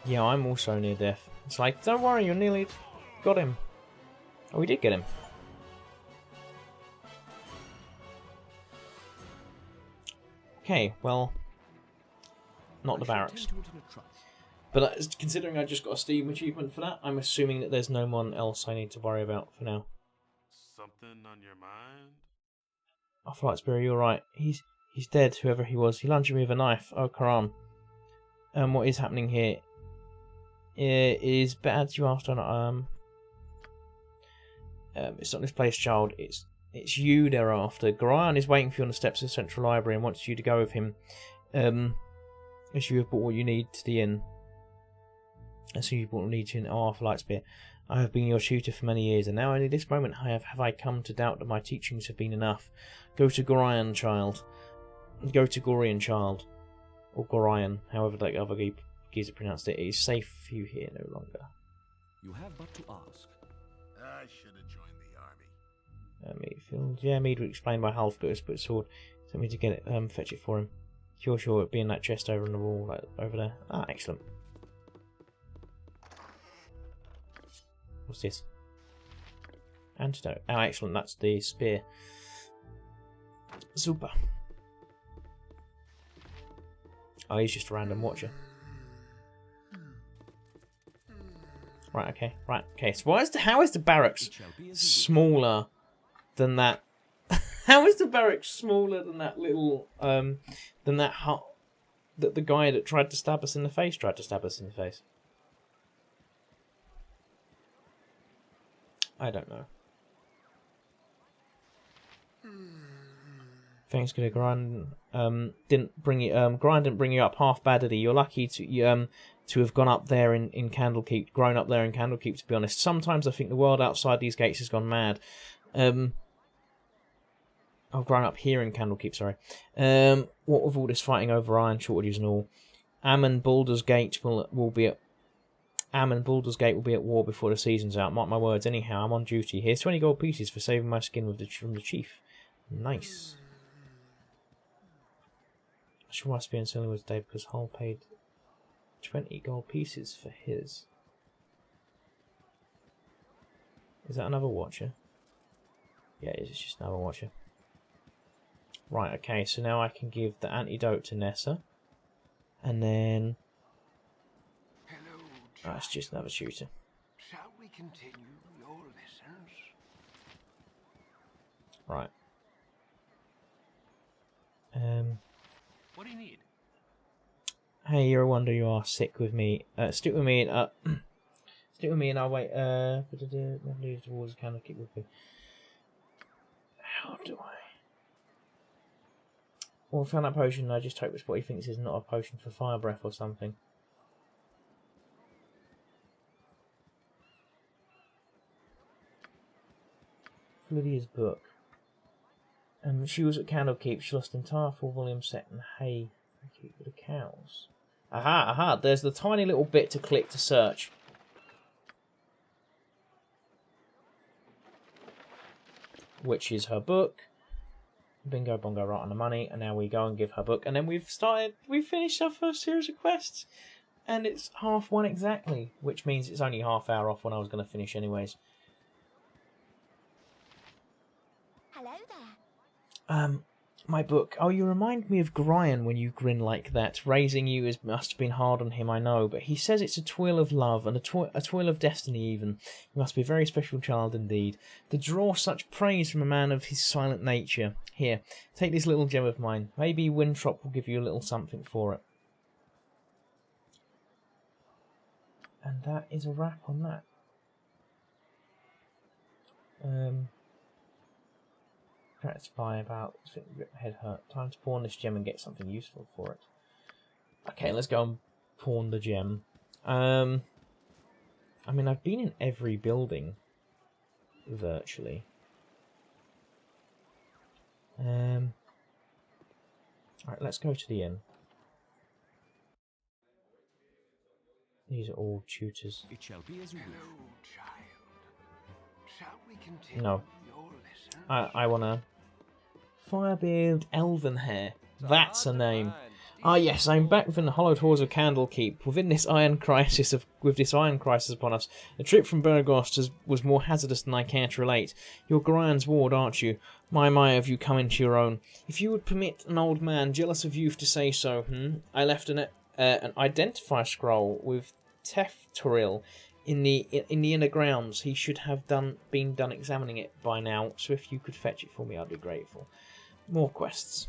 yeah, I'm also near death. It's like, don't worry, you nearly got him. Oh, we did get him. Okay, well, not the barracks. But considering I just got a Steam achievement for that, I'm assuming that there's no one else I need to worry about for now. Something on your mind? Oh, Flight Spirit, you're right. He's dead, whoever he was. He lunged at me with a knife. Oh, Karan. What is happening here? It is bad you asked on it's not this place, child. It's you they're after. Gorion is waiting for you on the steps of the Central Library and wants you to go with him. As you have brought what you need to the inn. And so you brought what you need to the Flight Spear. I have been your tutor for many years, and now only this moment have I come to doubt that my teachings have been enough. Go to Gorion, child. Go to Gorion, child. Or Gorion, however the other geezer pronounced it. It is safe for you here no longer. You have but to ask. I should have joined the army. Meadfield. Yeah, Mead would explain why Half got his split sword. Sent me to get it, fetch it for him. Sure, it'd be in that chest over on the wall, like, over there. Ah, excellent. What's this? Antidote. Oh, excellent, that's the spear. Super. Oh, he's just a random watcher. Right, okay. Right, okay. So how is the barracks smaller than that? How is the barracks smaller than that little, than that hut that the guy that tried to stab us in the face tried to stab us in the face? I don't know. Thanks, good. Grind didn't bring you. Grind didn't bring you up half bad, did he? You're lucky to have gone up there in Candlekeep, grown up there in Candlekeep. To be honest, sometimes I think the world outside these gates has gone mad. I've grown up here in Candlekeep. Sorry. What with all this fighting over iron shortages and all, Baldur's Gate will be at. Baldur's Gate will be at war before the season's out. Mark my words. Anyhow, I'm on duty. Here's 20 gold pieces for saving my skin from the chief. Nice. I sure must be in Silverwood today because Hull paid 20 gold pieces for his. Is that another watcher? Yeah, it's just another watcher. Right, okay, so now I can give the antidote to Nessa. And then... Oh, it's just another shooter. Shall we continue your lessons? Right. What do you need? Hey, you're a wonder you are. Sick with me. Stick with me and stick with me and I'll wait. Never lose the walls. Kind of keep with me. How do I? Well, I found that potion. I just hope it's what he thinks is not a potion for fire breath or something. Lydia's book. She was at Candlekeep. She lost the entire 4-volume set in hay. Keep for the cows. Aha! There's the tiny little bit to click to search. Which is her book. Bingo bongo, right on the money. And now we go and give her book. And then we've finished our first series of quests. And it's 1:30 exactly. Which means it's only half hour off when I was going to finish anyways. Hello there. My book. Oh, you remind me of Gorion when you grin like that. Raising you must have been hard on him, I know, but he says it's a toil of love and a toil of destiny even. You must be a very special child indeed. To draw such praise from a man of his silent nature. Here, take this little gem of mine. Maybe Winthrop will give you a little something for it. And that is a wrap on that. That's by about head hurt. Time to pawn this gem and get something useful for it. Okay, let's go and pawn the gem. I mean, I've been in every building virtually. Alright, let's go to the inn. These are all tutors. It shall be as you wish. Hello, child. Shall we continue No. your lessons? I wanna... Firebeard Elvenhair. That's a name. Ah yes, I'm back within the hollowed halls of Candlekeep. With this iron crisis upon us, a trip from Burgost was more hazardous than I care to relate. You're Grion's ward, aren't you? My, have you come into your own? If you would permit an old man, jealous of youth, to say so, I left an identify scroll with Teftoril in the inner grounds. He should have been done examining it by now, so if you could fetch it for me, I'd be grateful. More quests.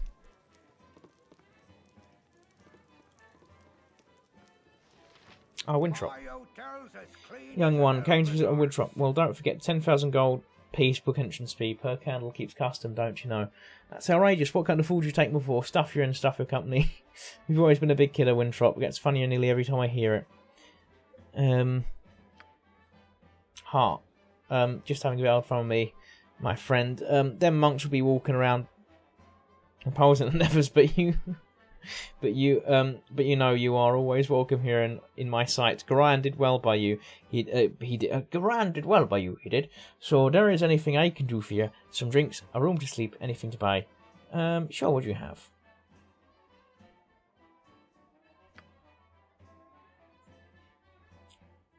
Oh, Winthrop. Young one, came to visit Winthrop. Well, don't forget 10,000 gold piece book entrance fee per candle keeps custom, don't you know? That's outrageous. What kind of fool do you take me for? Stuff you're in, stuff your company. You've always been a big kidder, Winthrop. It gets funnier nearly every time I hear it. heart. Just having a bit of fun with me, my friend. Them monks will be walking around opposing the Nevers, but you know you are always welcome here in my sight. Gorion did well by you. Gorion did well by you. He did. So there is anything I can do for you. Some drinks, a room to sleep, anything to buy. Sure, what do you have?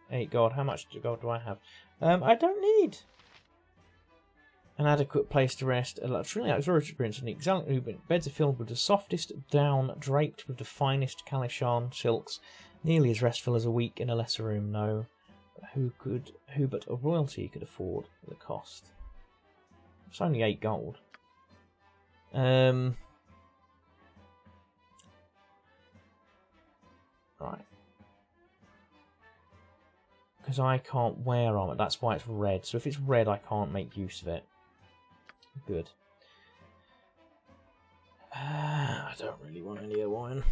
8 gold. How much gold do I have? I don't need an adequate place to rest, a truly luxurious experience, and exalted beds are filled with the softest down, draped with the finest Kalishan silks, nearly as restful as a week in a lesser room. No, who but a royalty could afford the cost? It's only 8 gold. Right. Because I can't wear armor, that's why it's red. So if it's red, I can't make use of it. Good. I don't really want any of wine.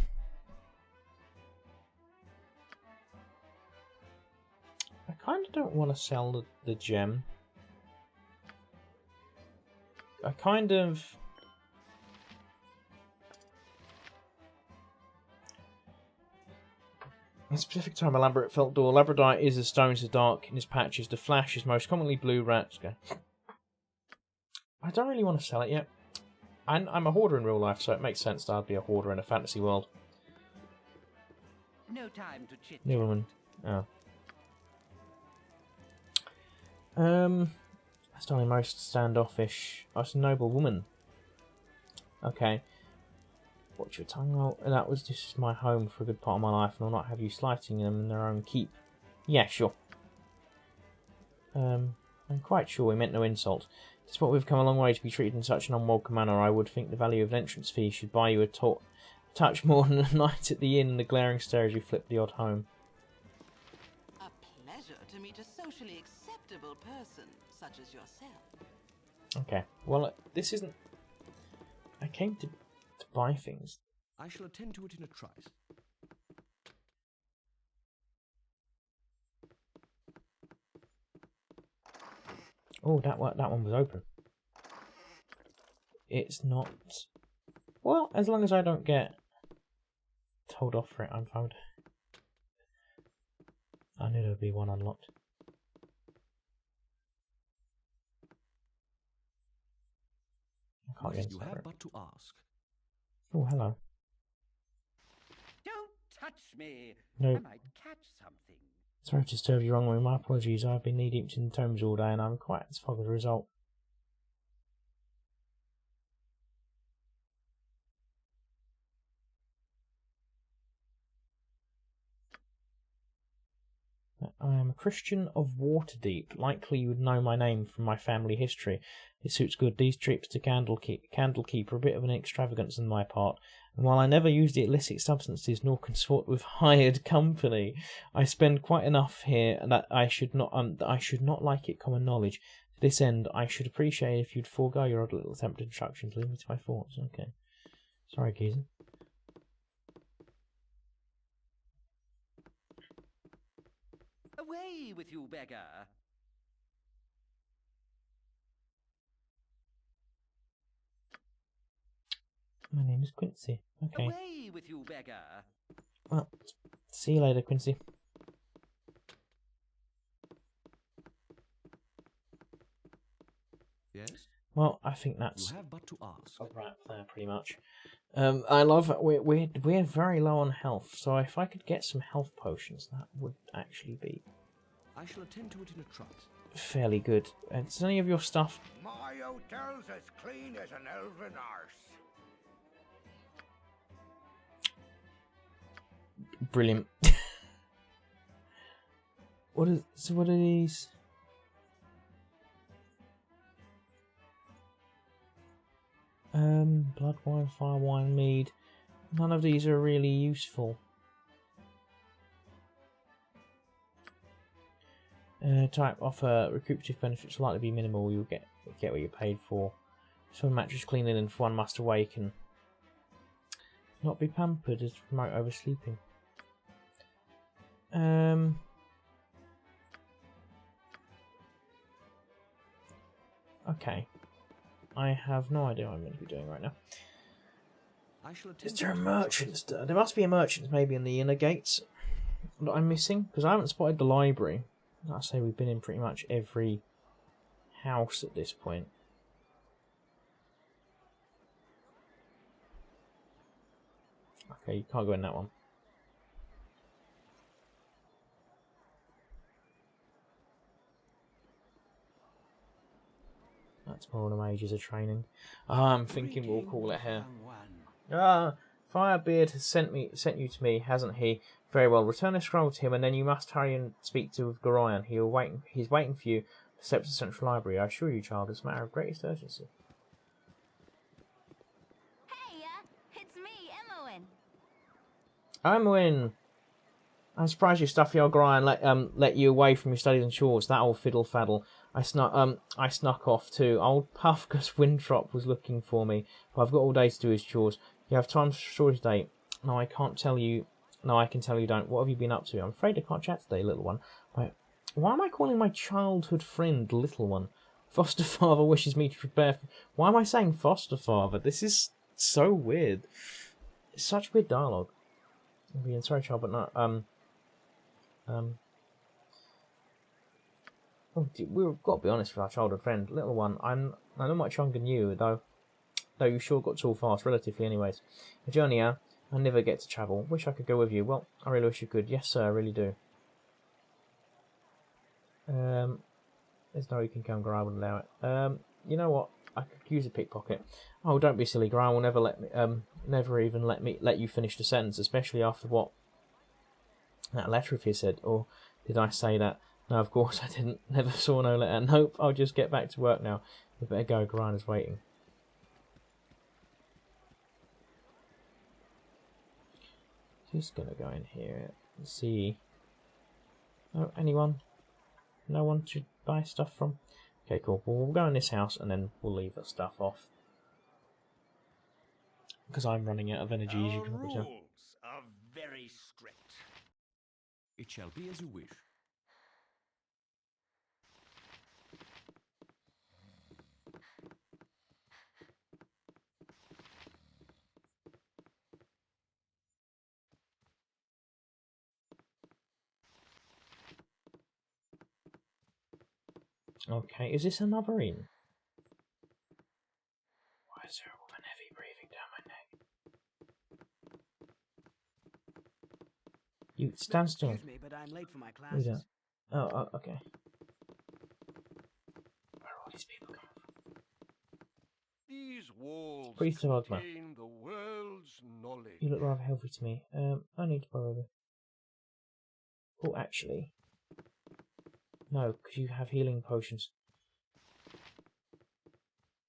I kind of don't want to sell the gem. I kind of... In a specific time, elaborate felt door. Labradorite is as stones are dark in its patches. The flash is most commonly blue rats. Okay. I don't really want to sell it yet. I'm a hoarder in real life, so it makes sense that I'd be a hoarder in a fantasy world. No time to chit. New woman. Oh. That's only most standoffish. Oh, it's a noble woman. Okay. Watch your tongue. Well, this is my home for a good part of my life, and I'll not have you slighting them in their own keep. Yeah, sure. I'm quite sure we meant no insult. Despite we've come a long way to be treated in such an unwelcome manner, I would think the value of an entrance fee should buy you a touch more than a night at the inn and the glaring stare as you flip the odd home. A pleasure to meet a socially acceptable person such as yourself. Okay, well, this isn't... I came to buy things. I shall attend to it in a trice. Oh, that one was open. It's not... Well, as long as I don't get told off for it, I'm fine. I knew there'd be one unlocked. I can't get You inside have it. but to ask. Oh, hello. Don't touch me. No. I might catch something. Sorry to disturb you wrong way. My apologies. I've been knee-deep in the tomes all day and I'm quite as fog as a result. I am a Christian of Waterdeep. Likely you would know my name from my family history. It suits good. These trips to Candlekeep are a bit of an extravagance on my part, and while I never use the illicit substances nor consort with hired company, I spend quite enough here that I should not like it common knowledge. To this end, I should appreciate if you'd forego your odd little attempt at introduction to leave me to my thoughts. Okay. Sorry, geezer. Away with you, beggar! My name is Quincy. Okay. Away with you, beggar! Well, see you later, Quincy. Yes? Well, I think that's You have but to ask. a wrap there, pretty much. I love that we're very low on health, so if I could get some health potions, that would actually be I shall attend to it in a trice. fairly good. Does any of your stuff? My hotel's as clean as an elven arse. Brilliant. What are these? Blood wine, fire wine, mead. None of these are really useful. Type offer recuperative benefits will likely be minimal. You'll get what you're paid for. So mattress clean linen for one must awaken. Not be pampered as to promote oversleeping. Okay. I have no idea what I'm going to be doing right now. Is there a merchant? There must be a merchant maybe in the inner gates that I'm missing, because I haven't spotted the library. Like I say, we've been in pretty much every house at this point. Okay, you can't go in that one. That's more than ages of training. I'm thinking we'll call it here. Firebeard has sent you to me, hasn't he? Very well. Return the scroll to him, and then you must hurry and speak to Gorion. He's waiting for you to step to the central library. I assure you, child, it's a matter of greatest urgency. Hey, it's me, Imoen. Imoen! I'm surprised your stuffy old Gorion let you away from your studies and chores. That old fiddle faddle. I snuck off too. Old Puffgus Winthrop was looking for me, but I've got all day to do his chores. You have time for storage date. No, I can't tell you. No, I can tell you don't. What have you been up to? I'm afraid I can't chat today, little one. Why am I calling my childhood friend little one? Foster father wishes me to prepare. Why am I saying foster father? This is so weird. It's such weird dialogue. I'm being sorry, child, but not Oh, we've got to be honest with our childhood friend, little one. I'm not much younger than you, though you sure got tall fast, relatively, anyways. A journey, I never get to travel. Wish I could go with you. Well, I really wish you could. Yes, sir, I really do. There's no way you can come. Grai would allow it. You know what? I could use a pickpocket. Oh, don't be silly. Grai will never let me. Never even let you finish the sentence, especially after what that letter of his said. Or did I say that? No, of course I didn't. Never saw no letter. Nope. I'll just get back to work now. You better go. Grai is waiting. Just gonna go in here and see. Oh, anyone? No one to buy stuff from? Okay, cool. Well, we'll go in this house and then we'll leave the stuff off. Because I'm running out of energy, as you can probably tell. Rules are very strict. It shall be as you wish. Okay, is this another inn? Why is there a woman heavy breathing down my neck? You stand still. Excuse me, but I'm late for my Who's classes. that? Oh, okay. Where are all these people coming from? These walls Priest of Ogma. contain the world's knowledge. You look rather healthy to me. I need to borrow them. Oh, actually. No, because you have healing potions.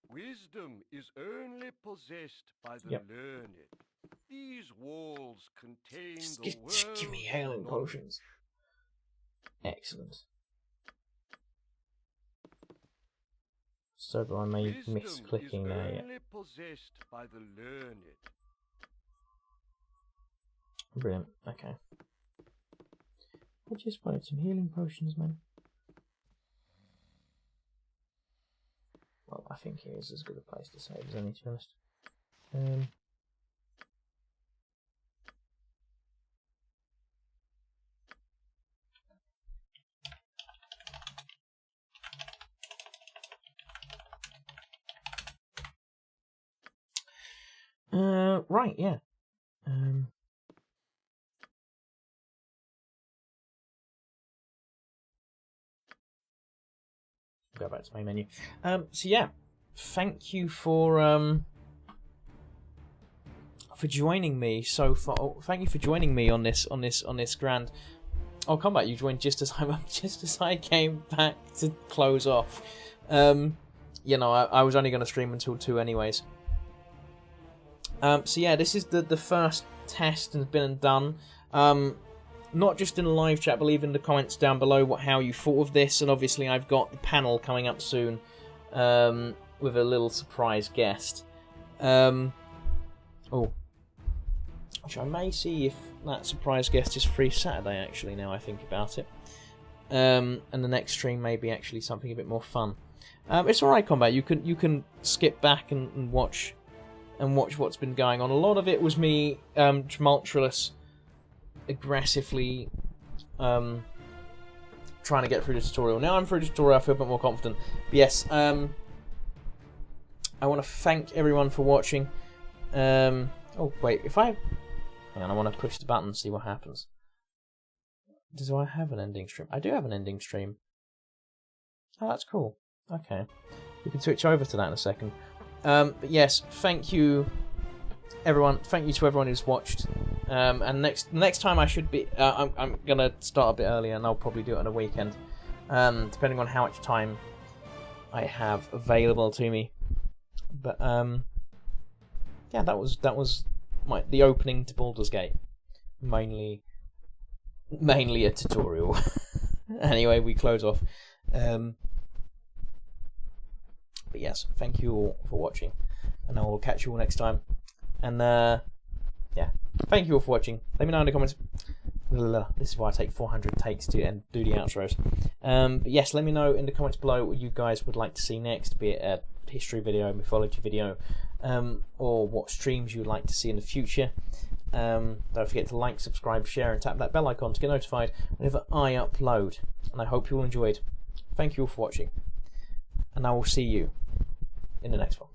Wisdom is only possessed by the learned. These walls contain the world's Just give me healing potions. Excellent. So that I may miss clicking there yet. Only possessed by the learned. Brilliant. Okay. I just wanted some healing potions, man. Well, I think here is as good a place to save as any, to be honest. Right, yeah. Go back to my menu. So yeah, thank you for joining me so far. Oh, thank you for joining me on this grand. I'll come back. You joined just as I came back to close off. You know, I was only going to stream until 2 anyways. So yeah, this is the first test and been and done. Not just in the live chat, but leave in the comments down below how you thought of this. And obviously I've got the panel coming up soon with a little surprise guest. Oh, which I may see if that surprise guest is free Saturday, actually, now I think about it. And the next stream may be actually something a bit more fun. It's alright combat. You can skip back and watch what's been going on. A lot of it was me tumultuous, aggressively trying to get through the tutorial. Now I'm through the tutorial, I feel a bit more confident. But yes, I want to thank everyone for watching. Oh wait, hang on, I want to push the button and see what happens. Do I have an ending stream? I do have an ending stream. Oh, that's cool. Okay, we can switch over to that in a second. But yes, thank you, everyone. Thank you to everyone who's watched. And next time I should be. I'm gonna start a bit earlier, and I'll probably do it on a weekend, depending on how much time I have available to me. But yeah, that was the opening to Baldur's Gate, mainly a tutorial. Anyway, we close off. But yes, thank you all for watching, and I will catch you all next time. And yeah, thank you all for watching. Let me know in the comments. This is why I take 400 takes to and do the outros. But yes, let me know in the comments below what you guys would like to see next, be it a history video, mythology video, or what streams you'd like to see in the future. Don't forget to like, subscribe, share, and tap that bell icon to get notified whenever I upload. And I hope you all enjoyed. Thank you all for watching, and I will see you in the next one.